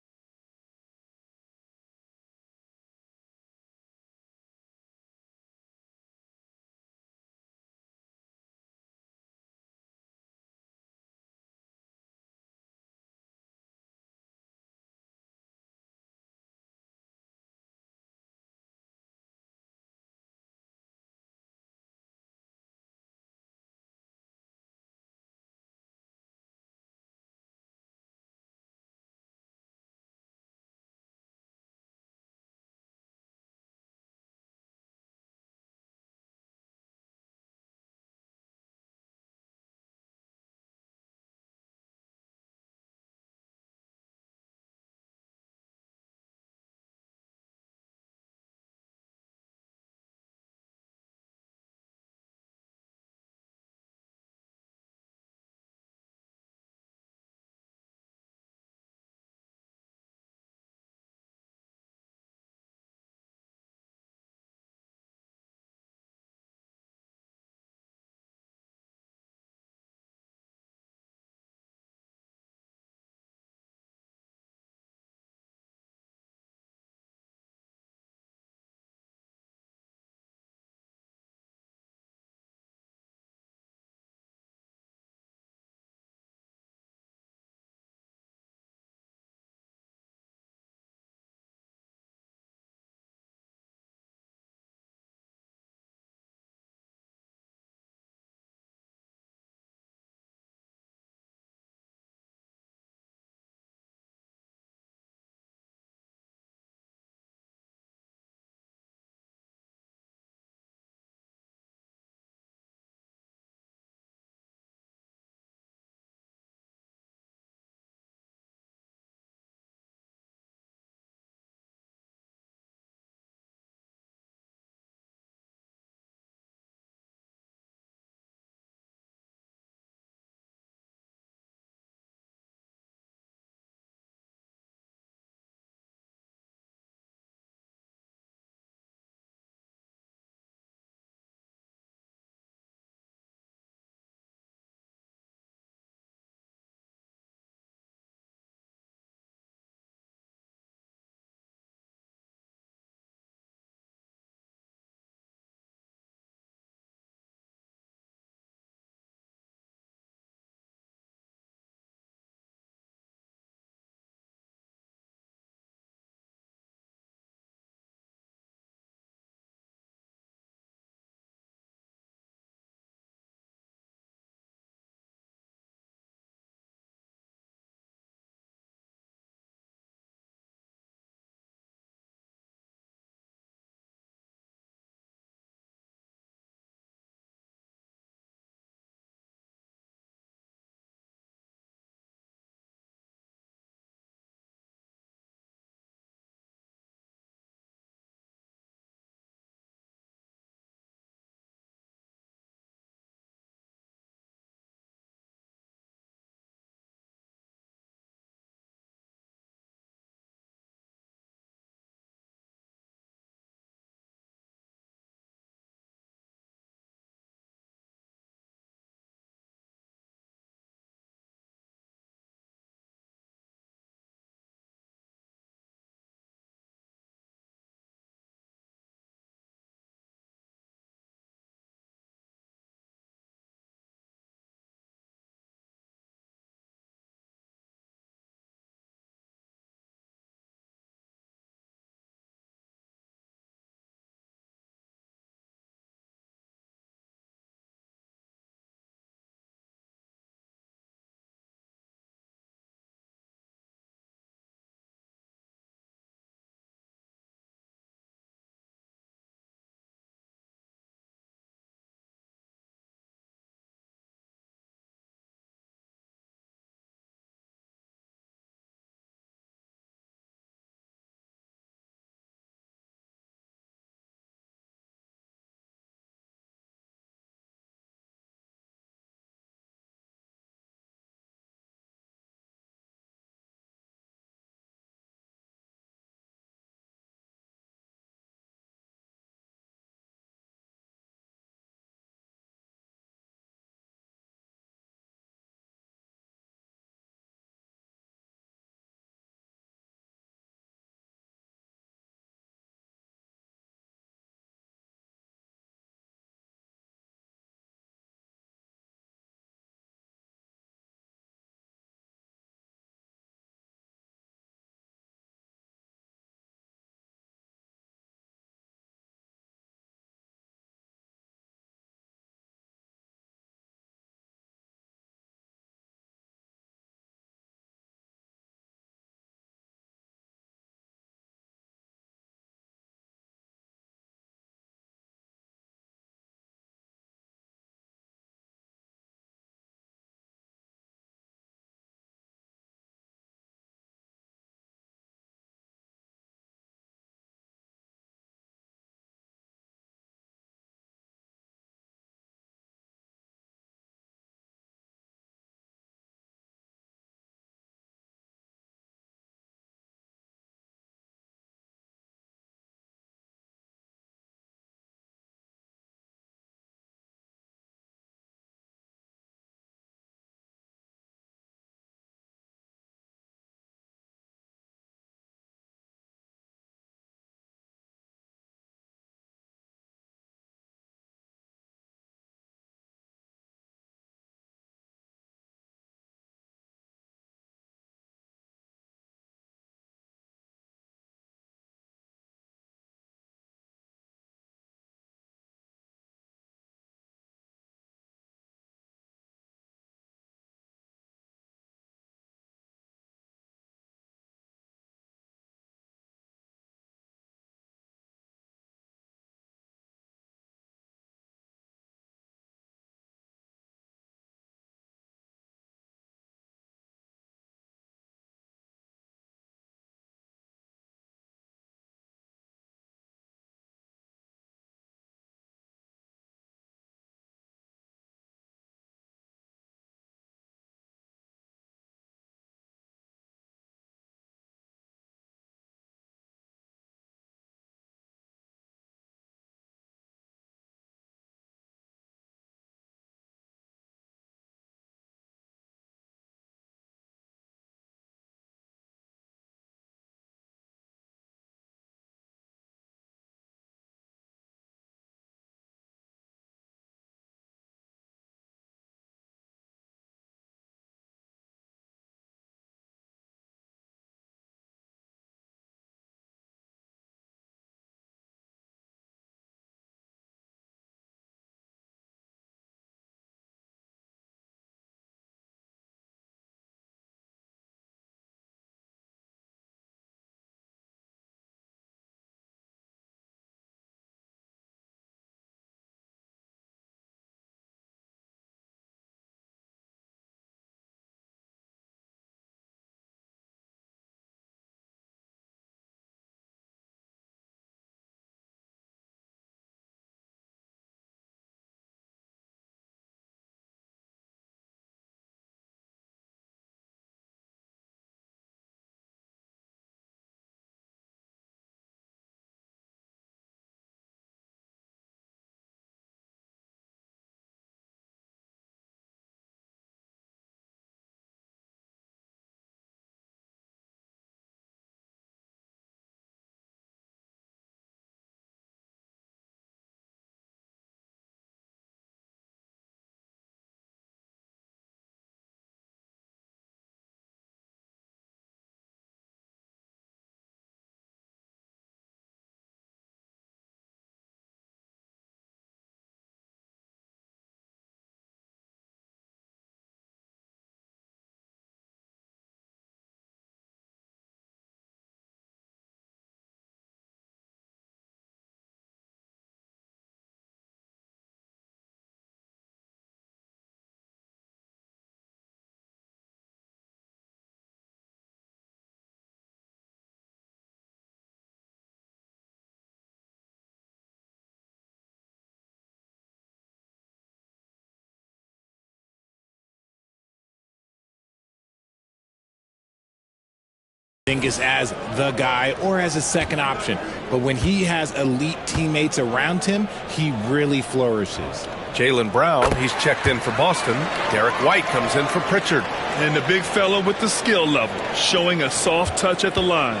Porzingis as the guy or as a second option. But when he has elite teammates around him, he really flourishes. Jaylen Brown, he's checked in for Boston. Derek White comes in for Pritchard. And the big fella with the skill level, showing a soft touch at the line.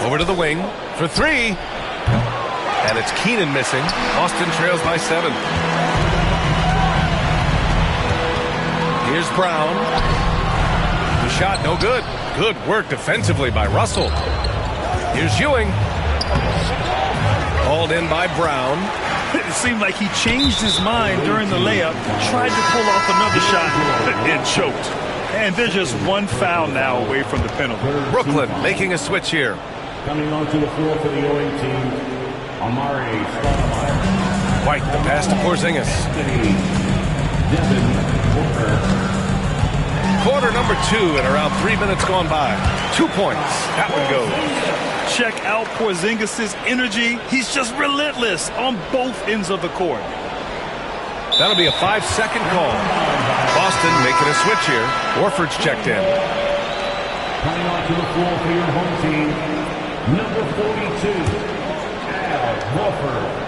Over to the wing for three. And it's Keenan missing. Boston trails by 7. Here's Brown. The shot, no good. Good work defensively by Russell. Here's Ewing. Called in by Brown. It seemed like he changed his mind during the layup, tried to pull off another shot, and choked. And they're just one foul now away from the penalty. Brooklyn making a switch here. Coming onto the floor for the Ewing team, Amari Stoudemire. White, the pass to Porzingis. Quarter number 2 and around 3 minutes gone by. 2 points. That one goes. Check out Porzingis' energy. He's just relentless on both ends of the court. That'll be a 5-second call. Boston making a switch here. Horford's checked in. Coming onto the floor for your home team, number 42, Al Horford.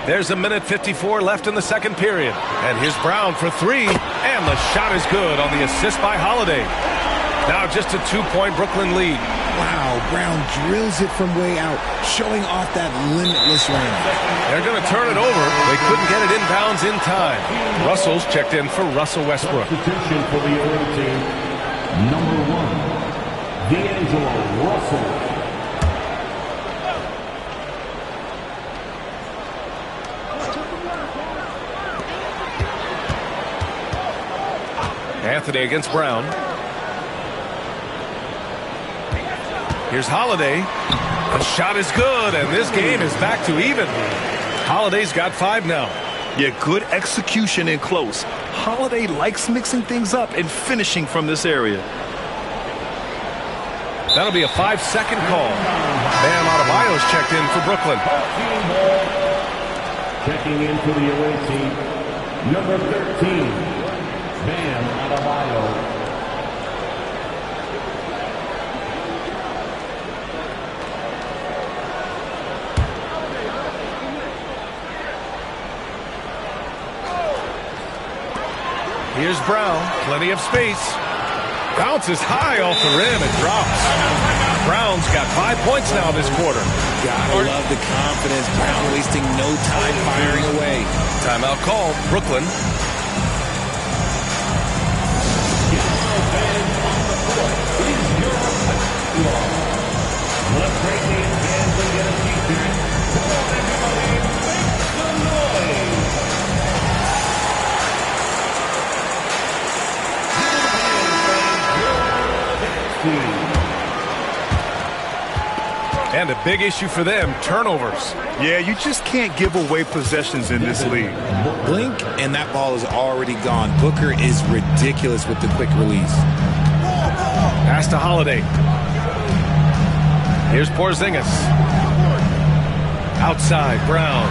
There's 1:54 left in the second period. And here's Brown for 3. And the shot is good on the assist by Holiday. Now just a 2-point Brooklyn lead. Wow, Brown drills it from way out, showing off that limitless range. They're going to turn it over. They couldn't get it inbounds in time. Russell's checked in for Russell Westbrook. Substitution for the Ewing team, number 1, D'Angelo Russell. Anthony against Brown. Here's Holiday. The shot is good, and this game is back to even. Holiday's got 5 now. Yeah, good execution in close. Holiday likes mixing things up and finishing from this area. That'll be a 5-second call. Bam Adebayo's checked in for Brooklyn. Checking in for the away team, number 13, Bam Adebayo. Here's Brown, plenty of space. Bounces high off the rim and drops. Brown's got 5 points now this quarter. Gotta love the confidence. Brown wasting no time firing away. Timeout called, Brooklyn. Let's break these fans and get a t-shirt. Come on, everybody, make some noise. And a big issue for them, turnovers. Yeah, you just can't give away possessions in this league. Blink, and that ball is already gone. Booker is ridiculous with the quick release. Pass to Holiday. Here's Porzingis. Outside, Brown.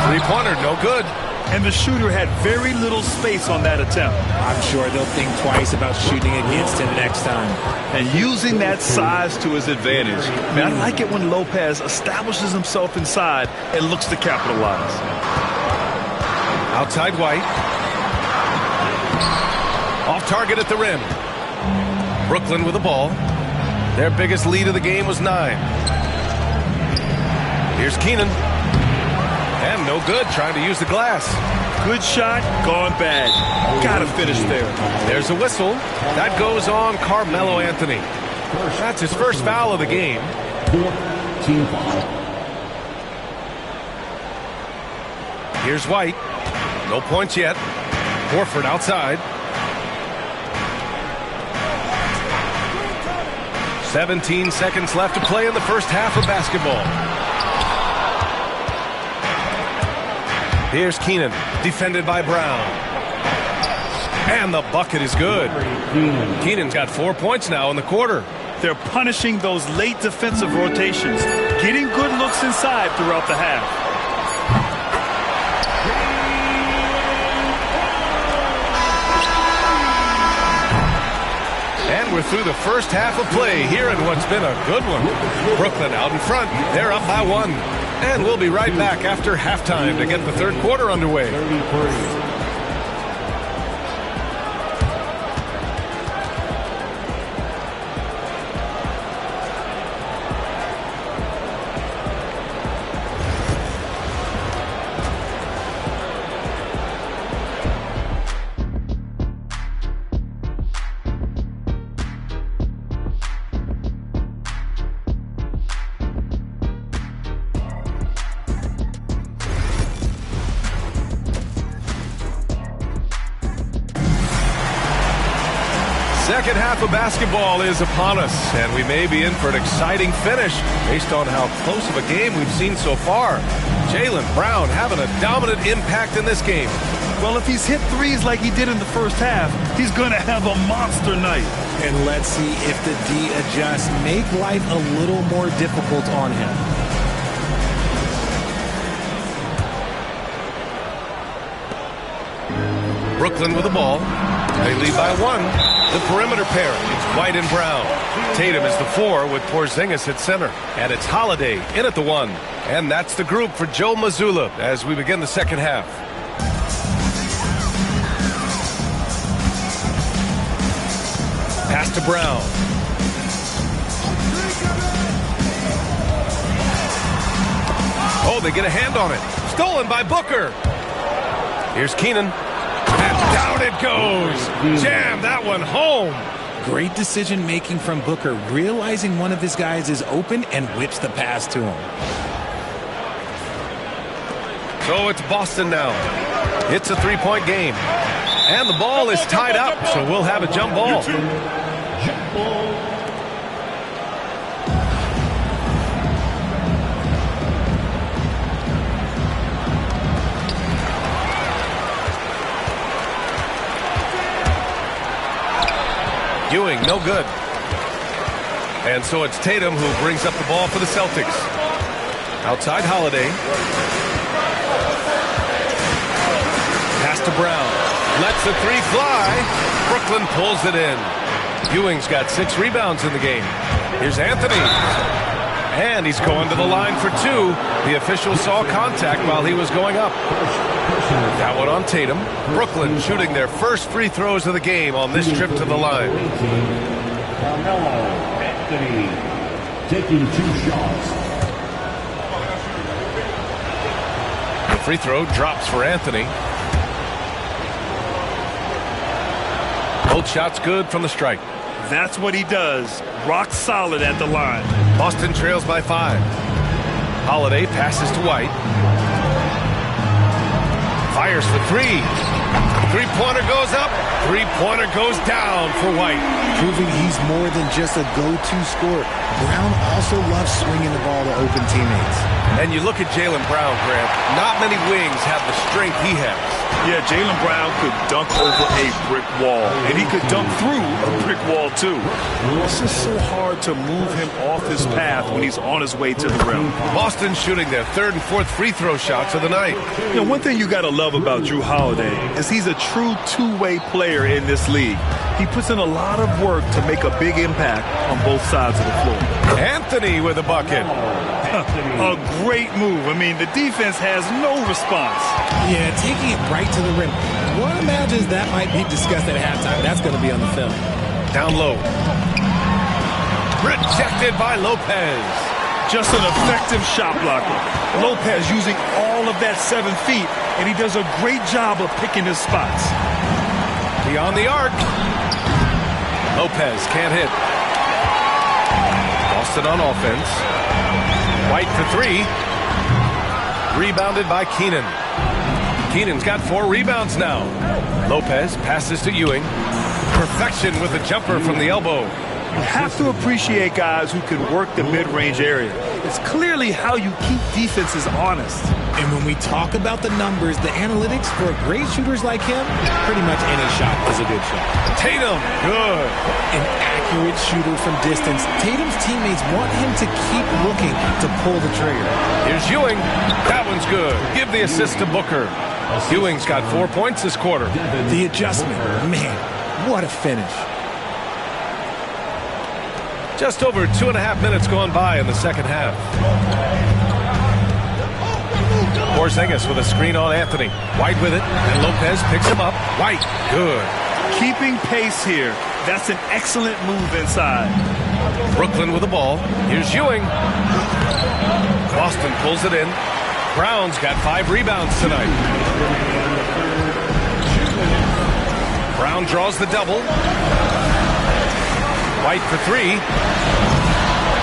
3-pointer, no good. And the shooter had very little space on that attempt. I'm sure they'll think twice about shooting against him next time. And using that size to his advantage. I mean, I like it when Lopez establishes himself inside and looks to capitalize. Outside White. Off target at the rim. Brooklyn with the ball. Their biggest lead of the game was 9. Here's Keenan. And no good, trying to use the glass. Good shot, gone bad. Gotta finish there. There's a whistle. That goes on Carmelo Anthony. That's his first foul of the game. Team foul. Here's White. No points yet. Horford outside. 17 seconds left to play in the first half of basketball. Here's Keenan, defended by Brown. And the bucket is good. Keenan's got 4 points now in the quarter. They're punishing those late defensive rotations, getting good looks inside throughout the half. And we're through the first half of play here in what's been a good one. Brooklyn out in front. They're up by 1. And we'll be right back after halftime to get the third quarter underway. Second half of basketball is upon us, and we may be in for an exciting finish based on how close of a game we've seen so far. Jaylen Brown having a dominant impact in this game. Well, if he's hit threes like he did in the first half, he's going to have a monster night. And let's see if the D adjusts, make life a little more difficult on him. Brooklyn with the ball. They lead by 1. The perimeter pair, it's White and Brown. Tatum is the 4 with Porzingis at center. And it's Holiday in at the 1. And that's the group for Joe Mazzulla as we begin the second half. Pass to Brown. Oh, they get a hand on it. Stolen by Booker. Here's Keenan. And down it goes. Jam that one home. Great decision making from Booker, realizing one of his guys is open and whips the pass to him. So it's Boston now. It's a three-point game. And the ball is tied up, so we'll have a jump ball. Ewing, no good. And so it's Tatum who brings up the ball for the Celtics. Outside Holiday. Pass to Brown. Lets the 3 fly. Brooklyn pulls it in. Ewing's got 6 rebounds in the game. Here's Anthony. And he's going to the line for 2. The official saw contact while he was going up. That one on Tatum. Brooklyn shooting their first free throws of the game on this trip to the line. Anthony taking 2 shots. The free throw drops for Anthony. Both shots good from the strike. That's what he does. Rock solid at the line. Boston trails by 5. Holiday passes to White. Fires for 3. Three-pointer goes up. Three-pointer goes down for White. Proving he's more than just a go-to scorer. Brown also loves swinging the ball to open teammates. And you look at Jaylen Brown, Grant. Not many wings have the strength he has. Yeah, Jaylen Brown could dunk over a brick wall, and he could dunk through a brick wall, too. It's just so hard to move him off his path when he's on his way to the rim. Boston shooting their 3rd and 4th free throw shots of the night. You know, one thing you got to love about Jrue Holiday is he's a true two-way player in this league. He puts in a lot of work to make a big impact on both sides of the floor. Anthony with a bucket. A great move. I mean, the defense has no response. Yeah, taking it right to the rim. One imagines that might be discussed at halftime. That's going to be on the film. Down low. Rejected by Lopez. Just an effective shot blocker. Lopez using all of that 7 feet, and he does a great job of picking his spots. Beyond the arc. Lopez can't hit. Boston on offense. White for 3. Rebounded by Keenan. Keenan's got 4 rebounds now. Lopez passes to Ewing. Perfection with a jumper from the elbow. You have to appreciate guys who can work the mid-range area. It's clearly how you keep defenses honest. And when we talk about the numbers, the analytics for great shooters like him, pretty much any shot is a good shot. Tatum, good. An accurate shooter from distance. Tatum's teammates want him to keep looking to pull the trigger. Here's Ewing. That one's good. Give the assist to Booker. Ewing's got 4 points this quarter. The adjustment. Man, what a finish. Just over 2.5 minutes gone by in the second half. Porzingis with a screen on Anthony. White with it, and Lopez picks him up. White, good. Keeping pace here. That's an excellent move inside. Brooklyn with the ball. Here's Ewing. Boston pulls it in. Brown's got 5 rebounds tonight. Brown draws the double. White for 3.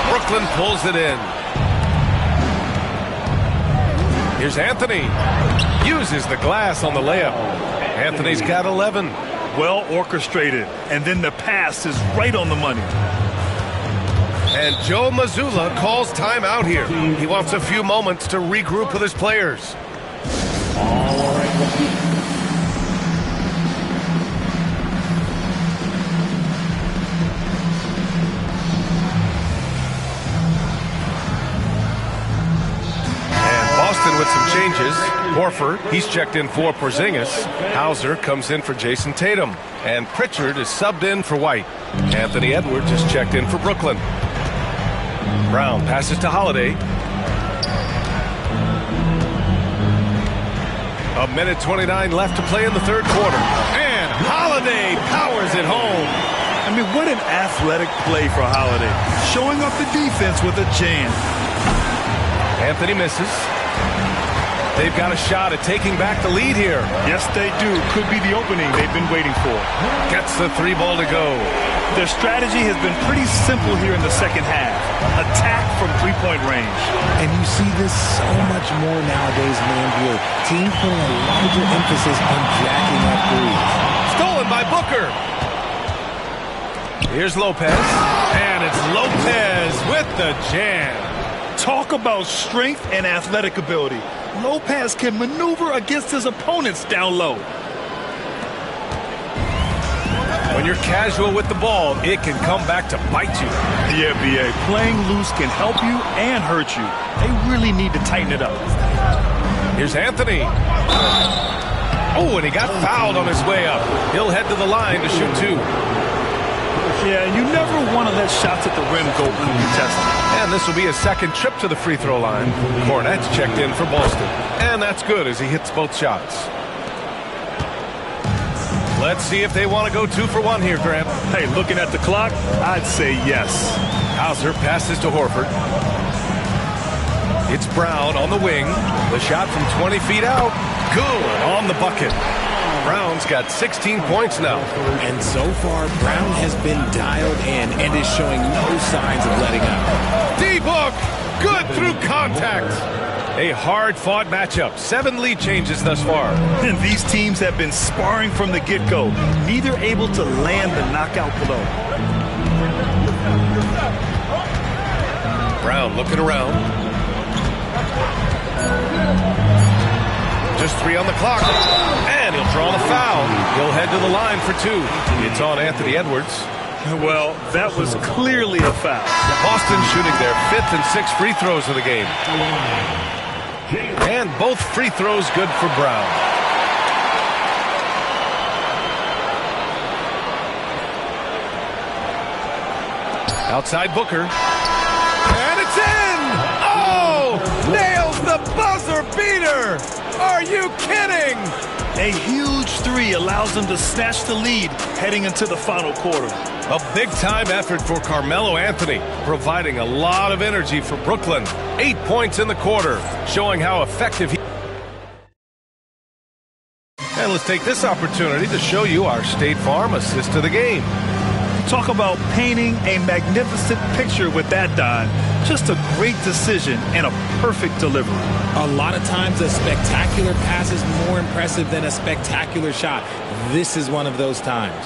Brooklyn pulls it in. Here's Anthony. Uses the glass on the layup. Anthony's got 11. Well orchestrated. And then the pass is right on the money. And Joe Mazzulla calls timeout here. He wants a few moments to regroup with his players. With some changes. Horford, he's checked in for Porzingis. Hauser comes in for Jason Tatum. And Pritchard is subbed in for White. Anthony Edwards is checked in for Brooklyn. Brown passes to Holiday. 1:29 left to play in the third quarter. And Holiday powers it home. I mean, what an athletic play for Holiday. Showing up the defense with a jam. Anthony misses. They've got a shot at taking back the lead here. Yes, they do. Could be the opening they've been waiting for. Gets the 3 ball to go. Their strategy has been pretty simple here in the second half. Attack from 3-point range. And you see this so much more nowadays in the NBA. Teams putting a larger emphasis on jacking up threes. Stolen by Booker. Here's Lopez. And it's Lopez with the jam. Talk about strength and athletic ability. Lopez can maneuver against his opponents down low. When you're casual with the ball, it can come back to bite you. Yeah, B.A. Playing loose can help you and hurt you. They really need to tighten it up. Here's Anthony. Oh, and he got fouled on his way up. He'll head to the line to shoot 2. Yeah, you never want to let shots at the rim go uncontested. And this will be his second trip to the free throw line. Cornette's checked in for Boston. And that's good as he hits both shots. Let's see if they want to go 2 for 1 here, Grant. Hey, looking at the clock, I'd say yes. Hauser passes to Horford. It's Brown on the wing. The shot from 20 feet out. Good on the bucket. Brown's got 16 points now. And so far, Brown has been dialed in and is showing no signs of letting up. D-Book, good through contact. A hard-fought matchup. 7 lead changes thus far. And these teams have been sparring from the get-go, neither able to land the knockout blow. Brown looking around. Just 3 on the clock. And he'll draw the foul. He'll head to the line for 2. It's on Anthony Edwards. Well, that was clearly a foul. Boston shooting their 5th and 6th free throws of the game. And both free throws good for Brown. Outside Booker. And it's in! Oh! Nails the buzzer beater! Are you kidding? A huge 3 allows them to snatch the lead heading into the final quarter. A big-time effort for Carmelo Anthony, providing a lot of energy for Brooklyn. 8 points in the quarter, showing how effective he is. And let's take this opportunity to show you our State Farm assist to the game. Talk about painting a magnificent picture with that dive. Just a great decision and a perfect delivery. A lot of times a spectacular pass is more impressive than a spectacular shot. This is one of those times.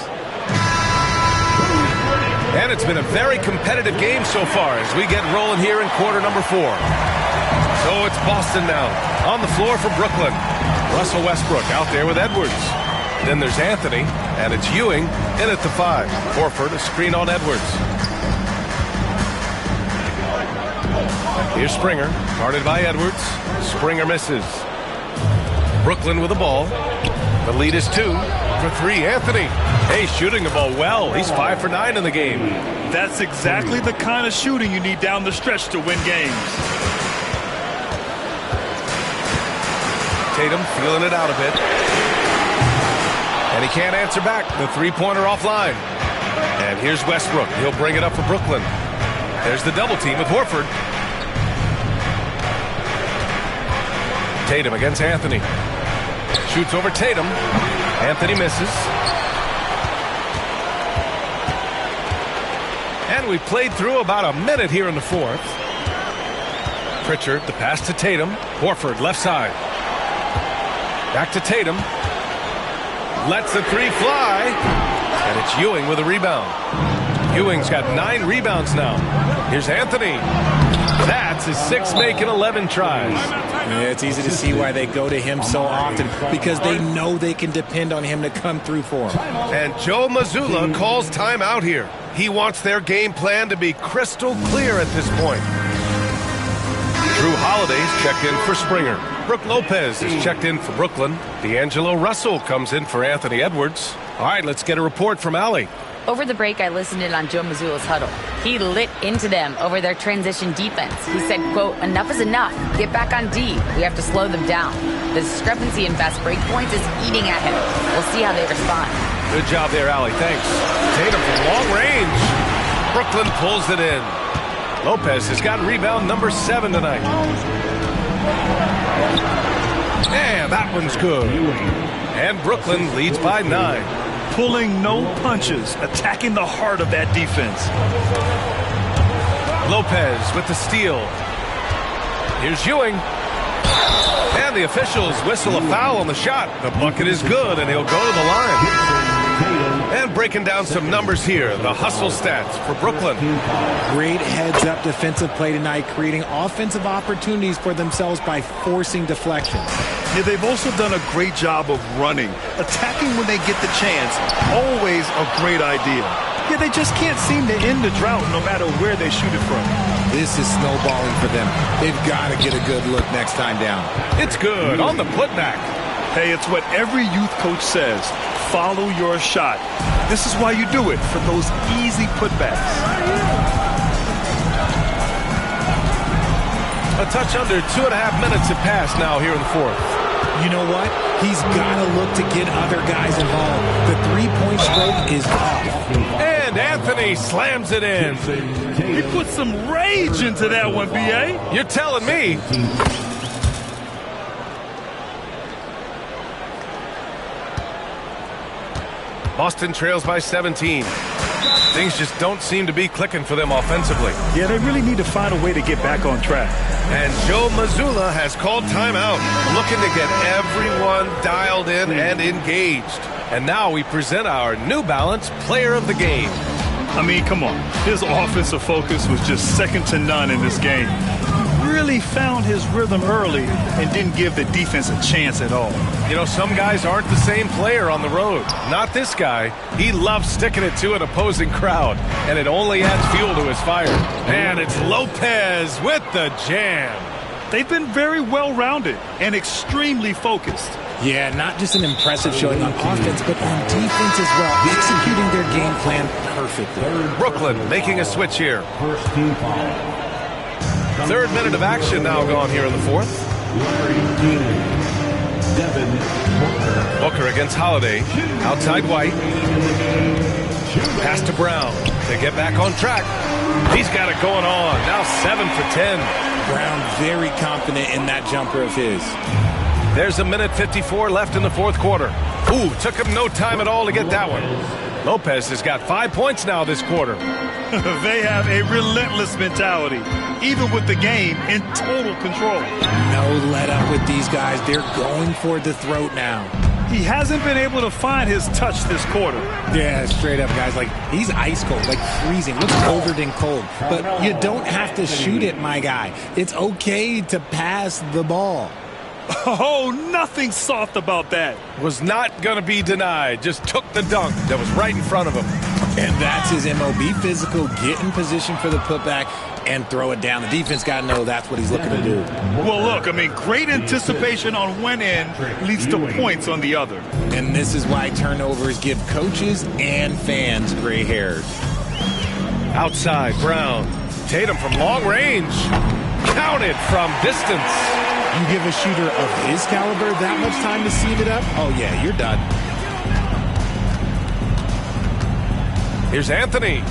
And it's been a very competitive game so far as we get rolling here in quarter number 4. So it's Boston now on the floor for Brooklyn. Russell Westbrook out there with Edwards. Then there's Anthony, and it's Ewing in at the 5. Horford, a screen on Edwards. Here's Springer, guarded by Edwards. Springer misses. Brooklyn with the ball. The lead is 2. For 3, Anthony. Hey, shooting the ball well. He's 5 for 9 in the game. That's exactly the kind of shooting you need down the stretch to win games. Tatum feeling it out a bit. And he can't answer back. The three-pointer offline. And here's Westbrook. He'll bring it up for Brooklyn. There's the double team with Horford. Tatum against Anthony. Shoots over Tatum. Anthony misses. And we played through about a minute here in the fourth. Pritchard, the pass to Tatum. Horford, left side. Back to Tatum. Lets the three fly. And it's Ewing with a rebound. Ewing's got 9 rebounds now. Here's Anthony. That's his 6th make in 11 tries. Yeah, it's easy to see why they go to him so often, because they know they can depend on him to come through for them. And Joe Mazzulla calls timeout here. He wants their game plan to be crystal clear at this point. Drew Holiday's checked in for Springer. Brooke Lopez is checked in for Brooklyn. D'Angelo Russell comes in for Anthony Edwards. All right, let's get a report from Allie. Over the break, I listened in on Joe Mazzulla's huddle. He lit into them over their transition defense. He said, quote, enough is enough. Get back on D. We have to slow them down. The discrepancy in fast break points is eating at him. We'll see how they respond. Good job there, Allie. Thanks. Tatum from long range. Brooklyn pulls it in. Lopez has got rebound number 7 tonight. And that one's good. And Brooklyn leads by 9. Pulling no punches, attacking the heart of that defense. Lopez with the steal. Here's Ewing. And the officials whistle a foul on the shot. The bucket is good, and he'll go to the line. And breaking down some numbers here, the hustle stats for Brooklyn. Great heads-up defensive play tonight, creating offensive opportunities for themselves by forcing deflections. Yeah, they've also done a great job of running, attacking when they get the chance. Always a great idea. Yeah, they just can't seem to end the drought no matter where they shoot it from. This is snowballing for them. They've got to get a good look next time down. It's good on the putback. Hey, it's what every youth coach says. Follow your shot. This is why you do it, for those easy putbacks. A touch under 2.5 minutes have passed now here in the fourth. You know what? He's got to look to get other guys involved. The three-point stroke is off. And Anthony slams it in. He put some rage into that one, B.A. You're telling me. Boston trails by 17. Things just don't seem to be clicking for them offensively. Yeah, they really need to find a way to get back on track. And Joe Mazzulla has called timeout, looking to get everyone dialed in and engaged. And now we present our New Balance Player of the Game. I mean, come on. His offensive focus was just second to none in this game. Really found his rhythm early and didn't give the defense a chance at all. You know, some guys aren't the same player on the road. Not this guy. He loves sticking it to an opposing crowd, and it only adds fuel to his fire. And it's Lopez with the jam. They've been very well-rounded and extremely focused. Yeah, not just an impressive showing on offense, but on defense as well, executing their game plan perfectly. Brooklyn making a switch here. Third minute of action now gone here in the fourth. Booker against Holiday. Outside White. Pass to Brown. They get back on track. He's got it going on. Now 7 for 10. Brown very confident in that jumper of his. There's a minute 54 left in the fourth quarter. Ooh, took him no time at all to get that one. Lopez has got 5 points now this quarter. They have a relentless mentality, even with the game in total control. No let up with these guys. They're going for the throat now. He hasn't been able to find his touch this quarter. Yeah, straight up, guys. Like, he's ice cold, like freezing. Looks colder than cold. But you don't have to shoot it, my guy. It's okay to pass the ball. Oh, nothing soft about that. Was not going to be denied. Just took the dunk that was right in front of him. And that's his MO. Be physical, get in position for the putback, and throw it down. The defense got to know that's what he's looking to do. Well, look, I mean, great anticipation on one end leads to points on the other. And this is why turnovers give coaches and fans gray hairs. Outside, Brown. Tatum from long range. Counted from distance. You give a shooter of his caliber that much time to seed it up? Oh, yeah, you're done. Here's Anthony.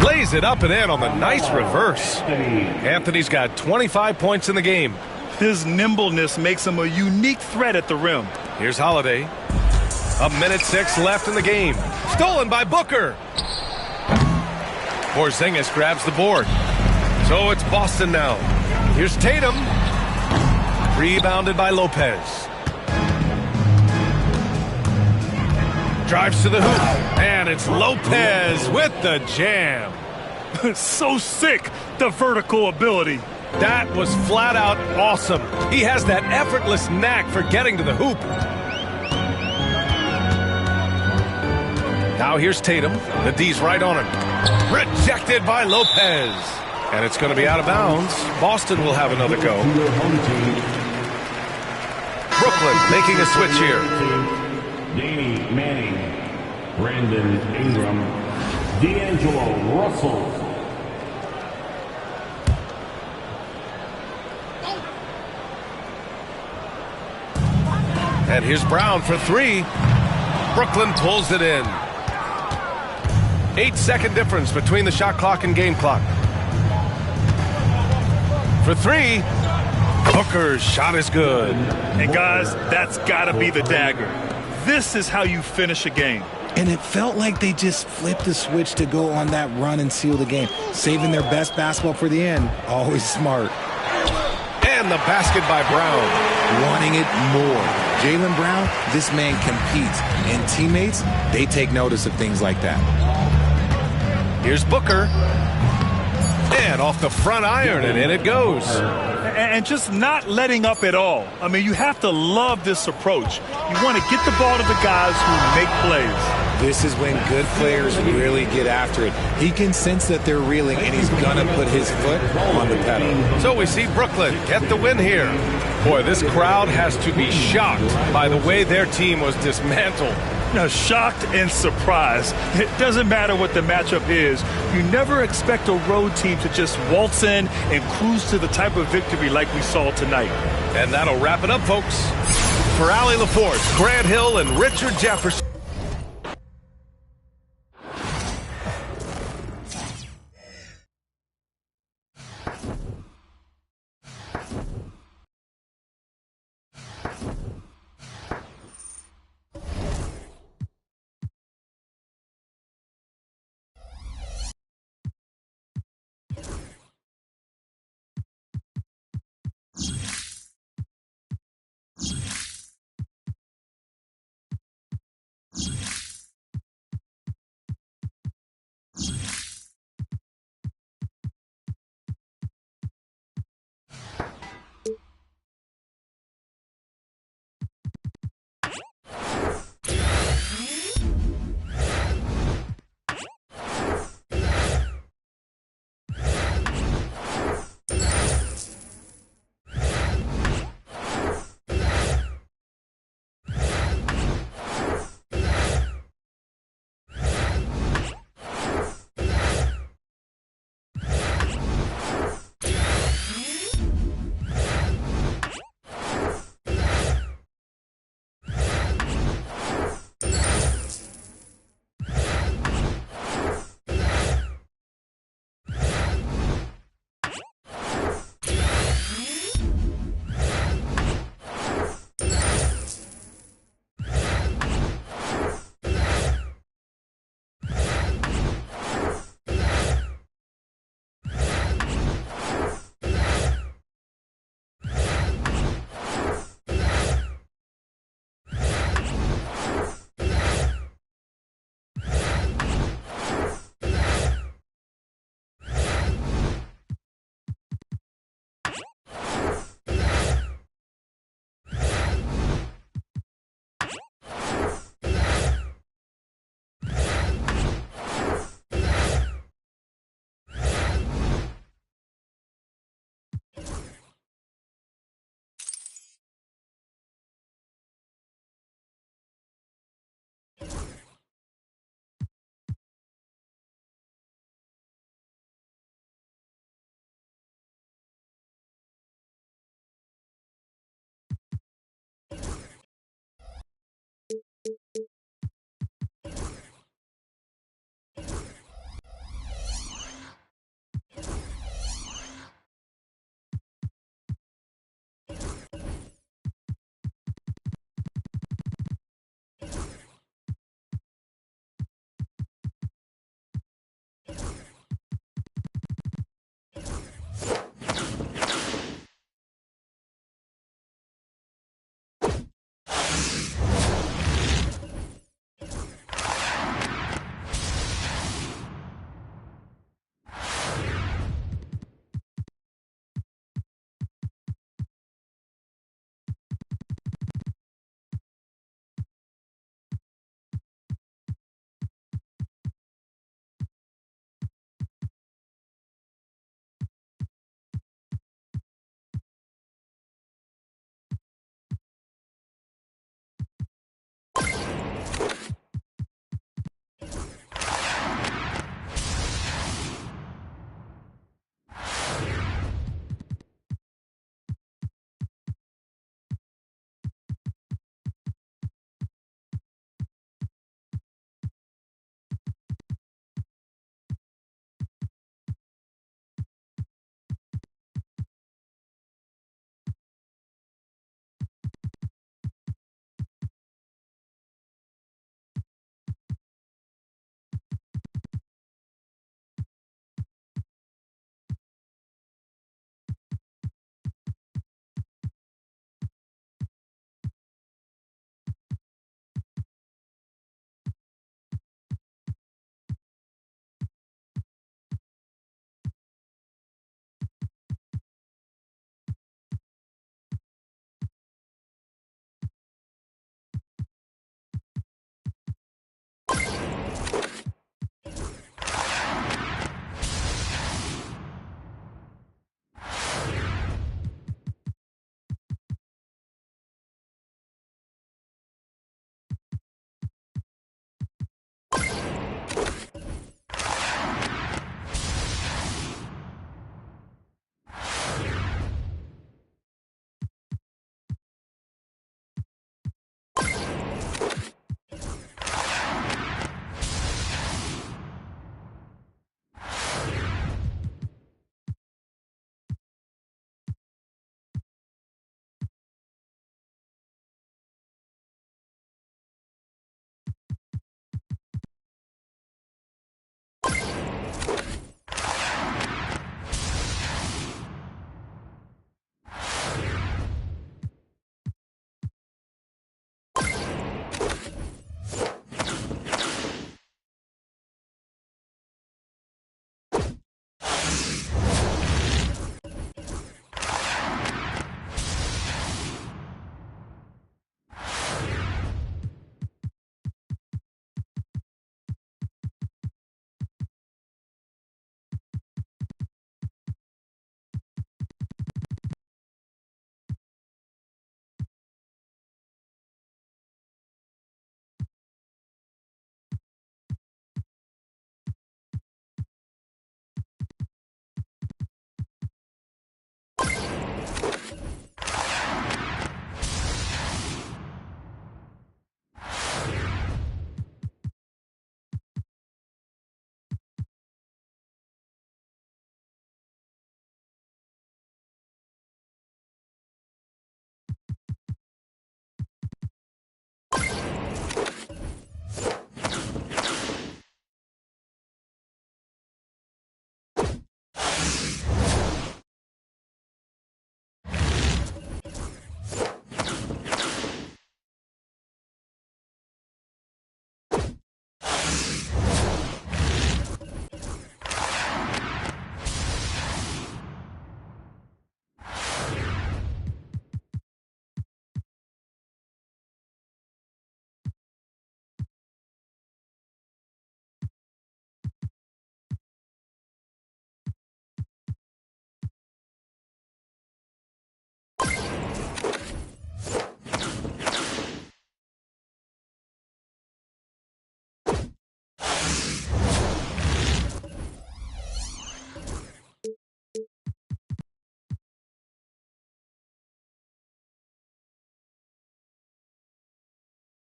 Lays it up and in on the nice reverse. Anthony's got 25 points in the game. His nimbleness makes him a unique threat at the rim. Here's Holiday. 1:06 left in the game. Stolen by Booker. Porzingis grabs the board. So it's Boston now. Here's Tatum. Rebounded by Lopez. Drives to the hoop. And it's Lopez with the jam. So sick, the vertical ability. That was flat out awesome. He has that effortless knack for getting to the hoop. Now here's Tatum. The D's right on him. Rejected by Lopez. And it's going to be out of bounds. Boston will have another go. Brooklyn making a switch here. Danny Manning, Brandon Ingram, D'Angelo Russell. And here's Brown for three. Brooklyn pulls it in. 8-second difference between the shot clock and game clock. For three, Booker's shot is good. And guys, that's got to be the dagger. This is how you finish a game. And it felt like they just flipped the switch to go on that run and seal the game. Saving their best basketball for the end. Always smart. And the basket by Brown. Wanting it more. Jaylen Brown, this man competes. And teammates, they take notice of things like that. Here's Booker. And off the front iron, and in it goes. And just not letting up at all. I mean, you have to love this approach. You want to get the ball to the guys who make plays. This is when good players really get after it. He can sense that they're reeling, and he's going to put his foot on the pedal. So we see Brooklyn get the win here. Boy, this crowd has to be shocked by the way their team was dismantled. Now, shocked and surprised. It doesn't matter what the matchup is. You never expect a road team to just waltz in and cruise to the type of victory like we saw tonight. And that'll wrap it up, folks. For Allie LaForce, Grant Hill, and Richard Jefferson.